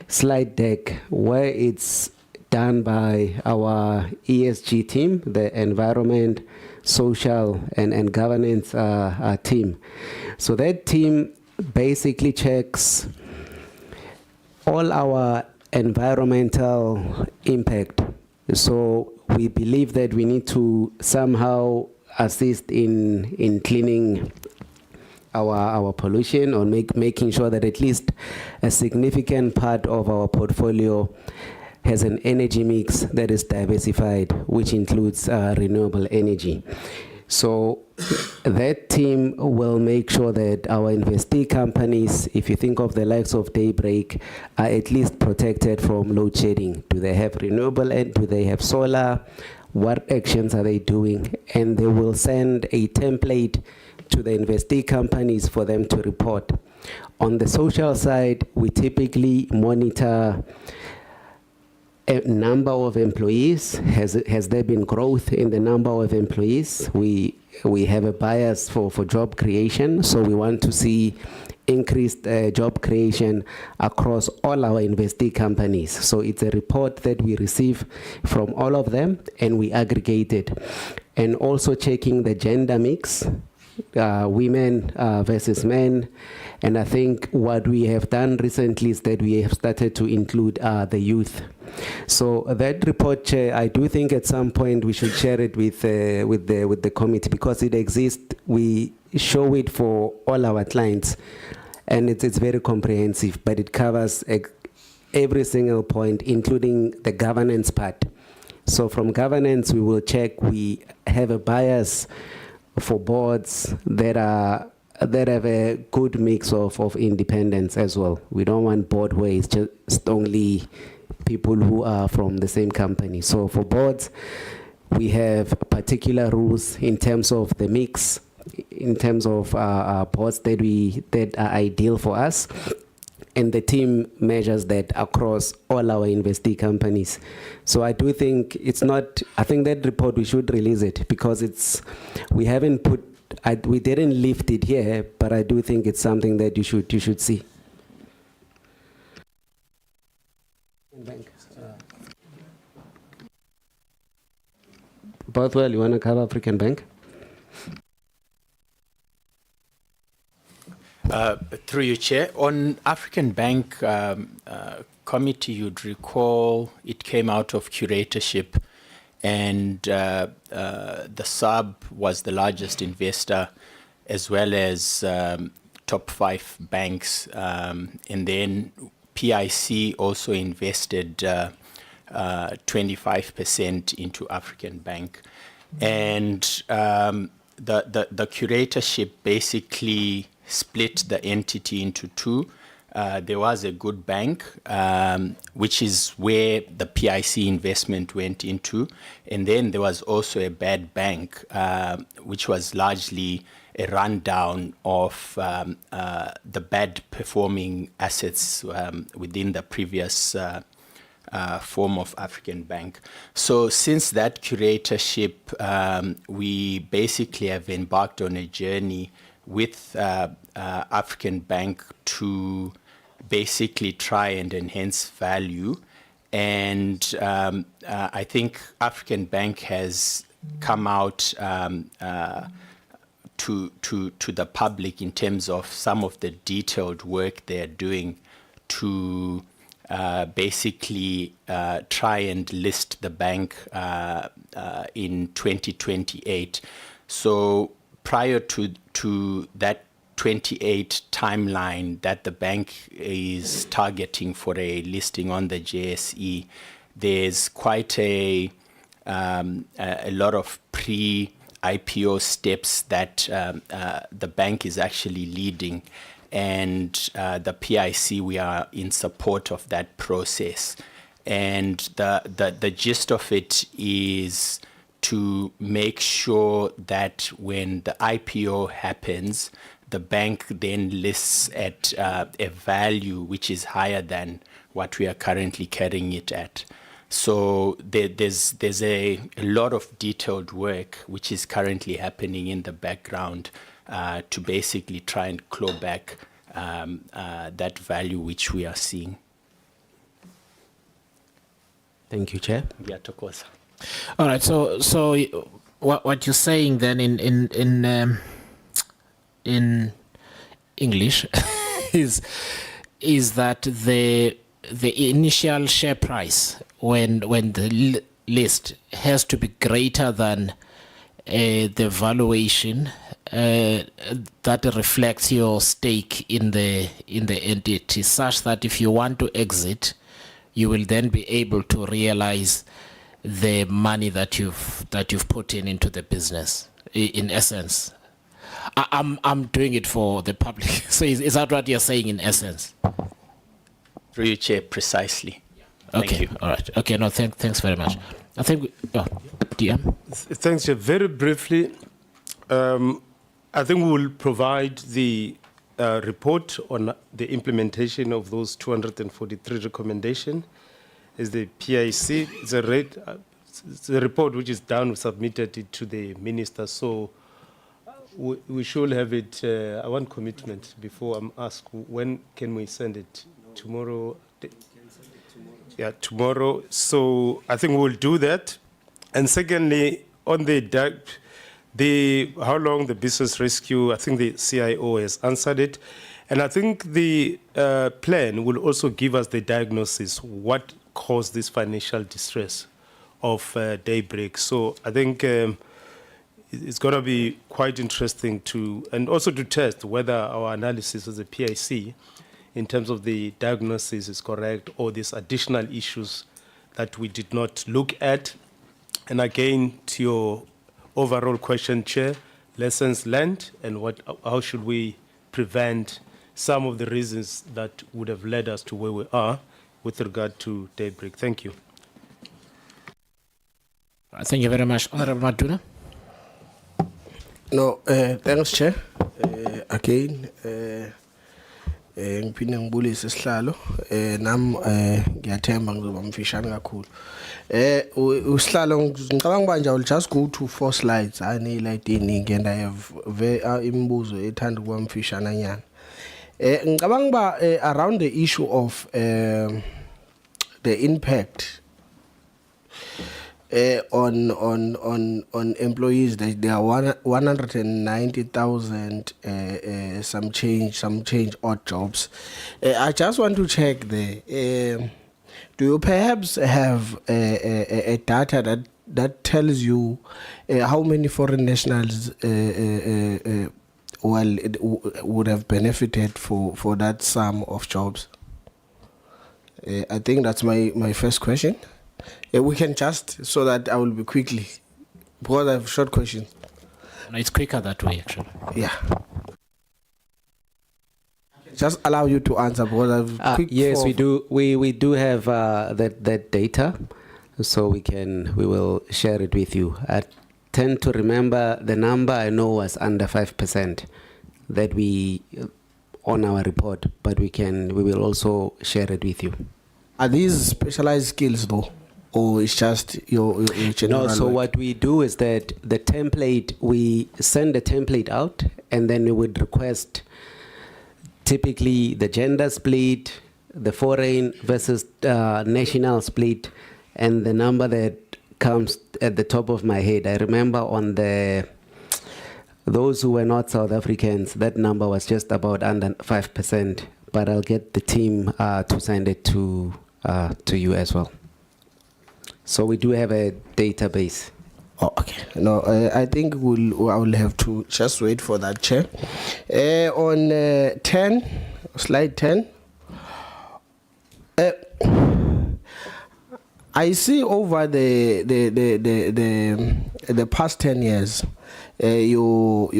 slide deck where it's done by our ESG team, the environment, social, and governance team. So that team basically checks all our environmental impact. So we believe that we need to somehow assist in cleaning our pollution, or making sure that at least a significant part of our portfolio has an energy mix that is diversified, which includes renewable energy. So that team will make sure that our investee companies, if you think of the likes of Daybreak, are at least protected from load shedding. Do they have renewable and do they have solar? What actions are they doing? And they will send a template to the investee companies for them to report. On the social side, we typically monitor a number of employees. Has there been growth in the number of employees? We have a bias for job creation, so we want to see increased job creation across all our investee companies. So it's a report that we receive from all of them and we aggregate it. And also checking the gender mix, women versus men. And I think what we have done recently is that we have started to include the youth. So that report, Chair, I do think at some point we should share it with the committee, because it exists. We show it for all our clients, and it's very comprehensive, but it covers every single point, including the governance part. So from governance, we will check. We have a bias for boards that have a good mix of independence as well. We don't want board where it's just only people who are from the same company. So for boards, we have particular rules in terms of the mix, in terms of boards that are ideal for us. And the team measures that across all our investee companies. So I do think I think that report, we should release it, because we didn't lift it here, but I do think it's something that you should see. Bothwell, you want to cover African Bank? Through you, Chair. On African Bank Committee, you'd recall it came out of curatorship, and the sub was the largest investor, as well as top 5 banks. And then PIC also invested 25% into African Bank. And the curatorship basically split the entity into two. there was a good bank, which is where the PIC investment went into. And then there was also a bad bank, which was largely a rundown of the bad performing assets within the previous form of African Bank. So since that curatorship, we basically have embarked on a journey with African Bank to basically try and enhance value. And I think African Bank has come out to the public in terms of some of the detailed work they're doing to basically try and list the bank in 2028. So prior to that 28 timeline that the bank is targeting for a listing on the JSE, there's quite a lot of pre-IPO steps that the bank is actually leading. And the PIC, we are in support of that process. And the gist of it is to make sure that when the IPO happens, the bank then lists at a value which is higher than what we are currently carrying it at. So there's a lot of detailed work which is currently happening in the background to basically try and claw back that value which we are seeing. Thank you, Chair. Ngiyathokoza. All right. So what you're saying then in English is that the initial share price when the list has to be greater than the valuation that reflects your stake in the entity, such that if you want to exit, you will then be able to realize the money that you've put into the business. In essence, I'm doing it for the public. So is that what you're saying in essence? Through you, Chair, precisely. Thank Okay. you. All right. Okay. No. Thanks very much. I think. DM. Thanks, Chair. Very briefly, I think we will provide the report on the implementation of those 243 recommendations. As the PIC, it's a report which is done. We submitted it to the minister, so we should have it. I want commitment before I'm asked when can we send it. Tomorrow. Yeah, tomorrow. So I think we'll do that. And secondly, on the how long the business rescue, I think the CIO has answered it. And I think the plan will also give us the diagnosis, what caused this financial distress of Daybreak. So I think it's going to be quite interesting and also to test whether our analysis as a PIC in terms of the diagnosis is correct, or these additional issues that we did not look at. And again, to your overall question, Chair, lessons learned and how should we prevent some of the reasons that would have led us to where we are with regard to Daybreak. Thank you. Thank you very much. Honorable Maduna. No, thanks, Chair. Again, ngiphinde ngibulise sihlalo nam ngiyathemba ngizoba mfishane kakhulu. Usihlalo ngicabanga manje I will just go to 4 slides. I need like eningi and I have imibuzo ethanda kuba mfishane nyana. Ngicabanga ba around the issue of the impact on employees, that there are 190,000 some change odd jobs. I just want to check there. Do you perhaps have a data that tells you how many foreign nationals would have benefited for that sum of jobs? I think that's my first question. We can just, so that I will be quickly, because I have short questions. No, it's quicker that way, actually. Yeah. just allow you to answer because I've quick Yes, for- we do. We do have that data, so we will share it with you. I tend to remember the number I know was under 5% that we on our report, but we will also share it with you. Are these specialized skills though, or it's just your general? No, so work? what we do is that the template, we send the template out, and then we would request typically the gender split, the foreign versus national split, and the number that comes at the top of my head. I remember on those who were not South Africans, that number was just about under 5%, but I'll get the team to send it to you as well. So we do have a database. Oh, okay. No, I think I will have to just wait for that, Chair. On 10, slide 10. I see over the past 10 years, your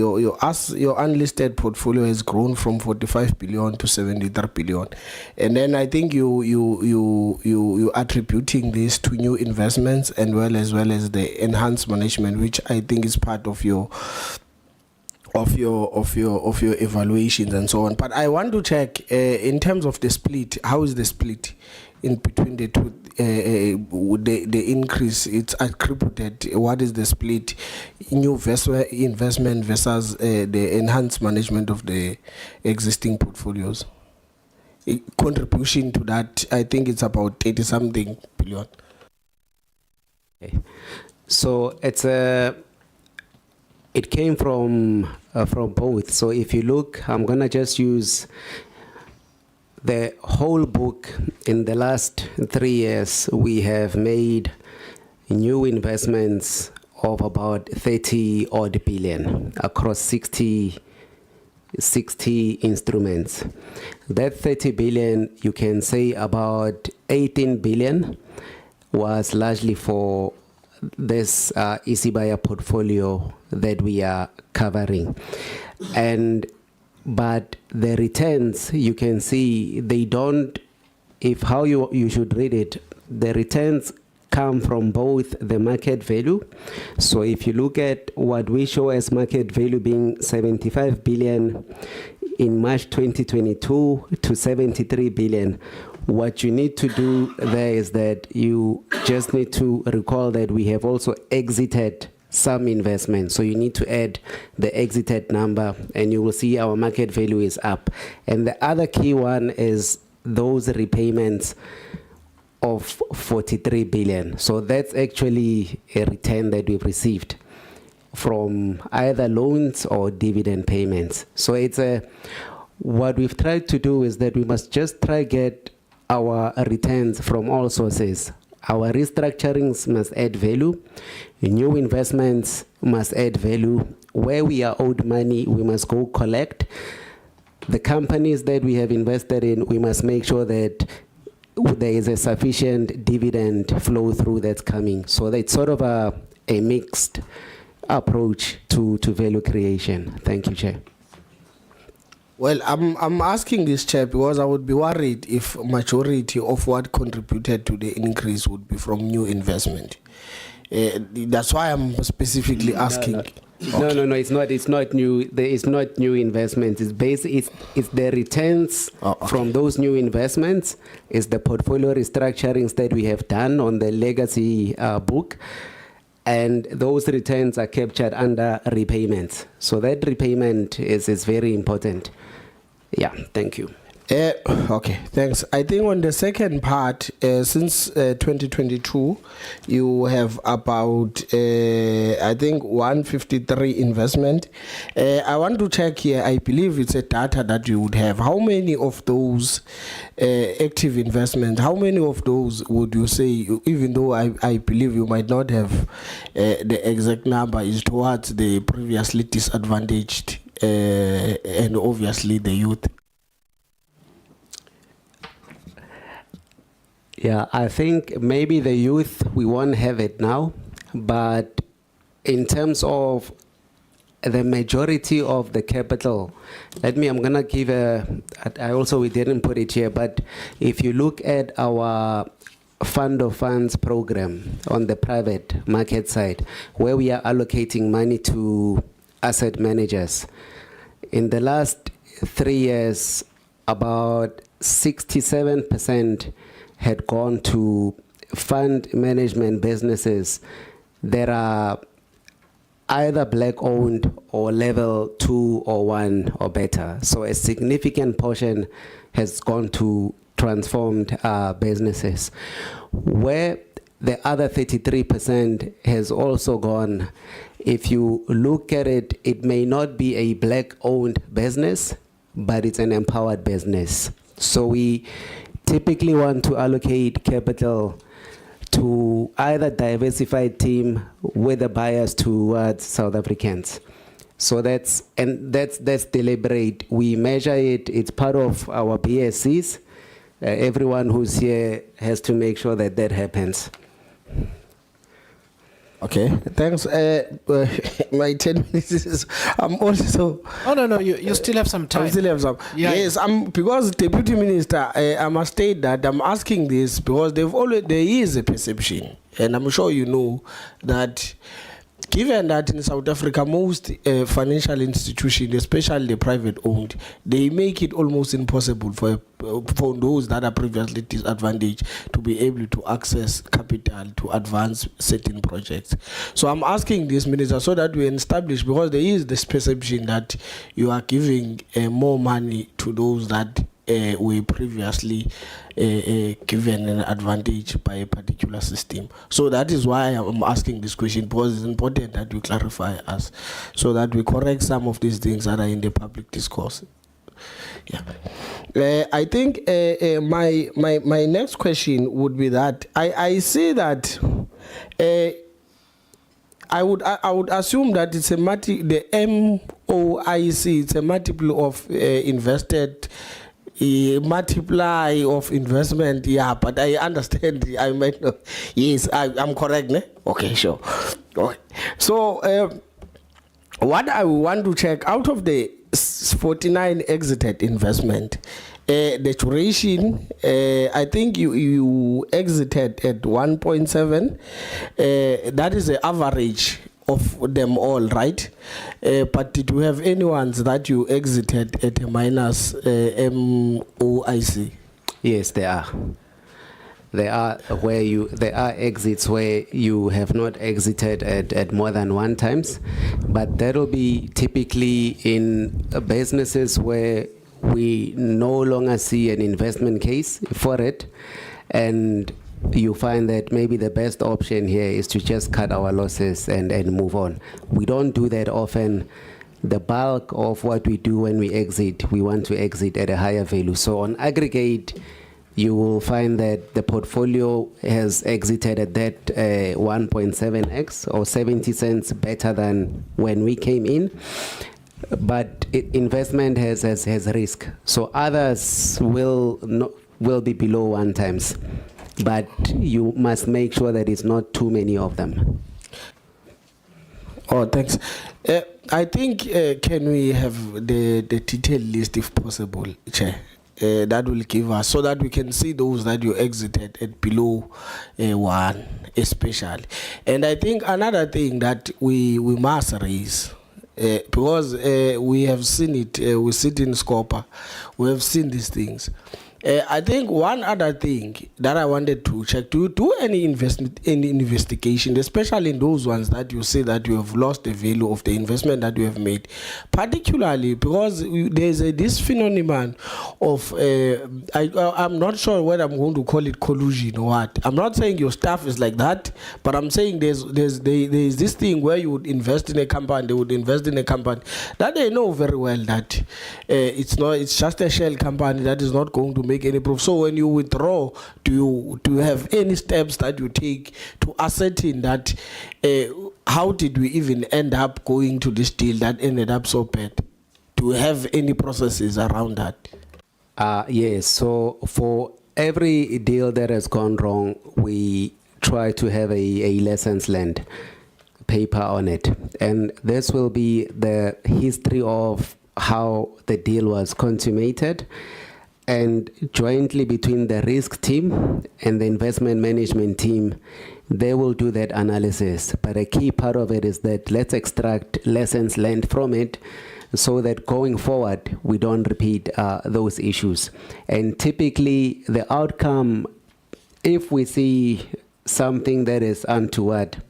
unlisted portfolio has grown from 45 billion to 73 billion, and then I think you attributing this to new investments and as well as the enhanced management, which I think is part of your evaluations and so on. But I want to check in terms of the split. How is the split in between the two? The increase it's attributed. What is the split? New investment versus the enhanced management of the existing portfolios. Contribution to that, I think it's about 30 something billion. Okay. So it came from both. So if you look, I'm gonna just use the whole book. In the last 3 years, we have made new investments of about 30 odd billion across 60 instruments. That 30 billion, you can say about 18 billion was largely for this Isibaya portfolio that we are covering. But the returns, you can see, they don't, if how you should read it, the returns come from both the market value. So if you look at what we show as market value being 75 billion in March 2022 to 73 billion, what you need to do there is that you just need to recall that we have also exited some investments. So you need to add the exited number and you will see our market value is up. And the other key one is those repayments of 43 billion. So that's actually a return that we've received from either loans or dividend payments. So what we've tried to do is that we must just try get our returns from all sources. Our restructurings must add value. New investments must add value. Where we are owed money, we must go collect. The companies that we have invested in, we must make sure that there is a sufficient dividend flow through that's coming. So it's sort of a mixed approach to value creation. Thank you, Chair. Well, I'm asking this, Chair, because I would be worried if majority of what contributed to the increase would be from new investment. That's why I'm specifically asking. No, it's not. It's not new. It's not new investments. It's the returns from those new investments. It's the portfolio restructurings that we have done on the legacy book, and those returns are captured under repayments. So that repayment is very important. Yeah, thank you. Okay, thanks. I think on the second part, since 2022, you have about, I think, 153 investment. I want to check here. I believe it's a data that you would have. How many of those active investments, how many of those would you say, even though I believe you might not have the exact number, is towards the previously disadvantaged and obviously the youth? Yeah, I think maybe the youth, we won't have it now, but in terms of the majority of the capital, I'm going to give we didn't put it here, but if you look at our fund of funds program on the private market side, where we are allocating money to asset managers, in the last 3 years, about 67% had gone to fund management businesses that are either black-owned or level 2 or 1 or better. So a significant portion has gone to transformed businesses. Where the other 33% has also gone, if you look at it, it may not be a black-owned business, but it's an empowered business. So we typically want to allocate capital to either diversified team with a bias towards South Africans. So that's deliberate. We measure it, it's part of our BSCs. Everyone who's here has to make sure that that happens. Okay, thanks. My 10 minutes is, I'm also... Oh, no, you still have some time. I still have some. Yeah. Yes, because Deputy Minister, I must state that I'm asking this because there is a perception, and I'm sure you know, that given that in South Africa, most financial institutions, especially the private owned, they make it almost impossible for those that are previously disadvantaged to be able to access capital to advance certain projects. So I'm asking this, Minister, so that we establish, because there is this perception that you are giving more money to those that were previously given an advantage by a particular system. So that is why I'm asking this question, because it's important that you clarify us so that we correct some of these things that are in the public discourse. Yeah. I think my next question would be that I say that I would assume that it's the MOIC, it's a multiple of invested multiply of investment, yeah, but I understand, I might not. Yes, I'm correct, ne? Okay, sure. Okay. So, what I want to check, out of the 49 exited investment, the duration, I think you exited at 1.7. That is the average of them all, right? But did you have any ones that you exited at a minus MOIC? Yes, there are. There are exits where you have not exited at more than one times, but that will be typically in businesses where we no longer see an investment case for it, and you find that maybe the best option here is to just cut our losses and move on. We don't do that often. The bulk of what we do when we exit, we want to exit at a higher value. So on aggregate, you will find that the portfolio has exited at that 1.7x or 70 cents better than when we came in. But investment has risk. So others will be below 1 times. But you must make sure that it's not too many of them. Oh, thanks. I think, can we have the detailed list if possible, Chair? That will give us, so that we can see those that you exited at below 1, especially. And I think another thing that we must raise, because we have seen it, we sit in Scopa, we have seen these things. I think one other thing that I wanted to check, do you do any investigation, especially in those ones that you say that you have lost the value of the investment that you have made, particularly because there's this phenomenon of, I'm not sure whether I'm going to call it collusion or what. I'm not saying your staff is like that, but I'm saying there's this thing where you would invest in a company, they would invest in a company that they know very well that it's just a shell company that is not going to make any proof. So when you withdraw, do you have any steps that you take to ascertain that how did we even end up going to this deal that ended up so bad? Do you have any processes around that? Yes, so for every deal that has gone wrong, we try to have a lessons learned. paper on it. And this will be the history of how the deal was consummated. And jointly between the risk team and the investment management team, they will do that analysis. But a key part of it is that let's extract lessons learned from it so that going forward, we don't repeat those issues. And typically, the outcome, if we see something that is untoward,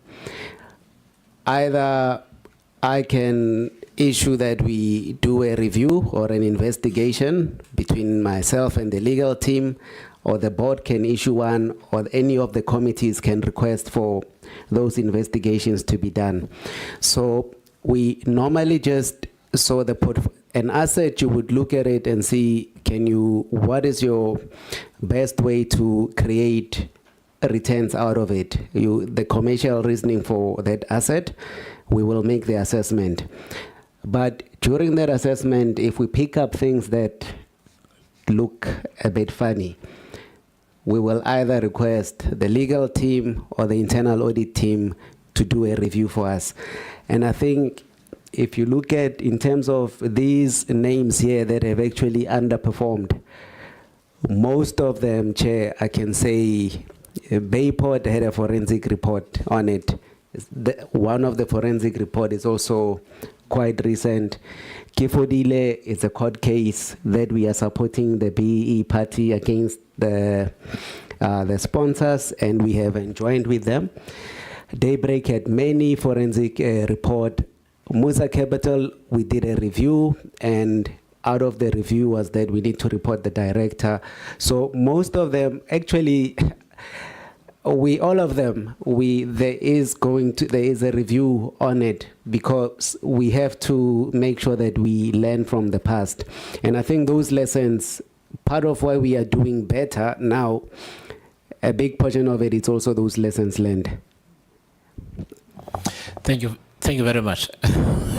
either I can issue that we do a review or an investigation between myself and the legal team, or the board can issue one, or any of the committees can request for those investigations to be done. So we normally just saw an asset, you would look at it and see, what is your best way to create returns out of it? The commercial reasoning for that asset, we will make the assessment. But during that assessment, if we pick up things that look a bit funny, we will either request the legal team or the internal audit team to do a review for us. And I think if you look at, in terms of these names here that have actually underperformed, most of them, Chair, I can say Bayport had a forensic report on it. One of the forensic report is also quite recent. Kifodile is a court case that we are supporting the BEE party against the sponsors, and we have joined with them. Daybreak had many forensic report. Musa Capital, we did a review, and out of the review was that we need to report the director. So most of them, actually, there is a review on it, because we have to make sure that we learn from the past. And I think those lessons, part of why we are doing better now, a big portion of it is also those lessons learned. Thank you. Thank you very much.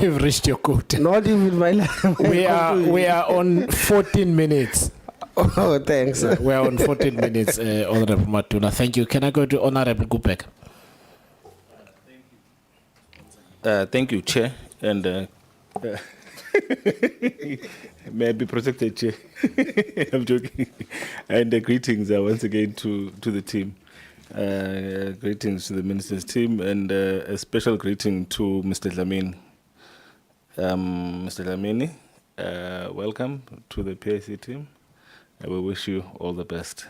You've reached your quota. Not even my We are on 14 minutes. Oh, thanks. We are on 14 minutes, Honorable Matuna. Thank you. Can I go to Honorable Gupek? Thank you, Chair. And may I be protected, Chair? I'm joking. And greetings once again to the team. Greetings to the Minister's team, and a special greeting to Mr. Dlamini. Mr. Dlamini, welcome to the PIC team. We wish you all the best.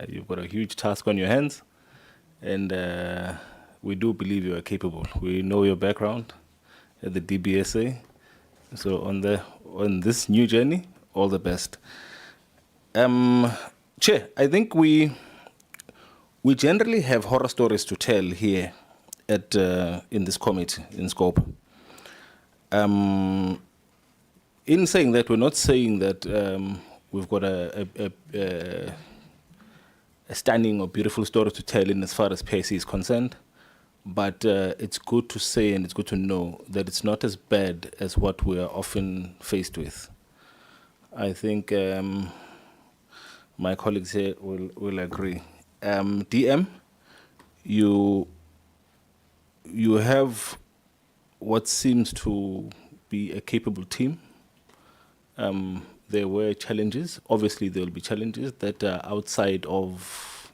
You've got a huge task on your hands, and we do believe you are capable. We know your background at the DBSA. So on this new journey, all the best. Chair, I think we generally have horror stories to tell here at in this committee, in scope. In saying that, we're not saying that we've got a stunning or beautiful story to tell in as far as PIC is concerned, but it's good to say and it's good to know that it's not as bad as what we are often faced with. I think my colleagues here will agree. DM, you have what seems to be a capable team. There were challenges. Obviously, there will be challenges that are outside of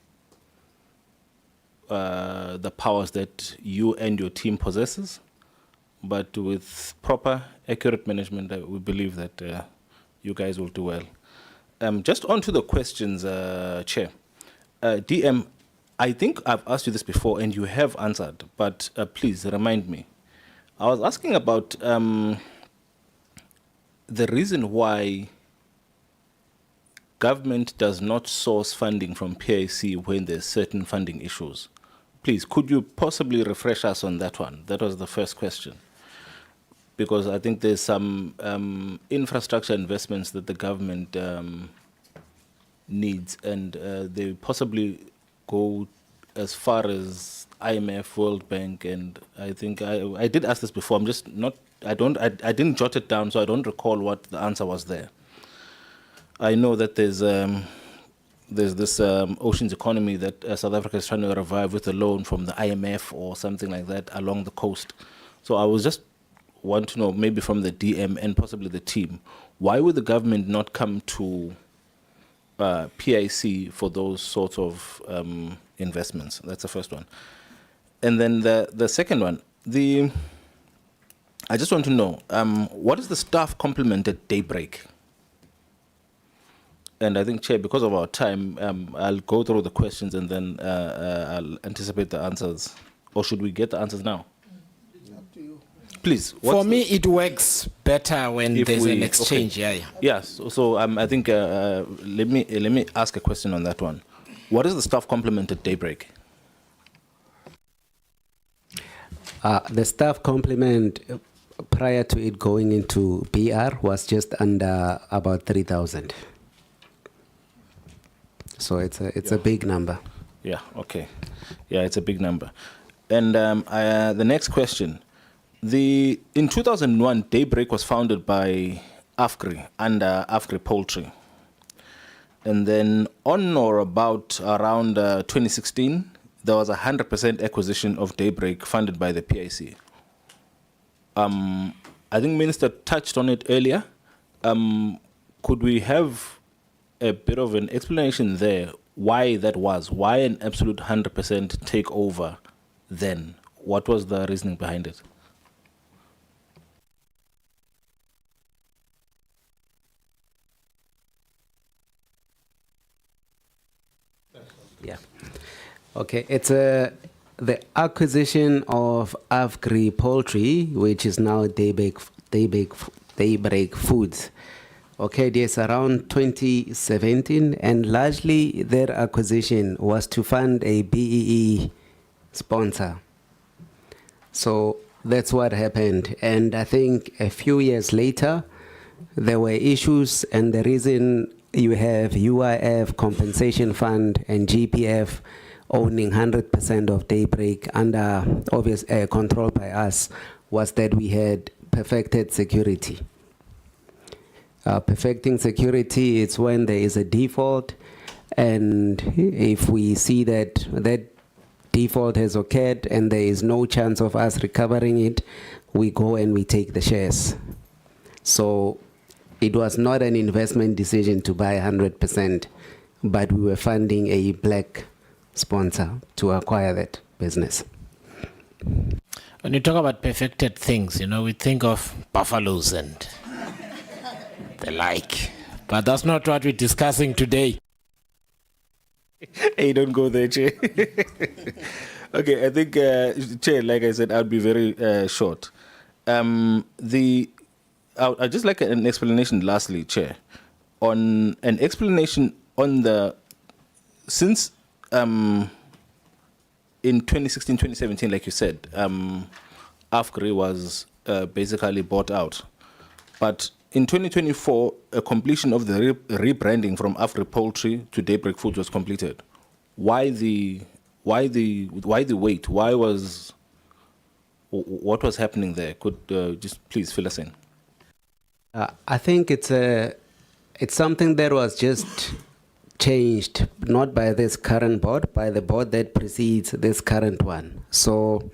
the powers that you and your team possesses. But with proper, accurate management, we believe that you guys will do well. Just on to the questions, Chair. DM, I think I've asked you this before and you have answered, but please remind me. I was asking about the reason why government does not source funding from PIC when there's certain funding issues. Please, could you possibly refresh us on that one? That was the first question. Because I think there's some infrastructure investments that the government needs, and they possibly go as far as IMF, World Bank, and I think I did ask this before. I'm just not. I didn't jot it down, so I don't recall what the answer was there. I know that there's there's this oceans economy that South Africa is trying to revive with a loan from the IMF or something like that along the coast. So I was just want to know, maybe from the DM and possibly the team, why would the government not come to PIC for those sorts of investments? That's the first one. And then the second one, I just want to know, what is the staff complement at Daybreak? And I think, Chair, because of our time, I'll go through the questions and then I'll anticipate the answers. Or should we get the answers now? Please. For me, it works better when there's an exchange. Okay. Yes. So I think let me ask a question on that one. What is the staff complement at Daybreak? The staff complement prior to it going into PR was just under about 3,000. So it's a big number. Yeah. Okay. Yeah, it's a big number. And the next question. In 2001, Daybreak was founded by AFGRI under AFGRI Poultry. And then on or about around 2016, there was a 100% acquisition of Daybreak funded by the PIC. I think Minister touched on it earlier. Could we have a bit of an explanation there why that was? Why an absolute 100% takeover then? What was the reasoning behind it? Yeah. Okay, it's the acquisition of AFGRI Poultry, which is now Daybreak Foods. Okay, yes, around 2017, and largely their acquisition was to fund a BEE sponsor. So that's what happened. And I think a few years later, there were issues, and the reason you have UIF Compensation Fund and GPF owning 100% of Daybreak under obvious control by us was that we had perfected security. Perfecting security is when there is a default, and if we see that that default has occurred and there is no chance of us recovering it, we go and we take the shares. So it was not an investment decision to buy 100%, but we were funding a black sponsor to acquire that business. When you talk about perfected things, we think of buffaloes and the like. But that's not what we're discussing today. Hey, don't go there, Chair. Okay, I think, Chair, like I said, I'll be very short. I'd just like an explanation, lastly, Chair, on an explanation on since in 2016, 2017, like you said, AFGRI was basically bought out. But in 2024, a completion of the rebranding from AFGRI Poultry to Daybreak Foods was completed. Why the wait? What was happening there? Could just please fill us in. I think it's something that was just changed, not by this current board, by the board that precedes this current one. So,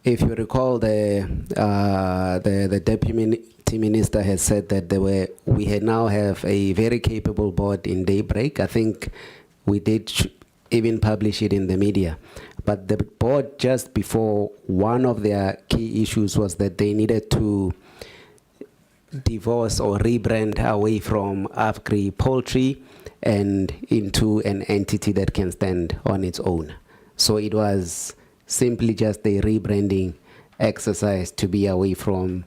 if you recall, the deputy minister has said that we now have a very capable board in Daybreak. I think we did even publish it in the media. But the board, just before, one of their key issues was that they needed to divorce or rebrand away from AFGRI Poultry and into an entity that can stand on its own. So it was simply just a rebranding exercise to be away from,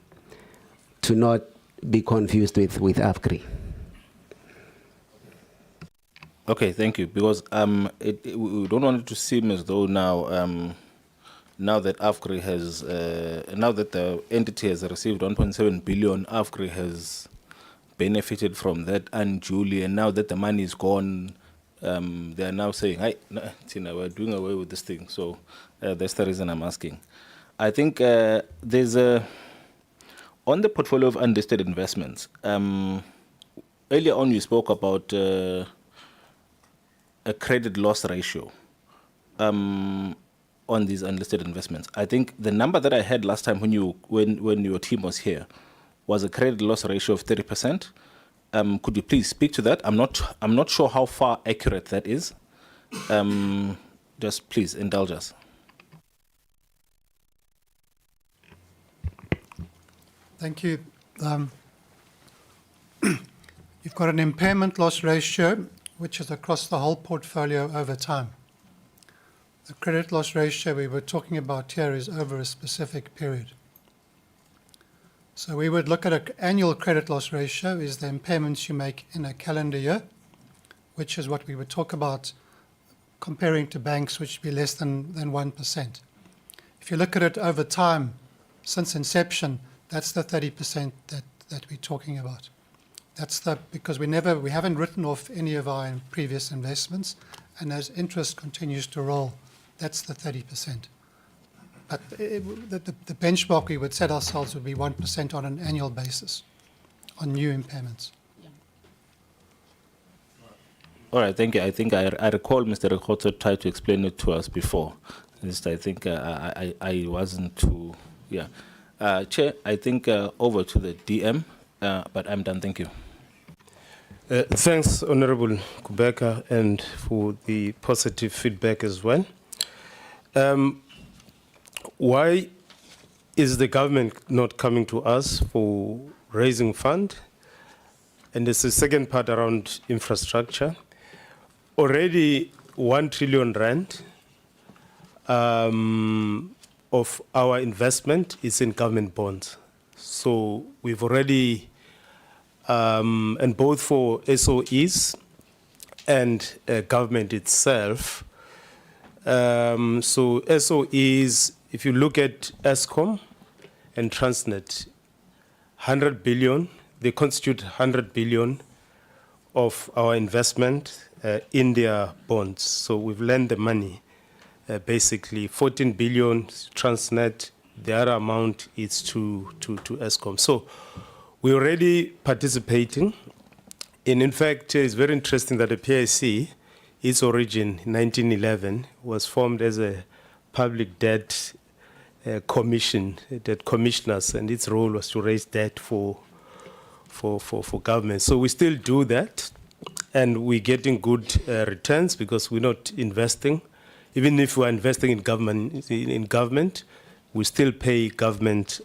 to not be confused with AFGRI. Okay, thank you. Because we don't want it to seem as though now that AFGRI has, now that the entity has received 1.7 billion, AFGRI has benefited from that unduly, and now that the money is gone, they are now saying, "Hey, Tina, we're doing away with this thing." So that's the reason I'm asking. I think there's on the portfolio of unlisted investments. Earlier on, you spoke about a credit loss ratio on these unlisted investments. I think the number that I had last time when your team was here was a credit loss ratio of 30%. Could you please speak to that? I'm not sure how far accurate that is. Just please indulge us. Thank you. You've got an impairment loss ratio, which is across the whole portfolio over time. The credit loss ratio we were talking about here is over a specific period. So we would look at an annual credit loss ratio is the impairments you make in a calendar year, which is what we would talk about comparing to banks, which would be less than 1%. If you look at it over time, since inception, that's the 30% that we're talking about. That's because we haven't written off any of our previous investments, and as interest continues to roll, that's the 30%. But the benchmark we would set ourselves would be 1% on an annual basis on new impairments. All right, thank you. I think I recall Mr. Rekhoto tried to explain it to us before. Just I think I wasn't too, yeah. Chair, I think over to the DM, but I'm done. Thank you. Thanks, Honorable Kubeka, and for the positive feedback as well. Why is the government not coming to us for raising fund? And there's a second part around infrastructure. Already 1 trillion rand of our investment is in government bonds. So we've already, and both for SOEs and government itself. So SOEs, if you look at Eskom and Transnet, 100 billion, they constitute 100 billion of our investment in their bonds. So we've lent the money, basically 14 billion Transnet, the other amount is to Eskom. So we're already participating. And in fact, it's very interesting that the PIC, its origin in 1911, was formed as a public debt commission, debt commissioners, and its role was to raise debt for government. So we still do that, and we're getting good returns because we're not investing. Even if we're investing in government, we still pay government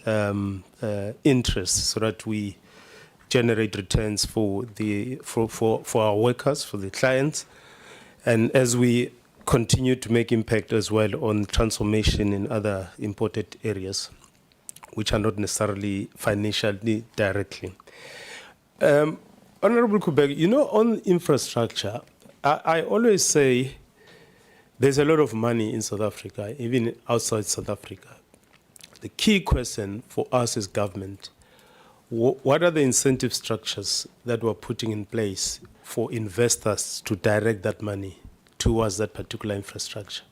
interest so that we generate returns for our workers, for the clients, and as we continue to make impact as well on transformation in other important areas, which are not necessarily financially directly. Honorable Kubek, you know, on infrastructure, I always say there's a lot of money in South Africa, even outside South Africa. The key question for us as government, what are the incentive structures that we're putting in place for investors to direct that money towards that particular infrastructure?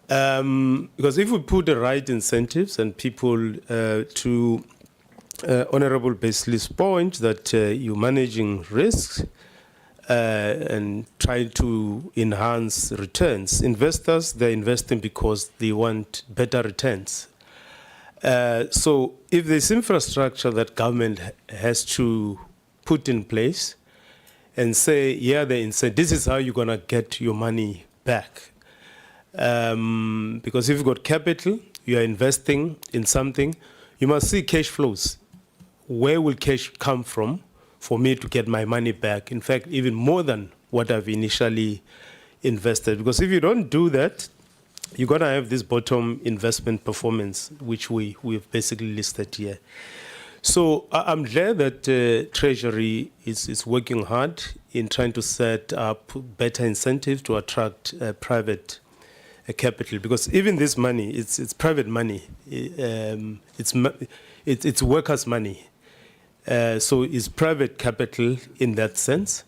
Because if we put the right incentives and people to Honorable Besley's point that you're managing risks and trying to enhance returns, investors, they're investing because they want better returns. So if there's infrastructure that government has to put in place and say, yeah, this is how you're going to get your money back. Because if you've got capital, you are investing in something, you must see cash flows. Where will cash come from for me to get my money back? In fact, even more than what I've initially invested. Because if you don't do that, you're going to have this bottom investment performance, which we've basically listed here. So I'm glad that Treasury is working hard in trying to set up better incentives to attract private capital. Because even this money, it's private money. It's workers' money. So it's private capital in that sense.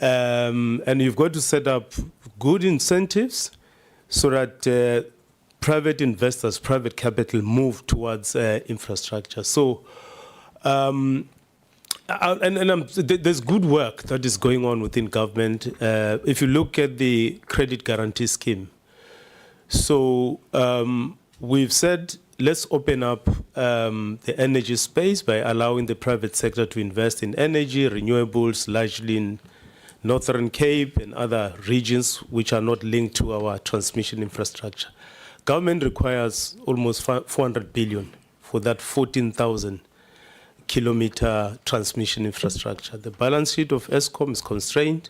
And you've got to set up good incentives so that private investors, private capital move towards infrastructure. So There's good work that is going on within government. If you look at the credit guarantee scheme, so we've said let's open up the energy space by allowing the private sector to invest in energy, renewables, largely in Northern Cape and other regions which are not linked to our transmission infrastructure. Government requires almost 400 billion for that 14,000 kilometer transmission infrastructure. The balance sheet of Eskom is constrained.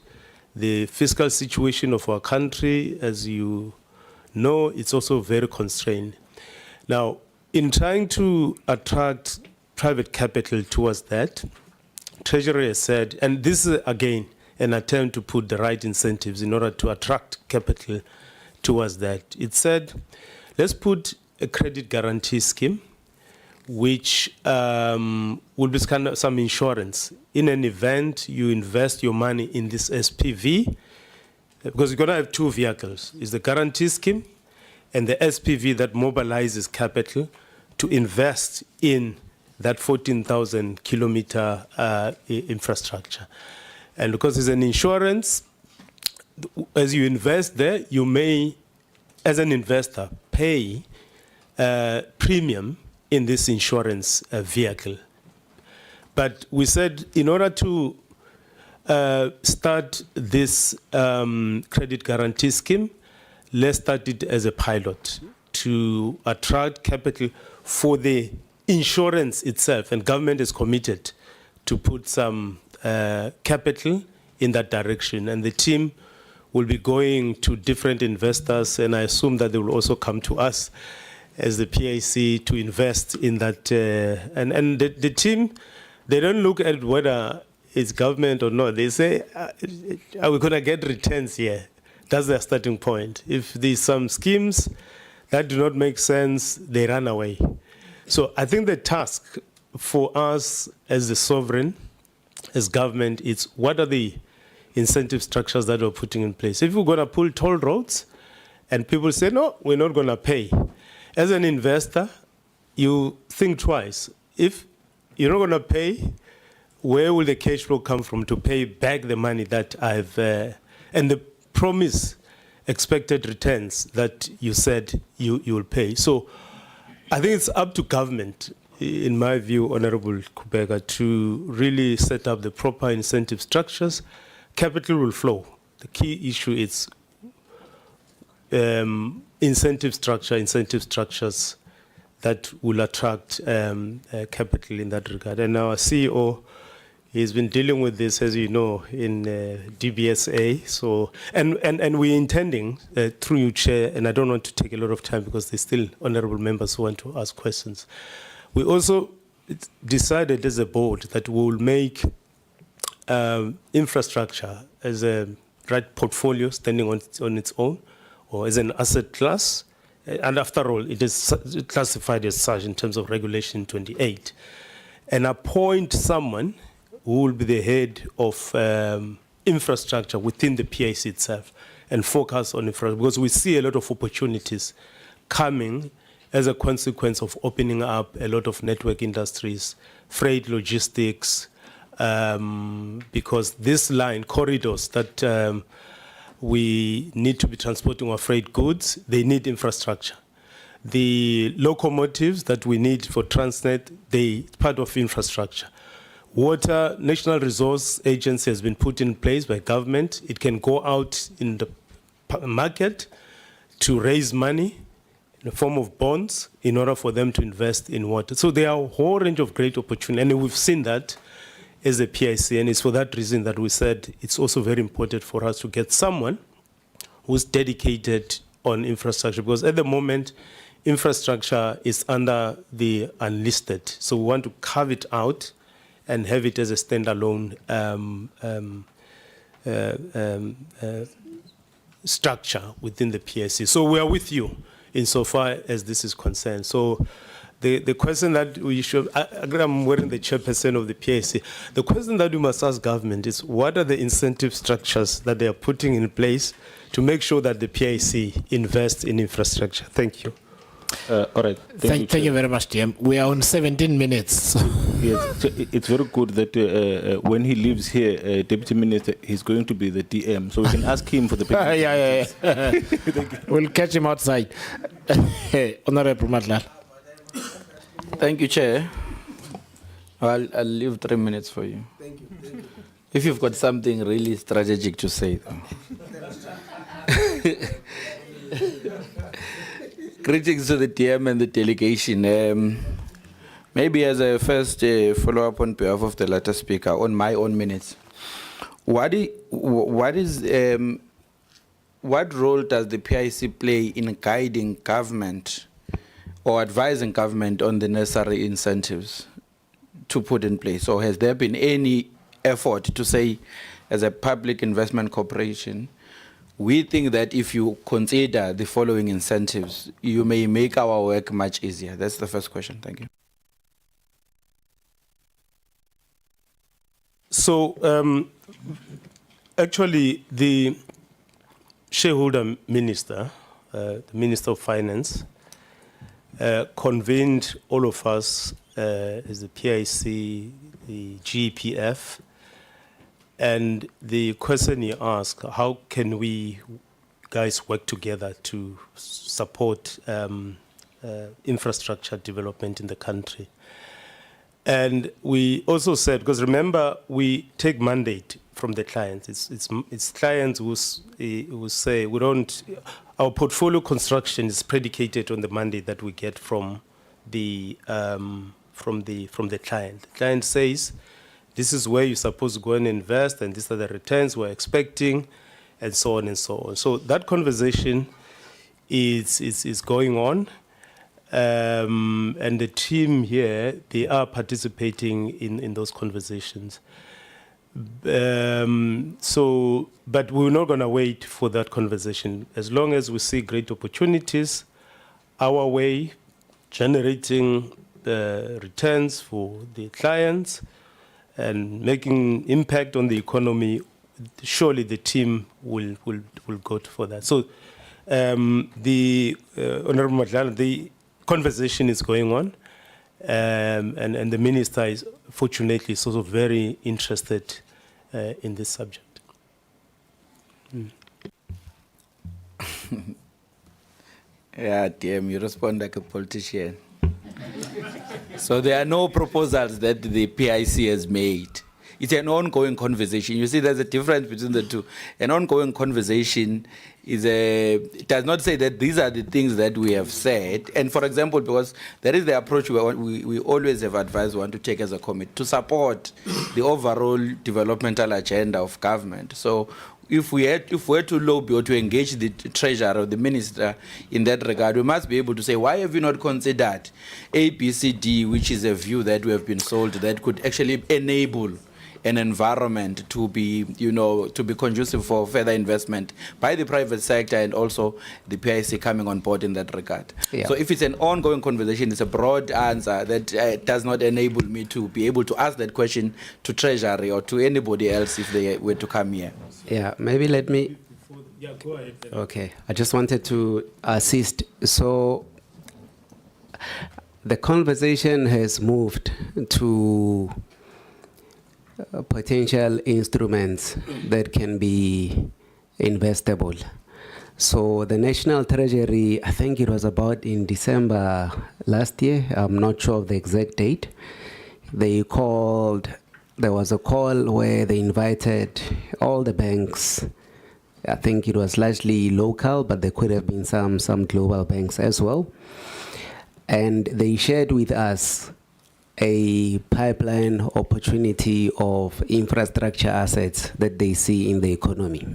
The fiscal situation of our country, as you know, it's also very constrained. Now, in trying to attract private capital towards that, Treasury has said, and this is again an attempt to put the right incentives in order to attract capital towards that. It said, let's put a credit guarantee scheme, which will be kind of some insurance. In an event, you invest your money in this SPV, because you're going to have two vehicles. It's the guarantee scheme and the SPV that mobilizes capital to invest in that 14,000 kilometer infrastructure. And because it's an insurance, as you invest there, you may, as an investor, pay premium in this insurance vehicle. But we said in order to start this credit guarantee scheme, let's start it as a pilot to attract capital for the insurance itself. And government is committed to put some capital in that direction. And the team will be going to different investors, and I assume that they will also come to us as the PIC to invest in that. And the team, they don't look at whether it's government or not. They say, are we going to get returns here? That's their starting point. If there's some schemes that do not make sense, they run away. So I think the task for us as the sovereign, as government, is what are the incentive structures that we're putting in place. If we're going to pull toll roads and people say, no, we're not going to pay. As an investor, you think twice. If you're not going to pay, where will the cash flow come from to pay back the money that I've, and the promise expected returns that you said you will pay. So I think it's up to government, in my view, Honorable Kubeka, to really set up the proper incentive structures. Capital will flow. The key issue is incentive structures that will attract capital in that regard. And our CEO, he's been dealing with this, as you know, in DBSA. So, and we're intending, through you, Chair, and I don't want to take a lot of time because there's still honourable members who want to ask questions. We also decided as a board that we will make infrastructure as a right portfolio standing on its own, or as an asset class. And after all, it is classified as such in terms of Regulation 28. And appoint someone who will be the head of infrastructure within the PIC itself and focus on infrastructure, because we see a lot of opportunities coming as a consequence of opening up a lot of network industries, freight logistics, because this line, corridors that we need to be transporting our freight goods, they need infrastructure. The locomotives that we need for Transnet, they part of infrastructure. Water, National Resource Agency has been put in place by government. It can go out in the market to raise money in the form of bonds in order for them to invest in water. So there are a whole range of great opportunities, and we've seen that as a PIC, and it's for that reason that we said it's also very important for us to get someone who's dedicated on infrastructure, because at the moment, infrastructure is under the unlisted. So we want to carve it out and have it as a standalone structure within the PIC. So we are with you insofar as this is concerned. So the question that we should, I'm wearing the chairperson of the PIC, the question that we must ask government is what are the incentive structures that they are putting in place to make sure that the PIC invests in infrastructure? Thank you. All right. Thank you very much, DM. We are on 17 minutes. So. Yes, so it's very good that when he leaves here, Deputy Minister, he's going to be the DM, so we can ask him for the picture. yeah. We'll catch him outside. Honorable Madlal. Thank you, Chair. I'll leave 3 minutes for you. Thank you. If you've got something really strategic to say, though. Greetings to the DM and the delegation. Maybe as a first follow-up on behalf of the latter speaker, on my own minutes, what role does the PIC play in guiding government or advising government on the necessary incentives to put in place? Or has there been any effort to say, as a public investment corporation, we think that if you consider the following incentives, you may make our work much easier? That's the first question. Thank you. So, actually, the shareholder minister, the Minister of Finance, convened all of us as the PIC, the GEPF, and the question he asked, how can we guys work together to support infrastructure development in the country? And we also said, because remember, we take mandate from the clients. It's clients who say we don't. Our portfolio construction is predicated on the mandate that we get from the client. The client says, this is where you're supposed to go and invest, and these are the returns we're expecting, and so on and so on. So that conversation is going on. And the team here, they are participating in those conversations. But we're not going to wait for that conversation. As long as we see great opportunities, our way, generating the returns for the clients and making impact on the economy, surely the team will go for that. So the Honorable Madlala, the conversation is going on, and the minister is fortunately also very interested in this subject. Yeah, DM, you respond like a politician. So there are no proposals that the PIC has made. It's an ongoing conversation. You see, there's a difference between the two. An ongoing conversation it does not say that these are the things that we have said. And for example, because that is the approach we always have advised we want to take as a committee to support the overall developmental agenda of government. So if we're to lobby or to engage the treasurer or the minister in that regard, we must be able to say, why have you not considered A, B, C, D, which is a view that we have been sold that could actually enable an environment to be, to be conducive for further investment by the private sector and also the PIC coming on board in that regard. Yeah. So if it's an ongoing conversation, it's a broad answer that does not enable me to be able to ask that question to Treasury or to anybody else if they were to come here. Yeah, maybe let me... Yeah, go ahead. Okay, I just wanted to assist. So the conversation has moved to potential instruments that can be investable. So the National Treasury, I think it was about in December last year, I'm not sure of the exact date, there was a call where they invited all the banks. I think it was largely local, but there could have been some global banks as well. And they shared with us a pipeline opportunity of infrastructure assets that they see in the economy.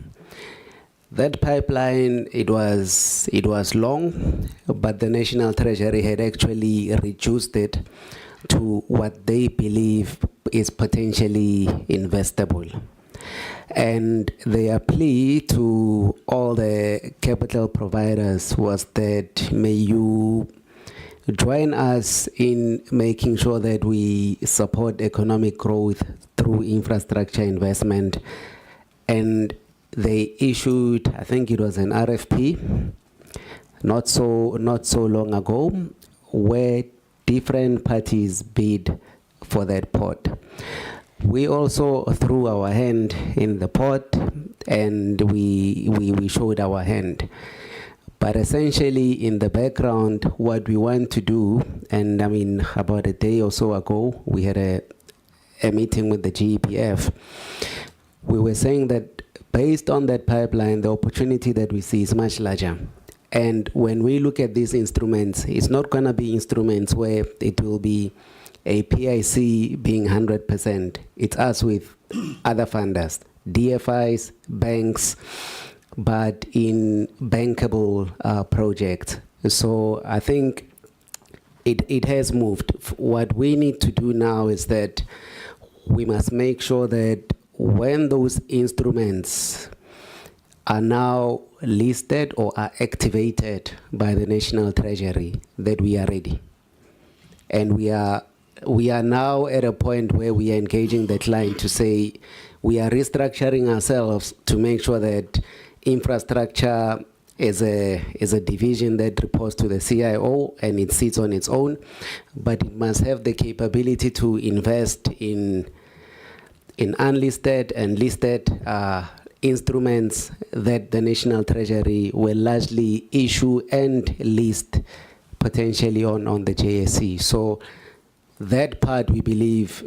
That pipeline, it was long, but the National Treasury had actually reduced it to what they believe is potentially investable. And their plea to all the capital providers was that may you join us in making sure that we support economic growth through infrastructure investment. And they issued, I think it was an RFP, not so long ago, where different parties bid for that pot. We also threw our hand in the pot, and we showed our hand. But essentially, in the background, what we want to do, and I mean, about a day or so ago, we had a meeting with the GEPF. We were saying that based on that pipeline, the opportunity that we see is much larger. And when we look at these instruments, it's not going to be instruments where it will be a PIC being 100%. It's us with other funders, DFIs, banks, but in bankable projects. So I think it has moved. What we need to do now is that we must make sure that when those instruments are now listed or are activated by the National Treasury, that we are ready. And we are now at a point where we are engaging the client to say we are restructuring ourselves to make sure that infrastructure is a division that reports to the CIO and it sits on its own, but it must have the capability to invest in unlisted and listed instruments that the National Treasury will largely issue and list potentially on the JSE. So that part, we believe,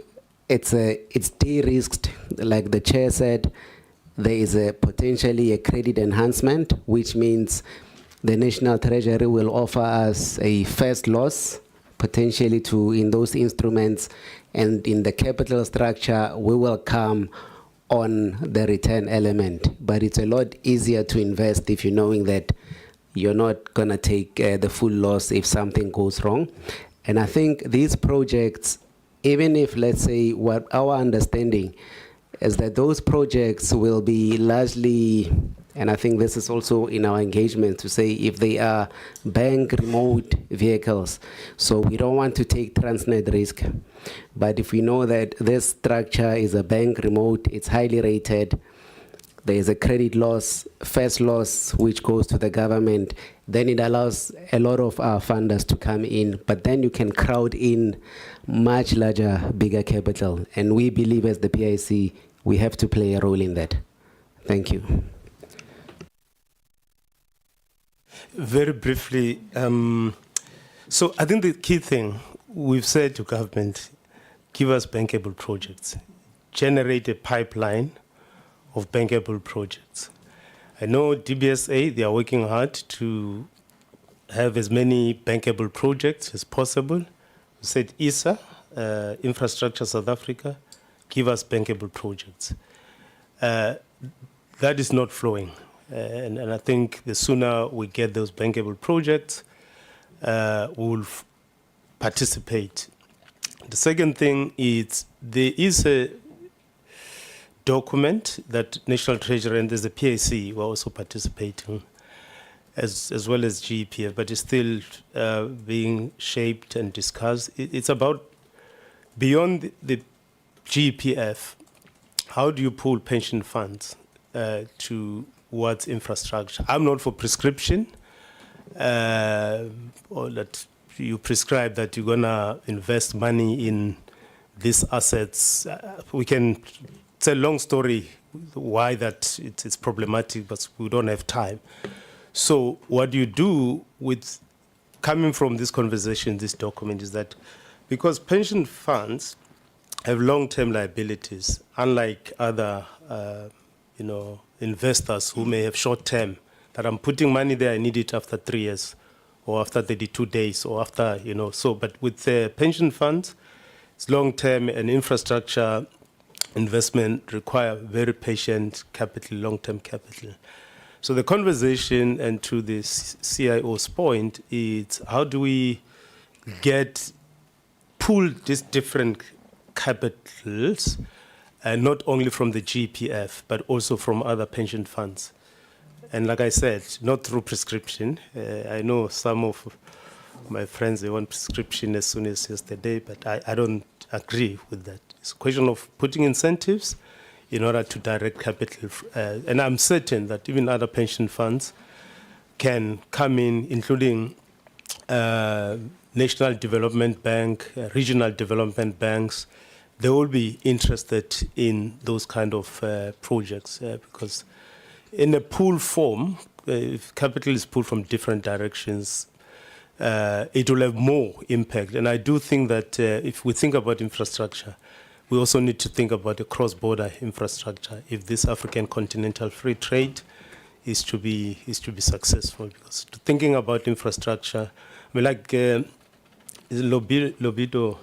it's de-risked. Like the chair said, there is potentially a credit enhancement, which means the National Treasury will offer us a first loss, potentially in those instruments, and in the capital structure, we will come on the return element. But it's a lot easier to invest if you're knowing that you're not going to take the full loss if something goes wrong. And I think these projects, even if, let's say, what our understanding is that those projects will be largely, and I think this is also in our engagement to say if they are bank remote vehicles, so we don't want to take Transnet risk. But if we know that this structure is a bank remote, it's highly rated, there is a credit loss, first loss, which goes to the government, then it allows a lot of our funders to come in, but then you can crowd in much larger, bigger capital. And we believe as the PIC, we have to play a role in that. Thank you. Very briefly, so I think the key thing we've said to government, give us bankable projects, generate a pipeline of bankable projects. I know DBSA, they are working hard to have as many bankable projects as possible. We said ISA, Infrastructure South Africa, give us bankable projects. That is not flowing. And I think the sooner we get those bankable projects, we'll participate. The second thing is there is a document that National Treasury and there's a PAC were also participating, as well as GEPF, but it's still being shaped and discussed. It's about beyond the GEPF, how do you pull pension funds towards infrastructure? I'm not for prescription, or that you prescribe that you're gonna invest money in these assets. We can, it's a long story why that it's problematic, but we don't have time. So what you do with coming from this conversation, this document, is that because pension funds have long-term liabilities, unlike other investors who may have short-term, that I'm putting money there, I need it after 3 years or after 32 days or after, so, but with the pension funds, it's long-term, and infrastructure investment require very patient capital, long-term capital. So the conversation, and to the CIO's point, is how do we pull these different capitals, not only from the GPF, but also from other pension funds. And like I said, not through prescription. I know some of my friends, they want prescription as soon as yesterday, but I don't agree with that. It's a question of putting incentives in order to direct capital. And I'm certain that even other pension funds can come in, including National Development Bank, regional development banks. They will be interested in those kind of projects because in a pool form, if capital is pulled from different directions, it will have more impact. And I do think that if we think about infrastructure, we also need to think about the cross-border infrastructure. If this African continental free trade is to be successful, because thinking about infrastructure, I mean, like Lobido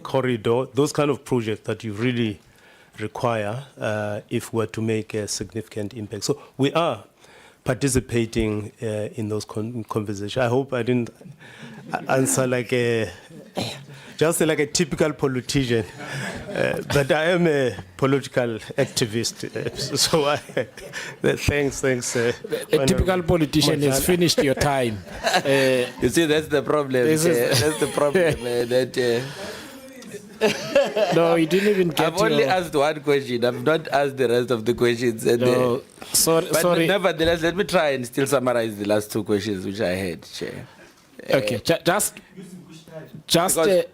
corridor, those kind of projects that you really require if we're to make a significant impact. So we are participating in those conversations. I hope I didn't answer like just like a typical politician, but I am a political activist. So thanks. A typical politician has finished your time. You see, that's the problem. That's the problem. No, you didn't even get I've only asked one question. I've not asked the rest of the questions. And, No, sorry. Nevertheless, let me try and still summarize the last two questions which I had, Chair. Okay, just. Because-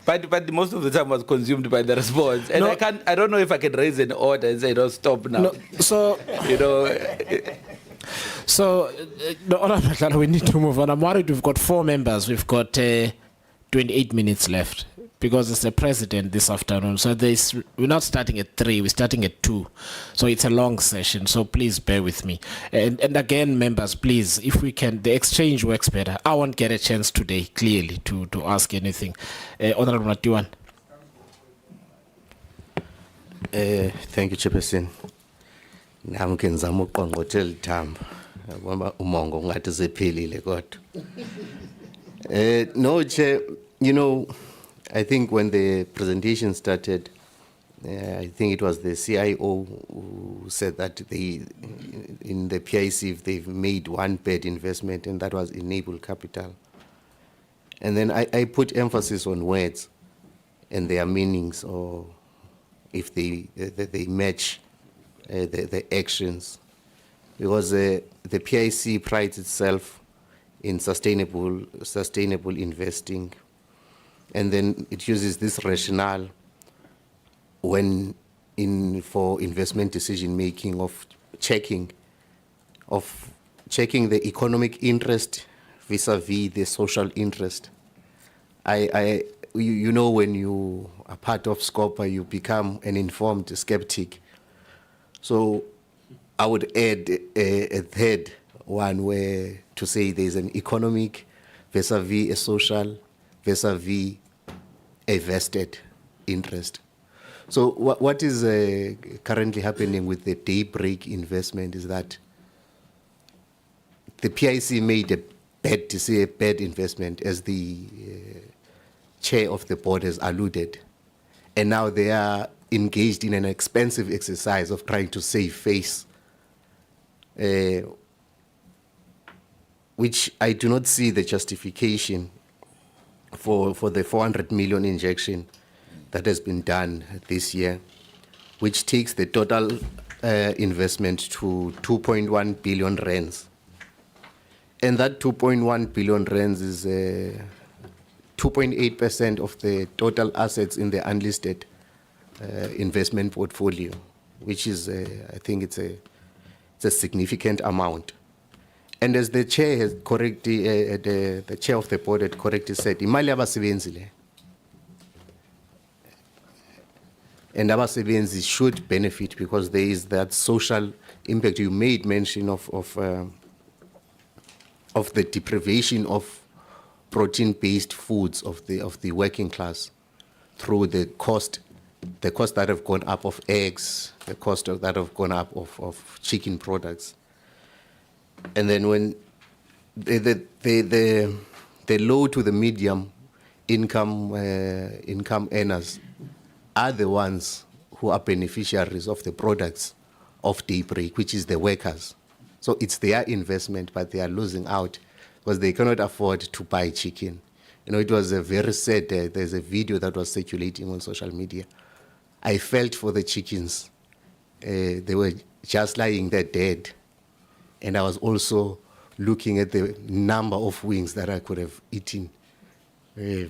But most of the time was consumed by the response, and No. I don't know if I can raise an order and say, "No, stop now." No, so you know. So, Honourable Dlala, we need to move on. I'm worried we've got 4 members. We've got 28 minutes left because it's the president this afternoon. So we're not starting at 3, we're starting at 2. So it's a long session. So please bear with me. And again, members, please, if we can, the exchange works better. I won't get a chance today, clearly, to ask anything. Honourable Matiwan. Thank you, Chairperson. Nami ke ngizama uqongqothela ithamba ngoba umongo ngathi sephelile kodwa. No, Chair, you know, I think when the presentation started, I think it was the CIO who said that in the PIC they've made one bad investment, and that was enable capital. And then I put emphasis on words and their meanings, or if they match the actions, because the PIC prides itself in sustainable investing, and then it uses this rationale when for investment decision making of checking the economic interest vis-a-vis the social interest. You know, when you are part of SCOPA, you become an informed skeptic. So I would add a third one where to say there's an economic vis-a-vis a social vis-a-vis a vested interest. So what is currently happening with the daybreak investment is that the PIC made a bad investment, as the chair of the board has alluded, and now they are engaged in an expensive exercise of trying to save face, which I do not see the justification for the 400 million injection that has been done this year, which takes the total investment to 2.1 billion rands. And that 2.1 billion rands is 2.8% of the total assets in the unlisted investment portfolio, which is, I think it's a significant amount. And as the chair has correctly, the chair of the board had correctly said, imali abasebenzi le. And abasebenzi should benefit because there is that social impact. You made mention of the deprivation of protein-based foods of the working class through the cost that have gone up of eggs, the cost that have gone up of chicken products. And then when the low to the medium income earners are the ones who are beneficiaries of the products of daybreak, which is the workers. So it's their investment, but they are losing out because they cannot afford to buy chicken. You know, it was a very sad, there's a video that was circulating on social media. I felt for the chickens. They were just lying there dead. And I was also looking at the number of wings that I could have eaten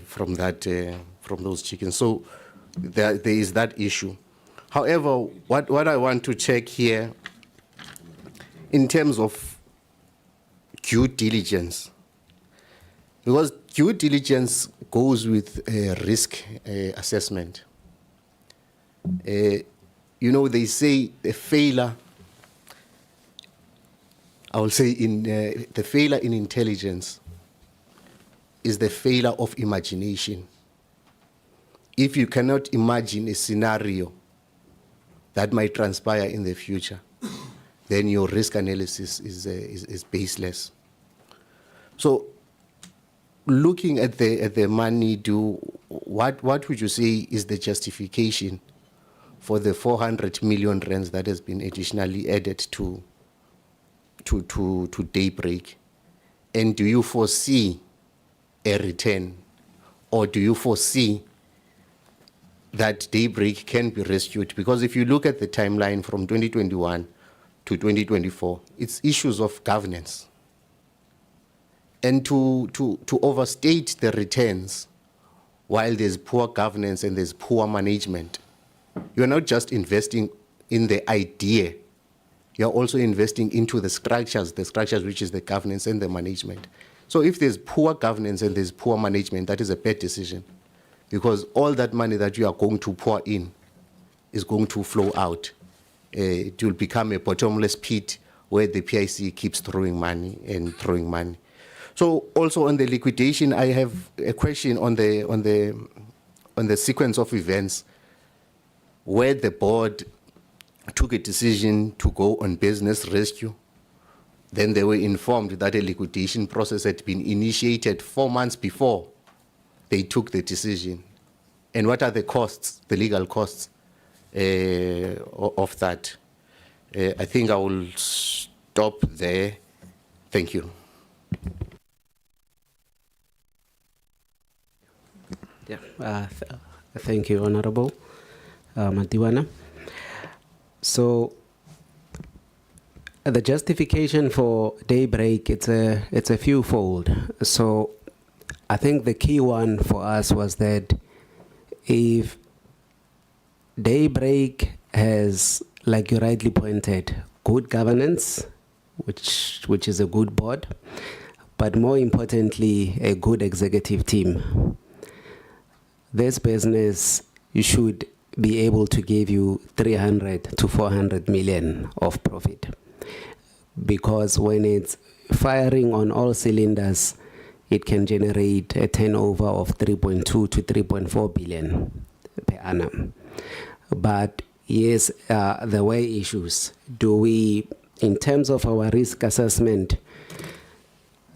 from those chickens. So there is that issue. However, what I want to check here, in terms of due diligence, because due diligence goes with risk assessment. You know, they say a failure, I will say the failure in intelligence is the failure of imagination. If you cannot imagine a scenario that might transpire in the future, then your risk analysis is baseless. So, looking at the money, what would you say is the justification for the 400 million rands that has been additionally added to Daybreak? And do you foresee a return, or do you foresee that Daybreak can be rescued? Because if you look at the timeline from 2021 to 2024, it's issues of governance. And to overstate the returns while there's poor governance and there's poor management, you're not just investing in the idea, you're also investing into the structures which is the governance and the management. So if there's poor governance and there's poor management, that is a bad decision, because all that money that you are going to pour in is going to flow out. It will become a bottomless pit where the PIC keeps throwing money and throwing money. So also on the liquidation, I have a question on the sequence of events where the board took a decision to go on business rescue. Then they were informed that a liquidation process had been initiated 4 months before they took the decision. And what are the costs, the legal costs of that? I think I will stop there. Thank you. Yeah, thank you, Honorable Matiwana. So the justification for Daybreak, it's a fewfold. So I think the key one for us was that if Daybreak has, like you rightly pointed, good governance, which is a good board, but more importantly, a good executive team, this business should be able to give you 300 to 400 million of profit. Because when it's firing on all cylinders, it can generate a turnover of 3.2 to 3.4 billion per annum. But yes, there were issues. Do we, in terms of our risk assessment,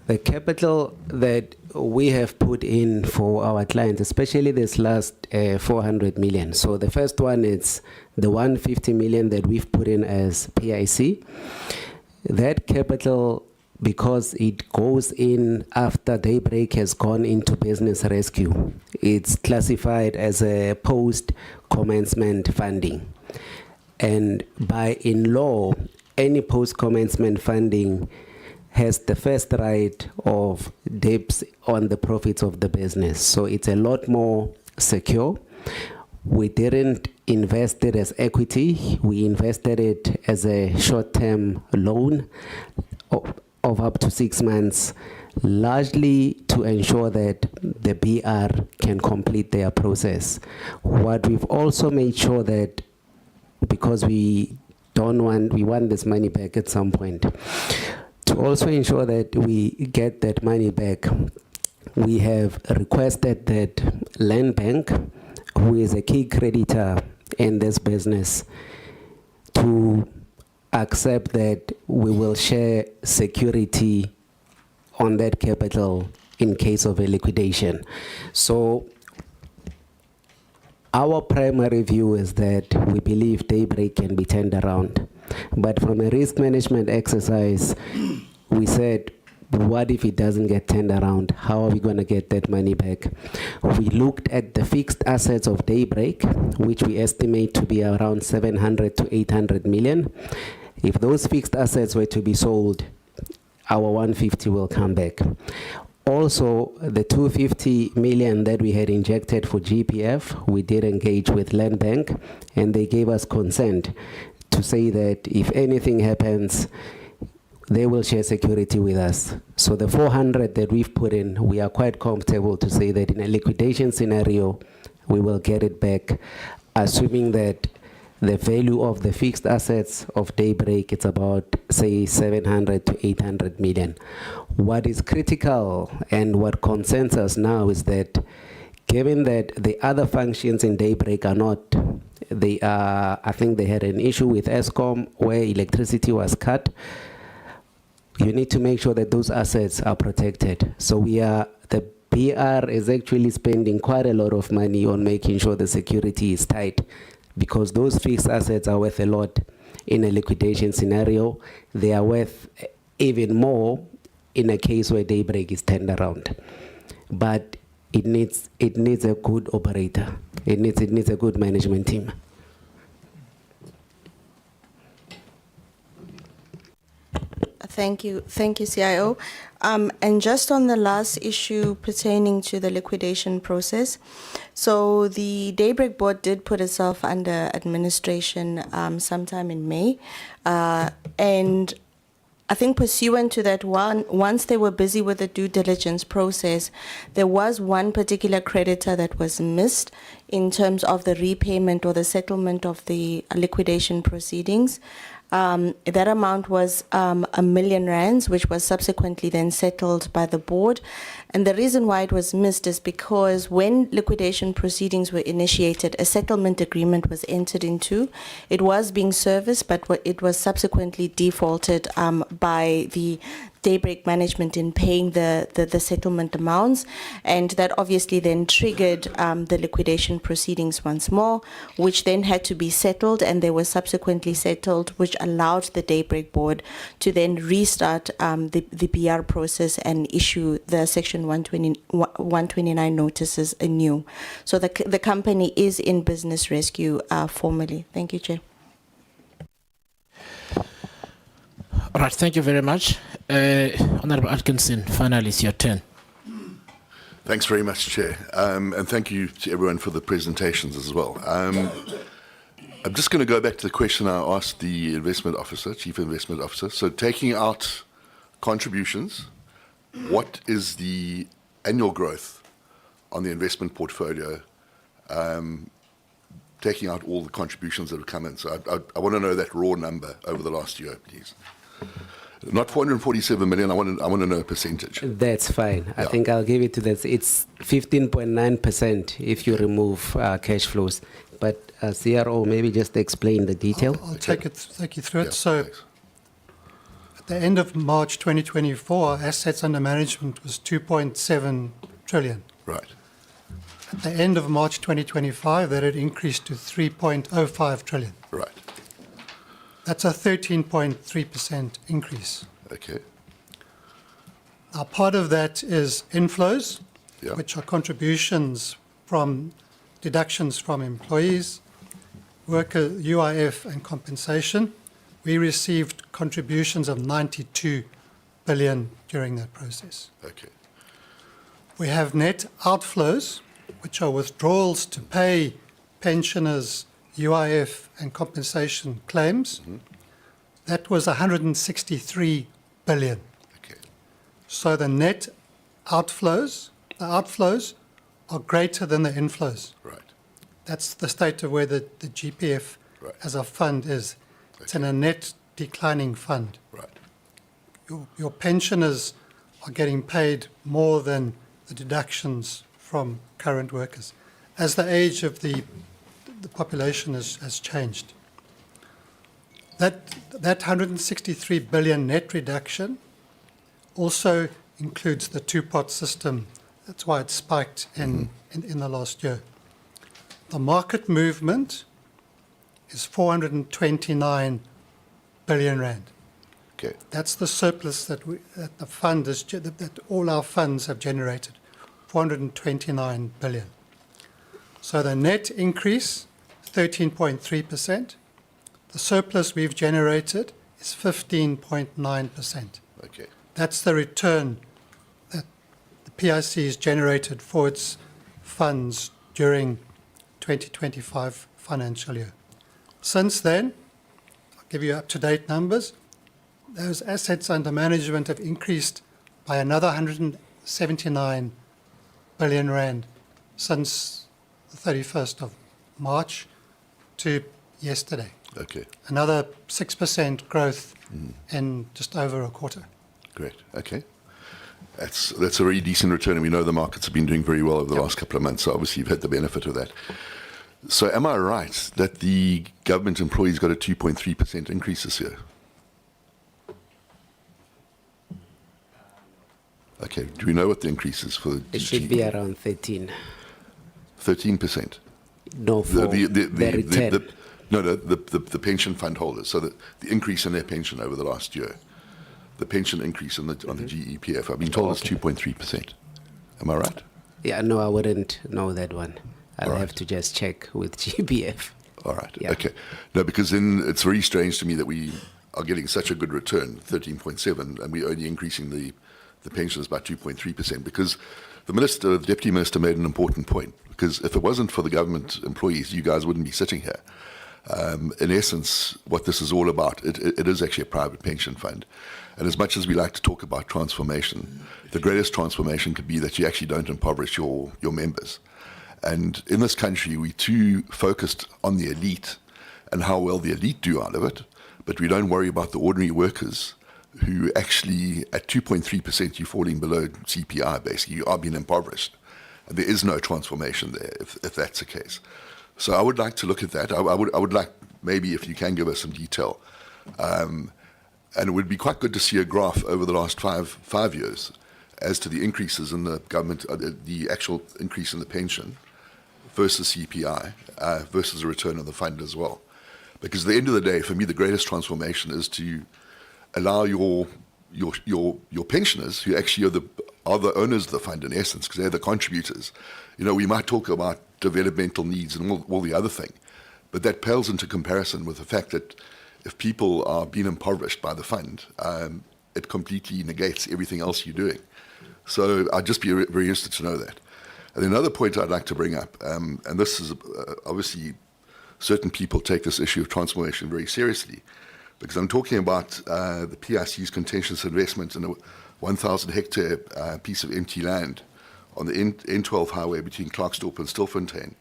the capital that we have put in for our clients, especially this last 400 million. So the first one is the 150 million that we've put in as PIC. That capital, because it goes in after Daybreak has gone into business rescue, it's classified as a post-commencement funding. And by in law, any post-commencement funding has the first right of dips on the profits of the business. So it's a lot more secure. We didn't invest it as equity. We invested it as a short-term loan of up to 6 months, largely to ensure that the BR can complete their process. What we've also made sure that, because we want this money back at some point, to also ensure that we get that money back, we have requested that Land Bank, who is a key creditor in this business, to accept that we will share security on that capital in case of a liquidation. So our primary view is that we believe Daybreak can be turned around. But from a risk management exercise, we said, what if it doesn't get turned around? How are we going to get that money back? We looked at the fixed assets of Daybreak, which we estimate to be around 700 to 800 million. If those fixed assets were to be sold, our 150 will come back. Also, the 250 million that we had injected for GPF, we did engage with Land Bank, and they gave us consent to say that if anything happens, they will share security with us. So the 400 that we've put in, we are quite comfortable to say that in a liquidation scenario, we will get it back, assuming that the value of the fixed assets of Daybreak, it's about, say, 700 to 800 million. What is critical and what concerns us now is that given that the other functions in Daybreak are not, they are, I think they had an issue with Eskom where electricity was cut. You need to make sure that those assets are protected. So the PR is actually spending quite a lot of money on making sure the security is tight, because those fixed assets are worth a lot in a liquidation scenario. They are worth even more in a case where Daybreak is turned around. But it needs a good operator. It needs a good management team. Thank you, CIO. And just on the last issue pertaining to the liquidation process, so the Daybreak board did put itself under administration sometime in May, and I think pursuant to that once they were busy with the due diligence process, there was one particular creditor that was missed in terms of the repayment or the settlement of the liquidation proceedings. That amount was R1 million, which was subsequently then settled by the board. And the reason why it was missed is because when liquidation proceedings were initiated, a settlement agreement was entered into. It was being serviced, but it was subsequently defaulted by the Daybreak management in paying the settlement amounts, and that obviously then triggered the liquidation proceedings once more, which then had to be settled, and they were subsequently settled, which allowed the Daybreak board to then restart the PR process and issue the Section 129 notices anew. So the company is in business rescue formally. Thank you, Chair. All right, thank you very much. Honorable Atkinson, finally, it's your turn. Thanks very much, Chair. And thank you to everyone for the presentations as well. I'm just going to go back to the question I asked the investment officer, chief investment officer. So taking out contributions, what is the annual growth on the investment portfolio, taking out all the contributions that have come in? So I want to know that raw number over the last year, please. Not 447 million, I want to know a percentage. That's fine. I think I'll give it to that. It's 15.9% if you remove cash flows. But CRO, maybe just explain the detail. I'll take you through it. So at the end of March 2024, assets under management was 2.7 trillion. Right. At the end of March 2025, that had increased to 3.05 trillion. Right. That's a 13.3% increase. Okay. Now, part of that is inflows, which are contributions from deductions from employees, worker UIF and compensation. We received contributions of 92 billion during that process. Okay. We have net outflows, which are withdrawals to pay pensioners UIF and compensation claims. That was 163 billion. Okay. So the net outflows, are greater than the inflows. Right. That's the state of where the GPF as a fund is. It's in a net declining fund. Right. Your pensioners are getting paid more than the deductions from current workers, as the age of the population has changed. That 163 billion net reduction also includes the two-pot system. That's why it spiked in the last year. The market movement is 429 billion rand. Okay. That's the surplus that the fund is, that all our funds have generated, 429 billion. So the net increase, 13.3%. The surplus we've generated is 15.9%. Okay. That's the return that the PIC has generated for its funds during 2025 financial year. Since then, I'll give you up-to-date numbers. Those assets under management have increased by another 179 billion rand since the 31st of March to yesterday. Okay, Another 6% growth in just over a quarter. great. Okay. That's a really decent return, and we know the markets have been doing very well over the last couple of months, so obviously you've had the benefit of that. So am I right that the government employees got a 2.3% increase this year? Okay, do we know what the increase is for the It should be around 13. 13%? No, for the return. The pension fund holders, so the increase in their pension over the last year, the pension increase on the GEPF, I've been told it's 2.3%. Am I right? Yeah, no, I wouldn't know that one. I'll have to just check with GBF. All right. Yeah. Okay. No, because then it's very strange to me that we are getting such a good return, 13.7, and we're only increasing the pensions by 2.3%, because the deputy minister made an important point, because if it wasn't for the government employees, you guys wouldn't be sitting here. In essence, what this is all about, it is actually a private pension fund. And as much as we like to talk about transformation, the greatest transformation could be that you actually don't impoverish your members. And in this country, we're too focused on the elite and how well the elite do out of it, but we don't worry about the ordinary workers who actually, at 2.3%, you're falling below CPI, basically. You are being impoverished. And there is no transformation there, if that's the case. So I would like to look at that. I would like, maybe if you can give us some detail. And it would be quite good to see a graph over the last five years as to the increases in the government, the actual increase in the pension versus CPI, versus the return on the fund as well. Because at the end of the day, for me, the greatest transformation is to allow your pensioners, who actually are the owners of the fund in essence, because they're the contributors. You know, we might talk about developmental needs and all the other thing, but that pales into comparison with the fact that if people are being impoverished by the fund, it completely negates everything else you're doing. So I'd just be very interested to know that. And another point I'd like to bring up, and this is obviously certain people take this issue of transformation very seriously, because I'm talking about the PIC's contentious investment in a 1,000 hectare piece of empty land on the N12 highway between Klerksdorp and Stilfontein,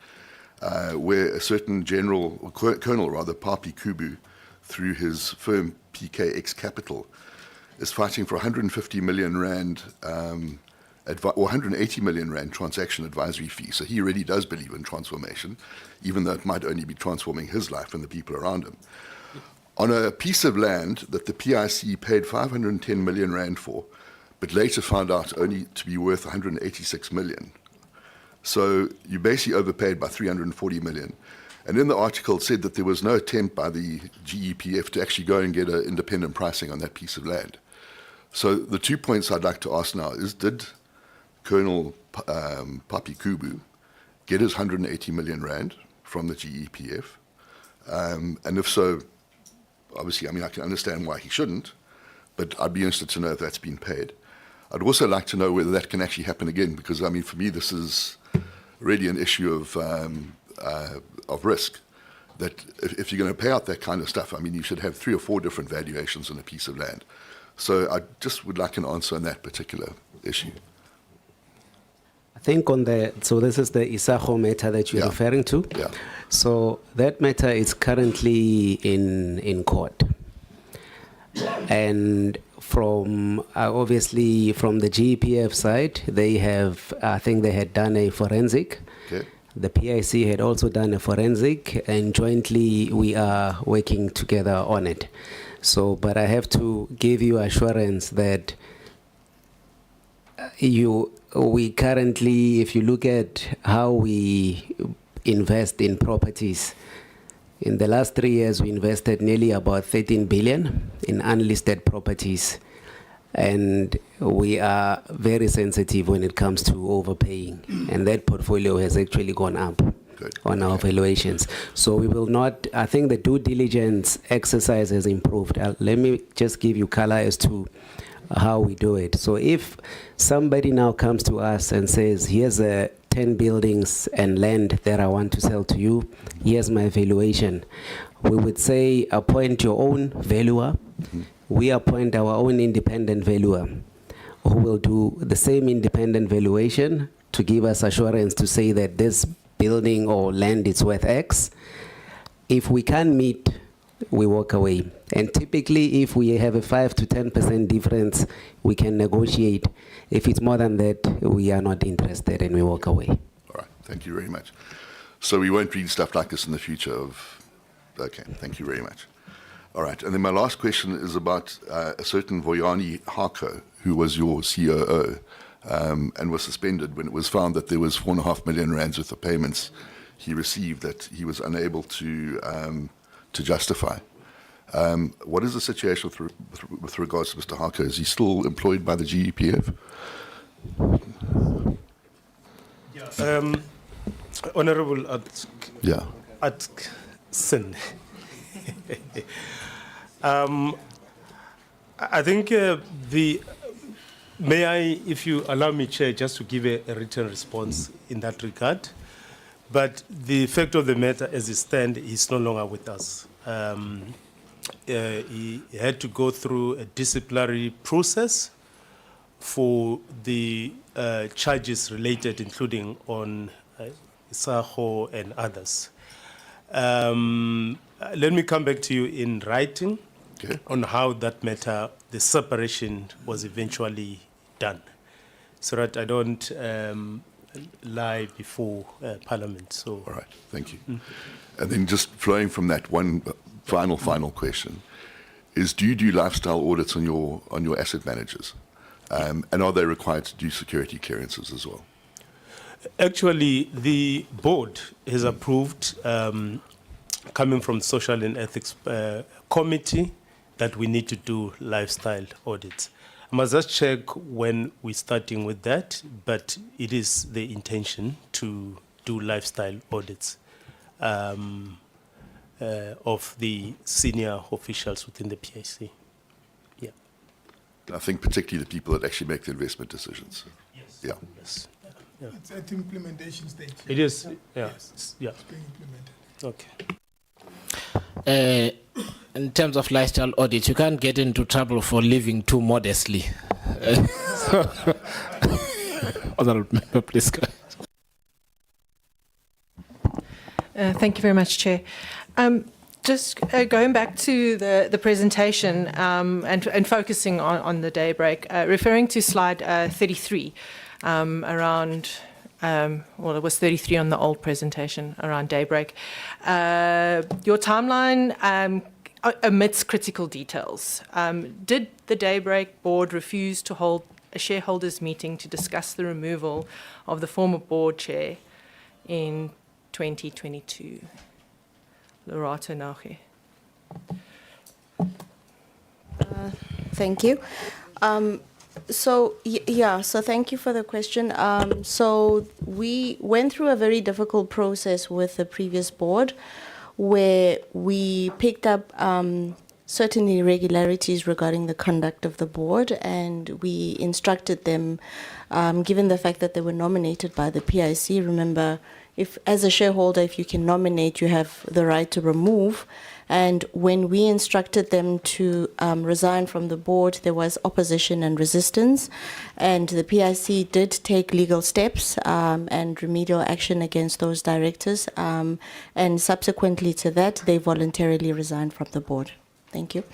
where a certain colonel, Papi Kubu, through his firm PKX Capital, is fighting for 150 million rand or 180 million rand transaction advisory fee. So he really does believe in transformation, even though it might only be transforming his life and the people around him. On a piece of land that the PIC paid 510 million rand for, but later found out only to be worth 186 million. So you basically overpaid by 340 million. And in the article it said that there was no attempt by the GEPF to actually go and get an independent pricing on that piece of land. So the 2 points I'd like to ask now is, did Colonel Papi Kubu get his 180 million rand from the GEPF? And if so, obviously, I mean, I can understand why he shouldn't, but I'd be interested to know if that's been paid. I'd also like to know whether that can actually happen again, because, I mean, for me, this is really an issue of risk, that if you're going to pay out that kind of stuff, I mean, you should have 3 or 4 different valuations on a piece of land. So I just would like an answer on that particular issue. I think so this is the Isaho matter that you're referring to. Yeah. So that matter is currently in court. And from, obviously, from the GEPF side, I think they had done a forensic. Okay. The PIC had also done a forensic, and jointly we are working together on it. So, but I have to give you assurance that we currently, if you look at how we invest in properties, in the last 3 years we invested nearly about 13 billion in unlisted properties, and we are very sensitive when it comes to overpaying, and that portfolio has actually gone up on our valuations. So we will not, I think the due diligence exercise has improved. Let me just give you color as to how we do it. So if somebody now comes to us and says, here's 10 buildings and land that I want to sell to you, here's my valuation, we would say appoint your own valuer. We appoint our own independent valuer who will do the same independent valuation to give us assurance to say that this building or land is worth X. If we can't meet, we walk away. And typically, if we have a 5 to 10% difference, we can negotiate. If it's more than that, we are not interested and we walk away. All right, thank you very much. So we won't read stuff like this in the future okay, thank you very much. All right, and then my last question is about a certain Voyani Hako, who was your COO, and was suspended when it was found that there was 4.5 million rands worth of payments he received that he was unable to justify. What is the situation with regards to Mr. Hako? Is he still employed by the GEPF? Honorable Atkinson. I think may I, if you allow me, Chair, just to give a written response in that regard. But the fact of the matter, as it stands, he's no longer with us. He had to go through a disciplinary process for the charges related, including on Isaho and others. Let me come back to you in writing on how that matter, the separation was eventually done, so that I don't lie before Parliament. So, all right, thank you. And then just flowing from that, one final question is: do you do lifestyle audits on your asset managers, and are they required to do security clearances as well? Actually, the board has approved, coming from Social and Ethics Committee, that we need to do lifestyle audits. I must just check when we're starting with that, but it is the intention to do lifestyle audits of the senior officials within the PIC. Yeah. I think particularly the people that actually make the investment decisions. Yes. Yeah. Yes. Yeah. It's at implementation stage. It is. Yeah. Yes. Yeah. It's being implemented. Okay. In terms of lifestyle audit, you can't get into trouble for living too modestly. Honourable Member, please go ahead. Thank you very much, Chair. Just going back to the presentation and focusing on the daybreak, referring to slide 33, around, well, it was 33 on the old presentation around daybreak. Your timeline omits critical details. Did the daybreak board refuse to hold a shareholders meeting to discuss the removal of the former board chair in 2022? Lorata Nache. Thank you. So thank you for the question. So we went through a very difficult process with the previous board, where we picked up certain irregularities regarding the conduct of the board, and we instructed them, given the fact that they were nominated by the PIC. Remember, if as a shareholder, if you can nominate, you have the right to remove. And when we instructed them to resign from the board, there was opposition and resistance. And the PIC did take legal steps and remedial action against those directors. And subsequently to that, they voluntarily resigned from the board. Thank you.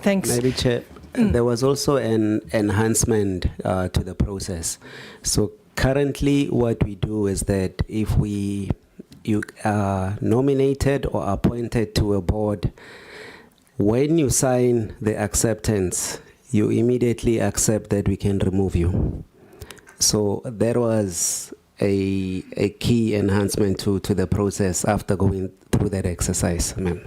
Thanks. Maybe, Chair, there was also an enhancement to the process. So currently what we do is that if you are nominated or appointed to a board, when you sign the acceptance, you immediately accept that we can remove you. So there was a key enhancement to the process after going through that exercise, ma'am.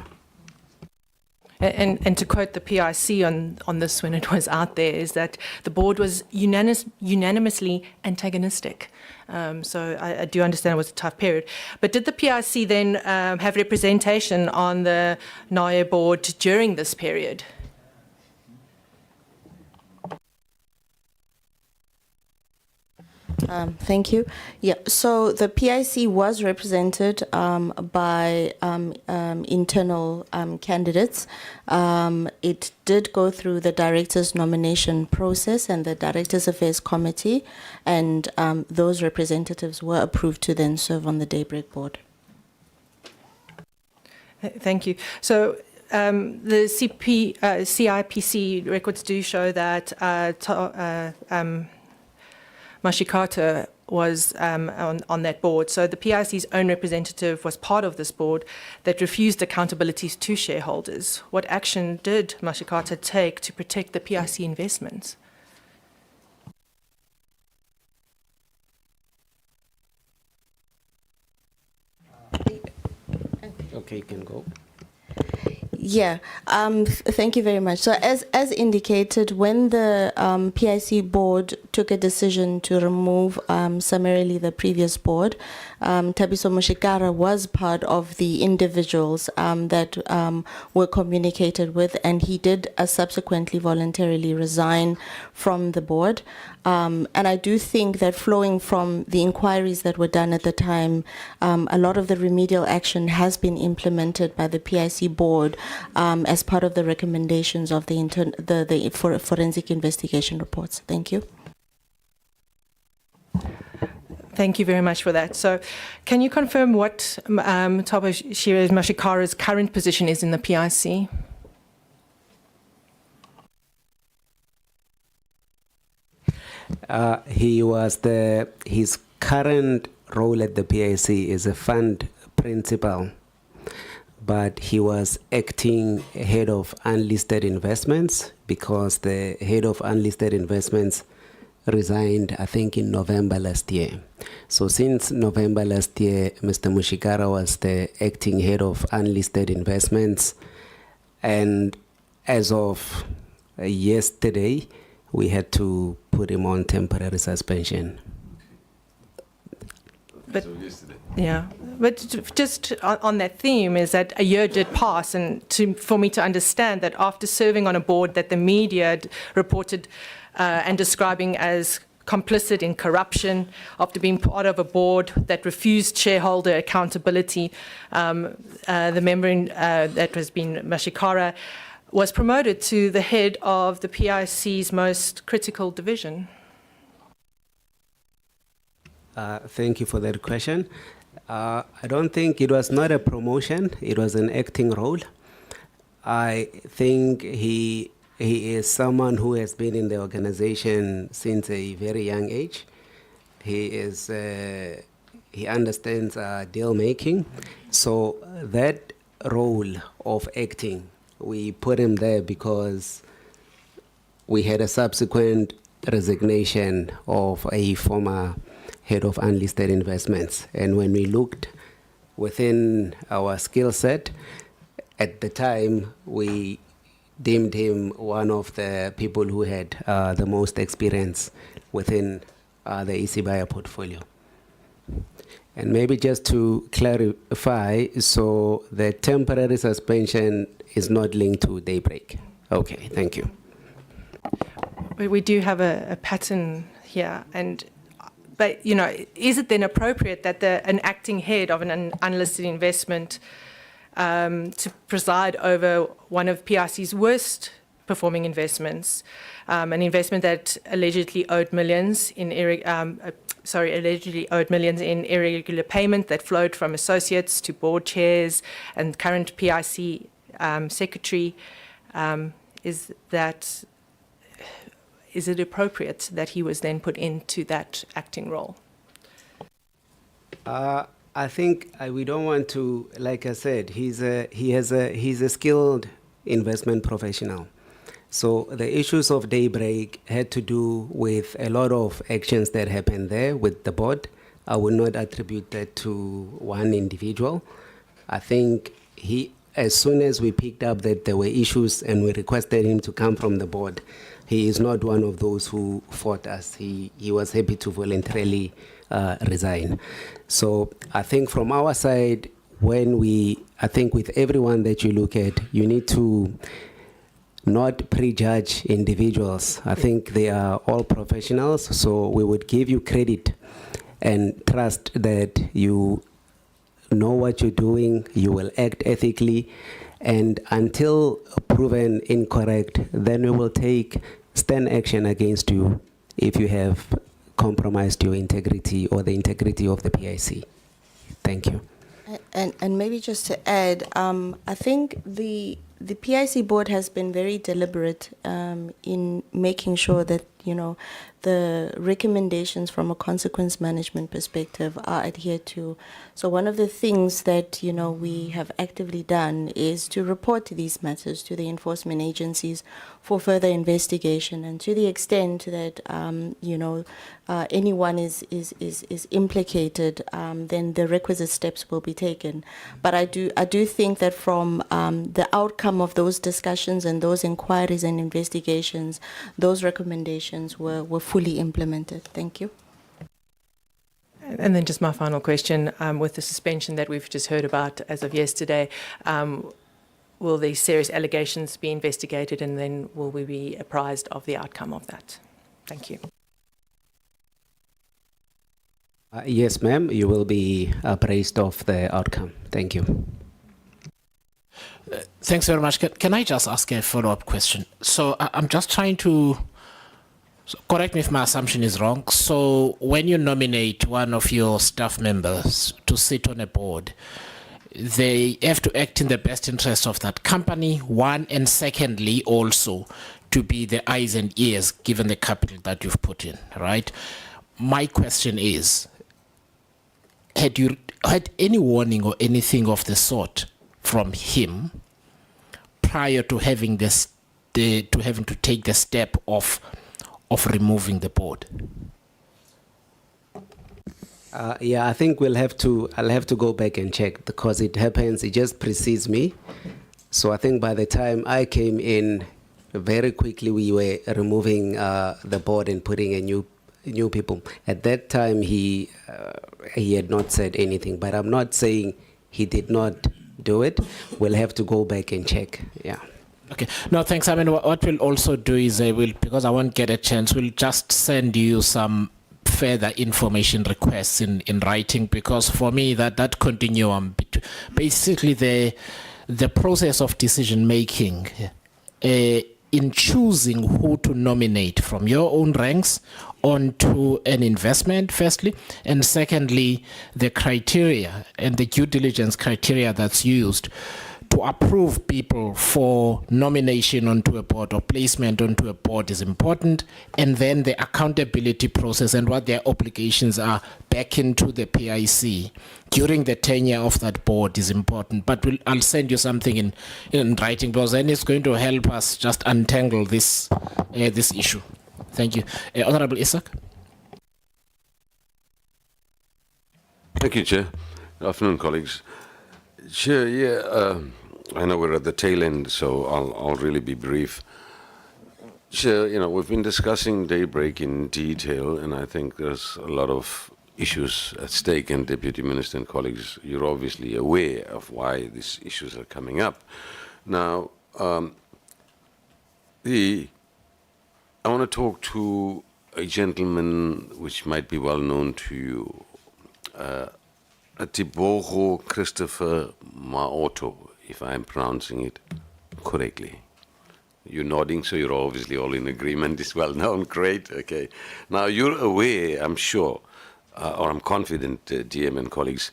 And to quote the PIC on this when it was out there, is that the board was unanimously antagonistic. So I do understand it was a tough period. But did the PIC then have representation on the NAYE board during this period? Thank you. Yeah, so the PIC was represented by internal candidates. It did go through the director's nomination process and the Directors Affairs Committee, and those representatives were approved to then serve on the Daybreak Board. Thank you. So the CIPC records do show that Mashikata was on that board. So the PIC's own representative was part of this board that refused accountabilities to shareholders. What action did Mashikata take to protect the PIC investments? Okay, you can go. Yeah, thank you very much. So as indicated, when the PIC board took a decision to remove summarily the previous board, Thabiso Mushikara was part of the individuals that were communicated with, and he did subsequently voluntarily resign from the board. And I do think that flowing from the inquiries that were done at the time, a lot of the remedial action has been implemented by the PIC board as part of the recommendations of the forensic investigation reports. Thank you. Thank you very much for that. So can you confirm what Thabiso Mashikara's current position is in the PIC? His current role at the PIC is a fund principal, but he was acting head of unlisted investments because the head of unlisted investments resigned, I think, in November last year. So since November last year, Mr. Mushikara was the acting head of unlisted investments, and as of yesterday, we had to put him on temporary suspension. But, yeah, but just on that theme is that a year did pass, and for me to understand that after serving on a board that the media reported and describing as complicit in corruption, after being part of a board that refused shareholder accountability, the member that has been Mashikara was promoted to the head of the PIC's most critical division. Thank you for that question. I don't think it was not a promotion, it was an acting role. I think he is someone who has been in the organization since a very young age. He understands deal making. So that role of acting, we put him there because we had a subsequent resignation of a former head of unlisted investments. And when we looked within our skill set, at the time, we deemed him one of the people who had the most experience within the EC Buyer portfolio. And maybe just to clarify, so the temporary suspension is not linked to Daybreak. Okay, thank you. We do have a pattern here, but you know, is it then appropriate that an acting head of an unlisted investment to preside over one of PIC's worst performing investments, an investment that allegedly owed millions in irregular payment that flowed from associates to board chairs and current PIC secretary? Is it appropriate that he was then put into that acting role? I think we don't want to, like I said, he's a skilled investment professional. So the issues of Daybreak had to do with a lot of actions that happened there with the board. I will not attribute that to one individual. I think as soon as we picked up that there were issues and we requested him to come from the board, he is not one of those who fought us. He was happy to voluntarily resign. So I think from our side, I think with everyone that you look at, you need to not prejudge individuals. I think they are all professionals, so we would give you credit and trust that you know what you're doing, you will act ethically, and until proven incorrect, then we will take stern action against you if you have compromised your integrity or the integrity of the PIC. Thank you. And maybe just to add, I think the PIC board has been very deliberate in making sure that, you know, the recommendations from a consequence management perspective are adhered to. So one of the things that, you know, we have actively done is to report these matters to the enforcement agencies for further investigation, and to the extent that, you know, anyone is implicated, then the requisite steps will be taken. But I do think that from the outcome of those discussions and those inquiries and investigations, those recommendations were fully implemented. Thank you. And then just my final question, with the suspension that we've just heard about as of yesterday, will these serious allegations be investigated, and then will we be apprised of the outcome of that? Thank you. Yes, ma'am, you will be appraised of the outcome. Thank you. Thanks very much. Can I just ask a follow-up question? So I'm just trying to, so correct me if my assumption is wrong. So when you nominate one of your staff members to sit on a board, they have to act in the best interest of that company, one, and secondly also to be the eyes and ears given the capital that you've put in, right? My question is, had you had any warning or anything of the sort from him prior to having this, to having to take the step of removing the board? Yeah, I think I'll have to go back and check, because it happens, it just precedes me. So I think by the time I came in, very quickly we were removing the board and putting a new people. At that time, he had not said anything, but I'm not saying he did not do it. We'll have to go back and check. Yeah. Okay. No, thanks. I mean, what we'll also do is because I won't get a chance, we'll just send you some further information requests in writing, because for me that continuum, basically the process of decision making in choosing who to nominate from your own ranks onto an investment, firstly, and secondly, the criteria and the due diligence criteria that's used to approve people for nomination onto a board or placement onto a board is important, and then the accountability process and what their obligations are back into the PIC during the tenure of that board is important. But I'll send you something in writing, because then it's going to help us just untangle this this issue. Thank you. Honorable Isaac. Thank you, Chair. Good afternoon, colleagues. Chair, yeah, I know we're at the tail end, so I'll really be brief. Chair, you know, we've been discussing Daybreak in detail, and I think there's a lot of issues at stake, and Deputy Minister and colleagues, you're obviously aware of why these issues are coming up. Now, I want to talk to a gentleman which might be well known to you, Tibogo Christopher Maoto, if I'm pronouncing it correctly. You're nodding, so you're obviously all in agreement. It's well known. Great. Okay. Now, you're aware, I'm sure, or I'm confident, DM and colleagues,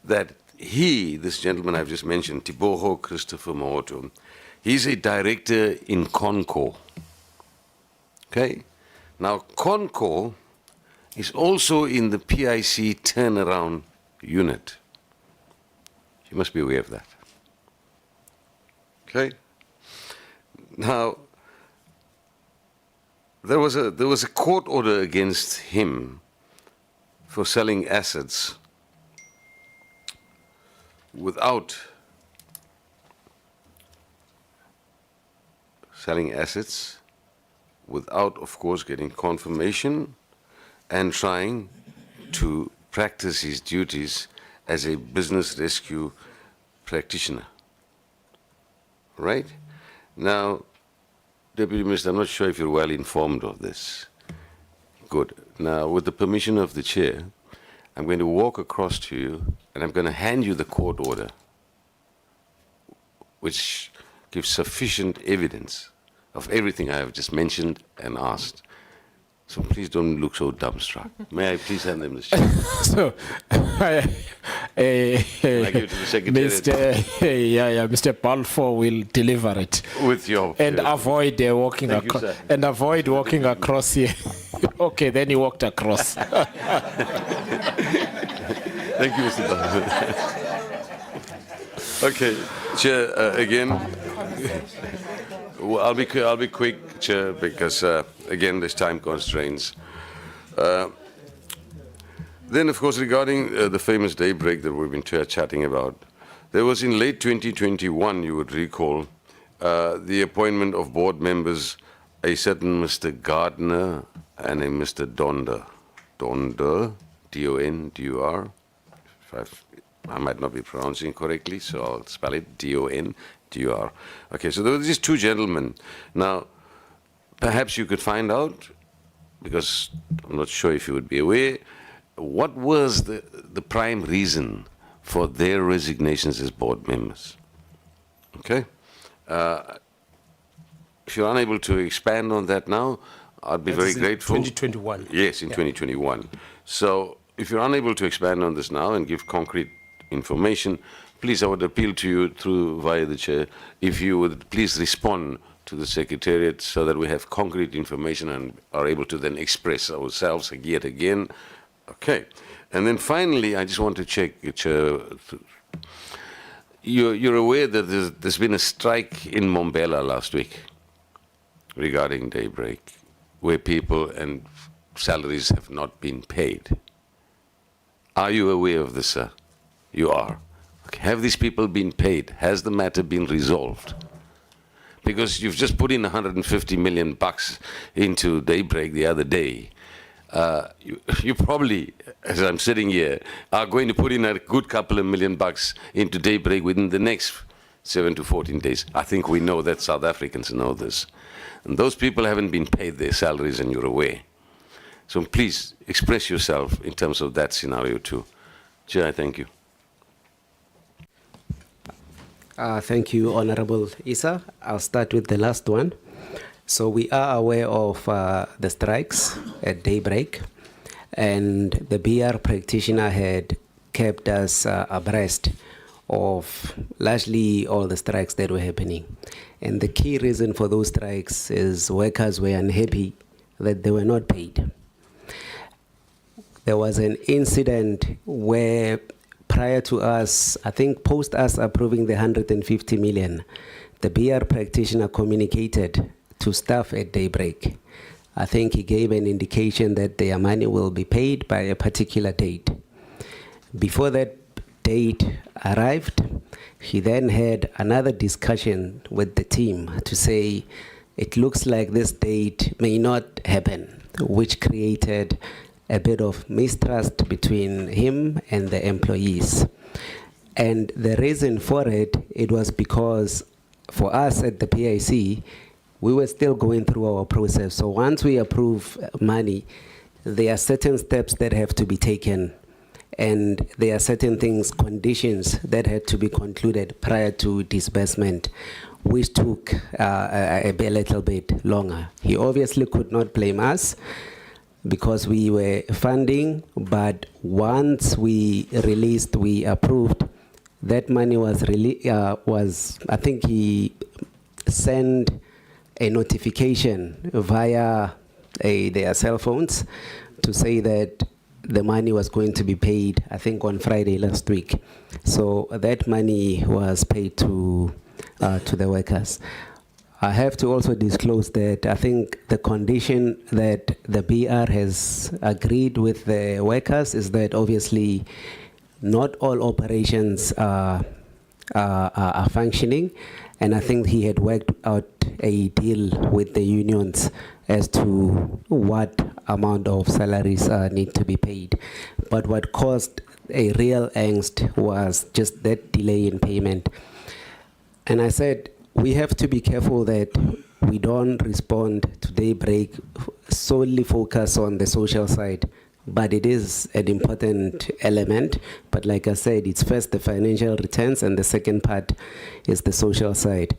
that this gentleman I've just mentioned, Tibogo Christopher Maoto, he's a director in Concor. Okay? Now, Concor is also in the PIC turnaround unit. You must be aware of that. Okay? Now, there was a court order against him for selling assets without of course, getting confirmation and trying to practice his duties as a business rescue practitioner. Right? Now, Deputy Minister, I'm not sure if you're well informed of this. Good. Now, with the permission of the Chair, I'm going to walk across to you and I'm going to hand you the court order, which gives sufficient evidence of everything I have just mentioned and asked. So please don't look so dumbstruck. May I please hand them this check? So, I give it to the secretariat. Mr. Balfour will deliver it. With your and avoid walking Thank you, across. sir. And avoid walking across here. Okay, then he walked across. Thank you, Mr. Balfour. Okay, Chair, again, well, I'll be quick, Chair, because again, there's time constraints. Then, of course, regarding the famous daybreak that we've been chatting about, there was in late 2021, you would recall, the appointment of board members, a certain Mr. Gardner and a Mr. Donder. Donder, D-O-N-D-U-R. I might not be pronouncing correctly, so I'll spell it D-O-N-D-U-R. Okay, so there were these two gentlemen. Now, perhaps you could find out, because I'm not sure if you would be aware, what was the prime reason for their resignations as board members? Okay? If you're unable to expand on that now, I'd be That very is in grateful. 2021. Yes, in 2021. So if you're unable to expand on this now and give concrete information, please, I would appeal to you via the chair, if you would please respond to the Secretariat so that we have concrete information and are able to then express ourselves yet again. Okay. And then finally, I just want to check, Chair, you're aware that there's been a strike in Mbombela last week regarding daybreak, where people and salaries have not been paid. Are you aware of this, sir? You are. Okay. Have these people been paid? Has the matter been resolved? Because you've just put in 150 million bucks into daybreak the other day. You probably, as I'm sitting here, are going to put in a good couple of million bucks into daybreak within the next 7 to 14 days. I think we know that, South Africans know this. And those people haven't been paid their salaries, and you're aware. So please express yourself in terms of that scenario too. Chair, I thank you. Thank you, Honorable Issa. I'll start with the last one. So we are aware of the strikes at daybreak, and the BR practitioner had kept us abreast of largely all the strikes that were happening. And the key reason for those strikes is workers were unhappy that they were not paid. There was an incident where prior to us, I think post us approving the 150 million, the BR practitioner communicated to staff at daybreak. I think he gave an indication that their money will be paid by a particular date. Before that date arrived, he then had another discussion with the team to say, it looks like this date may not happen, which created a bit of mistrust between him and the employees. And the reason for it was because for us at the PIC, we were still going through our process. So once we approve money, there are certain steps that have to be taken, and there are certain things, conditions that had to be concluded prior to disbursement, which took a little bit longer. He obviously could not blame us because we were funding, but once we released, we approved, that money was I think he sent a notification via their cell phones to say that the money was going to be paid, I think, on Friday last week. So that money was paid to the workers. I have to also disclose that I think the condition that the BR has agreed with the workers is that obviously not all operations are functioning, and I think he had worked out a deal with the unions as to what amount of salaries need to be paid. But what caused a real angst was just that delay in payment. And I said, we have to be careful that we don't respond to daybreak solely focus on the social side. but it is an important element. But like I said, it's first the financial returns, and the second part is the social side.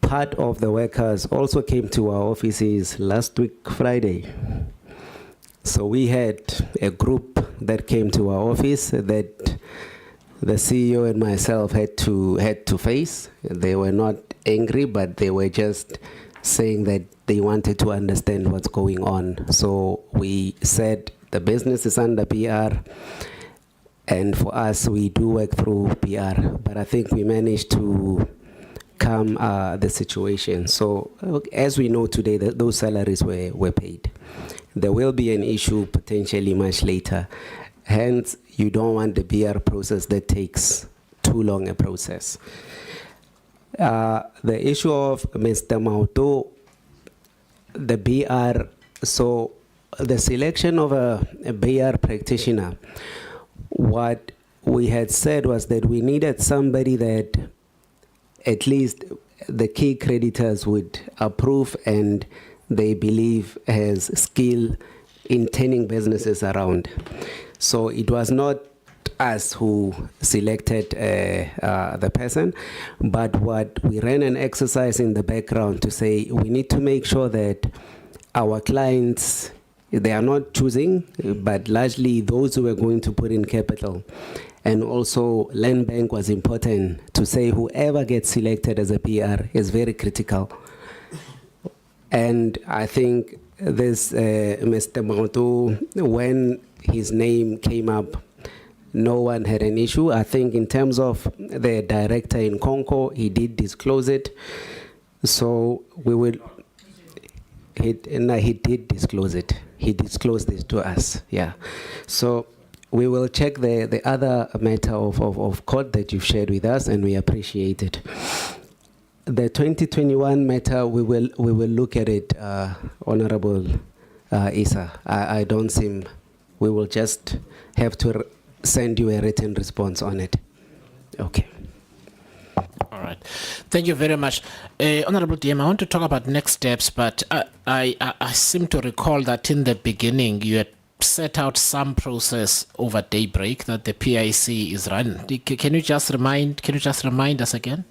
Part of the workers also came to our offices last week, Friday. So we had a group that came to our office that the CEO and myself had to face. They were not angry, but they were just saying that they wanted to understand what's going on. So we said the business is under PR, and for us, we do work through PR. But I think we managed to calm the situation. So as we know today, those salaries were paid. There will be an issue potentially much later. Hence, you don't want the PR process that takes too long a process. The issue of Mr. Mauto, the BR, so the selection of a BR practitioner, what we had said was that we needed somebody that at least the key creditors would approve and they believe has skill in turning businesses around. So it was not us who selected the person, but what we ran an exercise in the background to say we need to make sure that our clients, they are not choosing, but largely those who are going to put in capital. And also Land Bank was important to say whoever gets selected as a PR is very critical. And I think this Mr. Mauto, when his name came up, no one had an issue. I think in terms of the director in Conco, he did disclose it. So we will, he did disclose it. He disclosed it to us, yeah. So we will check the other matter of court that you've shared with us, and we appreciate it. The 2021 matter, we will look at it, Honorable Isa. I don't seem, we will just have to send you a written response on it. Okay. All right. Thank you very much. Honorable DM, I want to talk about next steps, but I seem to recall that in the beginning you had set out some process over daybreak that the PIC is run. Can you just remind us again?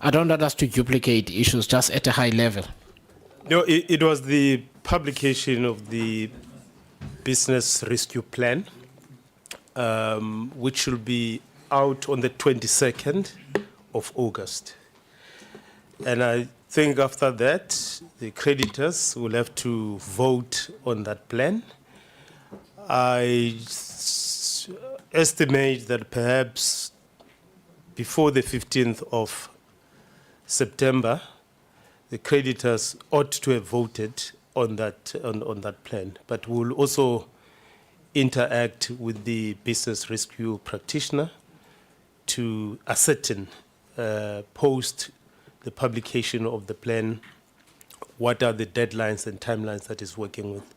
I don't want us to duplicate issues, just at a high level. No, it was the publication of the business rescue plan, which will be out on the 22nd of August. And I think after that, the creditors will have to vote on that plan. I estimate that perhaps before the 15th of September, the creditors ought to have voted on that plan. But we'll also interact with the business rescue practitioner to ascertain, post the publication of the plan, what are the deadlines and timelines that is working with.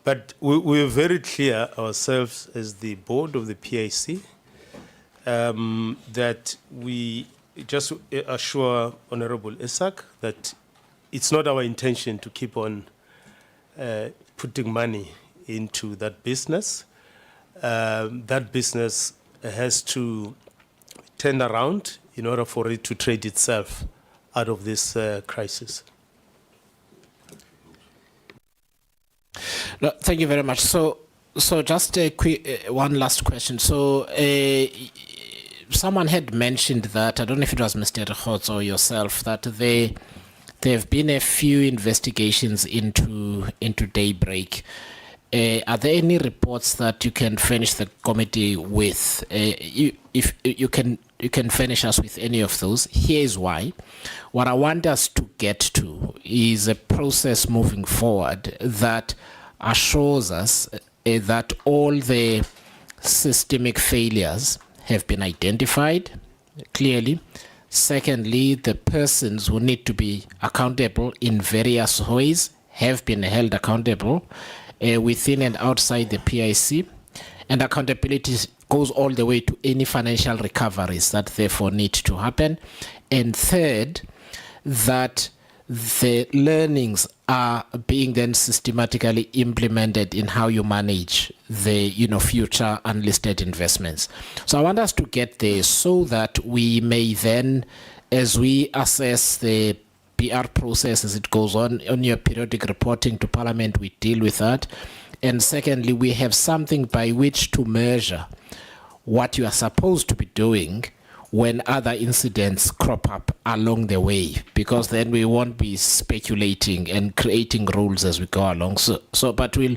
But we're very clear ourselves as the board of the PIC that we just assure Honorable Isaac that it's not our intention to keep on putting money into that business. That business has to turn around in order for it to trade itself out of this crisis. No, thank you very much. So just a quick one last question. So someone had mentioned that, I don't know if it was Mr. Rehots or yourself, that there have been a few investigations into daybreak. Are there any reports that you can furnish the committee with? If you can furnish us with any of those. Here's why. What I want us to get to is a process moving forward that assures us that all the systemic failures have been identified clearly. Secondly, the persons who need to be accountable in various ways have been held accountable within and outside the PIC, and accountability goes all the way to any financial recoveries that therefore need to happen. And third, that the learnings are being then systematically implemented in how you manage the future unlisted investments. So I want us to get there so that we may then, as we assess the PR process as it goes on your periodic reporting to Parliament, we deal with that. And secondly, we have something by which to measure what you are supposed to be doing when other incidents crop up along the way, because then we won't be speculating and creating rules as we go along. But we'll,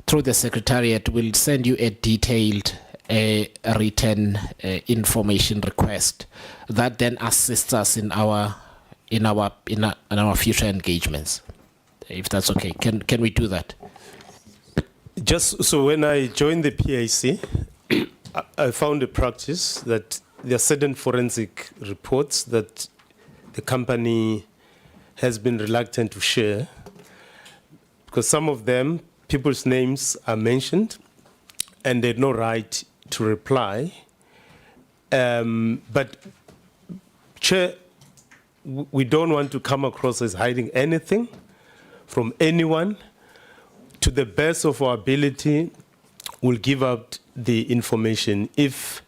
through the Secretariat, we'll send you a detailed written information request that then assists us in our future engagements, if that's okay. Can we do that? Just so when I joined the PIC, I found a practice that there are certain forensic reports that the company has been reluctant to share because some of them, people's names are mentioned and they had no right to reply. But Chair, we don't want to come across as hiding anything from anyone. To the best of our ability, we'll give out the information. If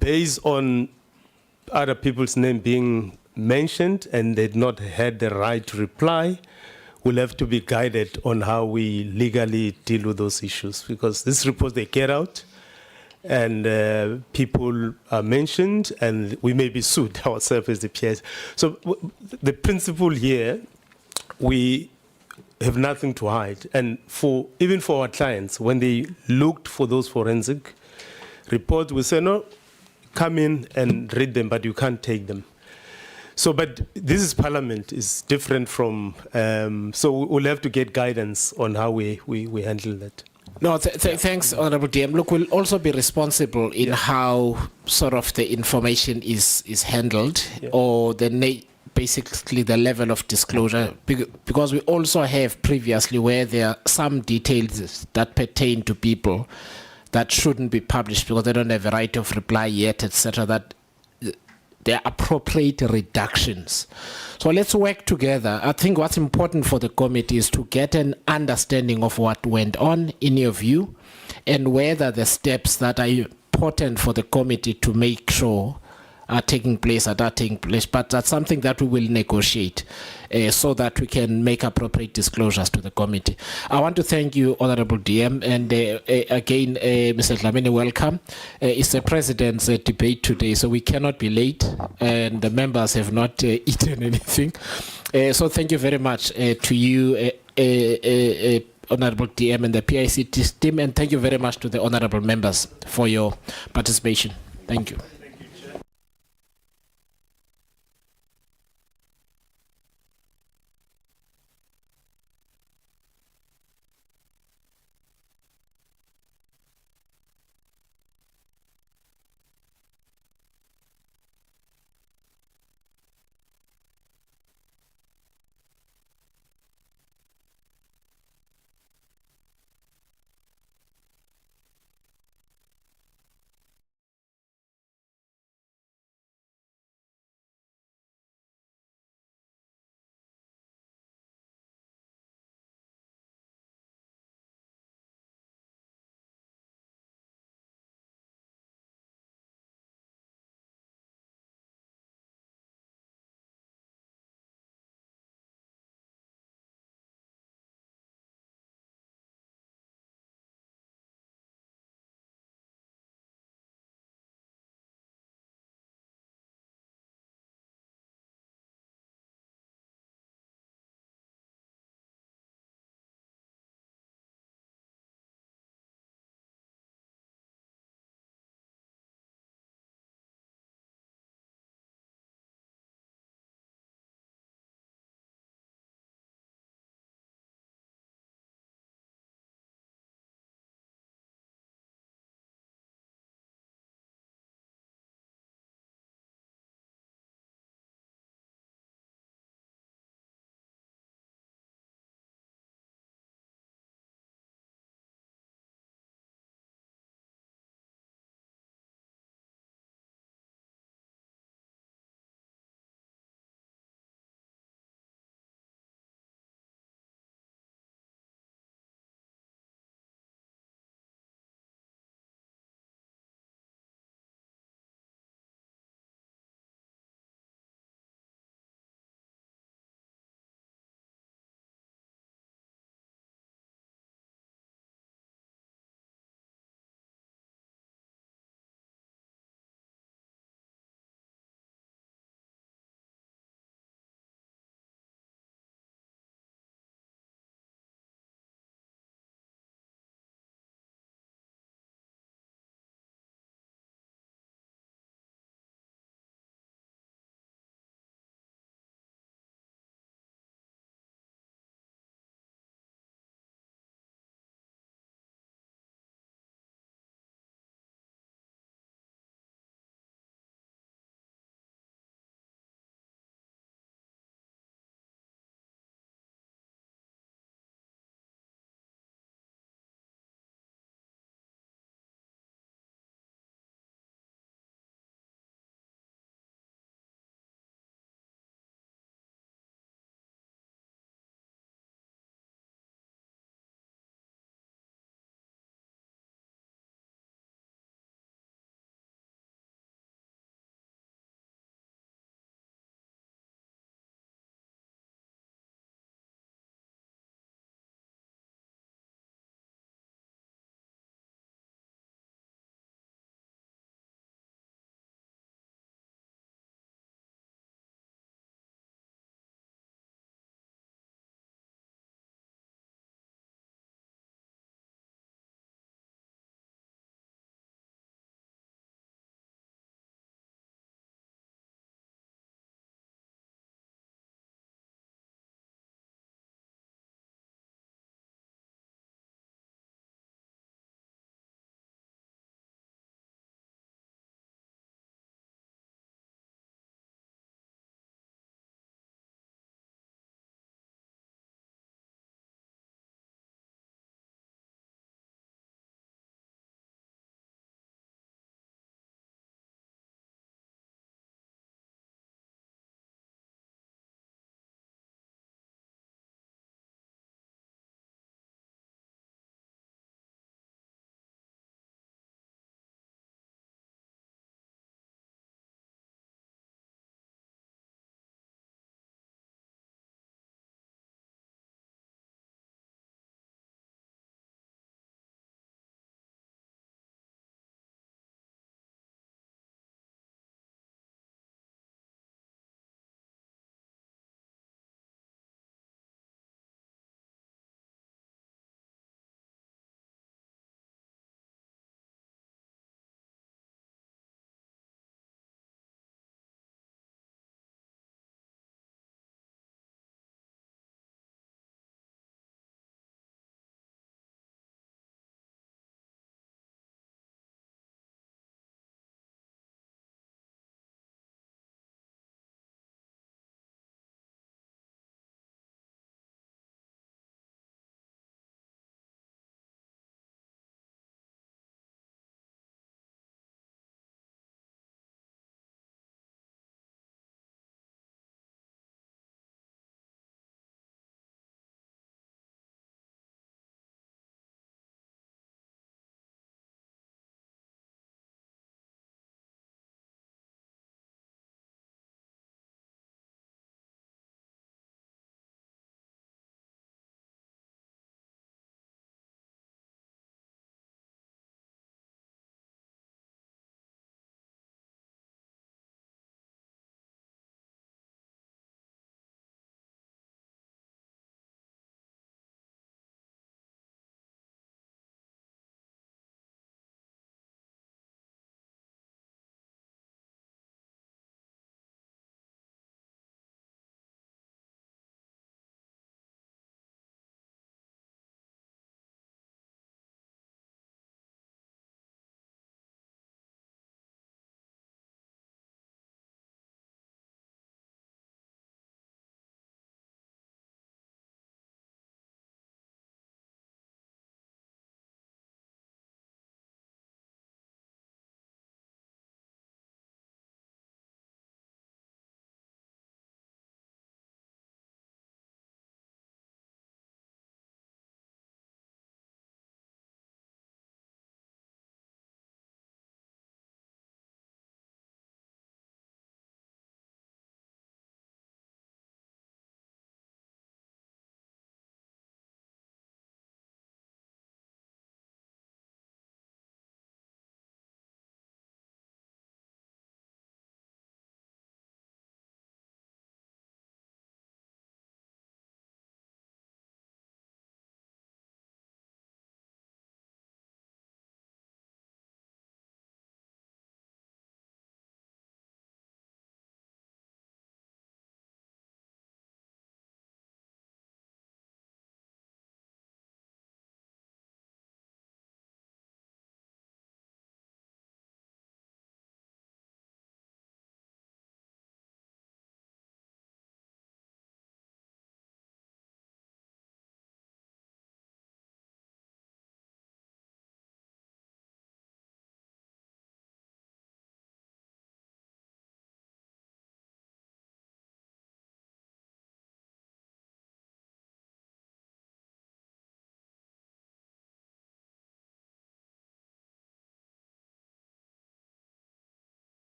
based on other people's name being mentioned and they'd not had the right to reply, we'll have to be guided on how we legally deal with those issues, because these reports, they get out and people are mentioned and we may be sued ourselves as the PS. So the principle here, we have nothing to hide. And even for our clients, when they looked for those forensic reports, we say, no, come in and read them, but you can't take them. So, but this is Parliament, is different from, so we'll have to get guidance on how we handle that. No, thanks, Honorable DM. Look, we'll also be responsible in how sort of the information is handled, or basically the level of disclosure, because we also have previously where there are some details that pertain to people that shouldn't be published because they don't have a right of reply yet, etc., that there are appropriate reductions. So let's work together. I think what's important for the committee is to get an understanding of what went on in your view and whether the steps that are important for the committee to make sure are taking place. But that's something that we will negotiate so that we can make appropriate disclosures to the committee. I want to thank you, Honorable DM, and again, Mr. Dlamini, welcome. It's the President's debate today, so we cannot be late, and the members have not eaten anything. So thank you very much to you, Honorable DM and the PIC team, and thank you very much to the honorable members for your participation. Thank you.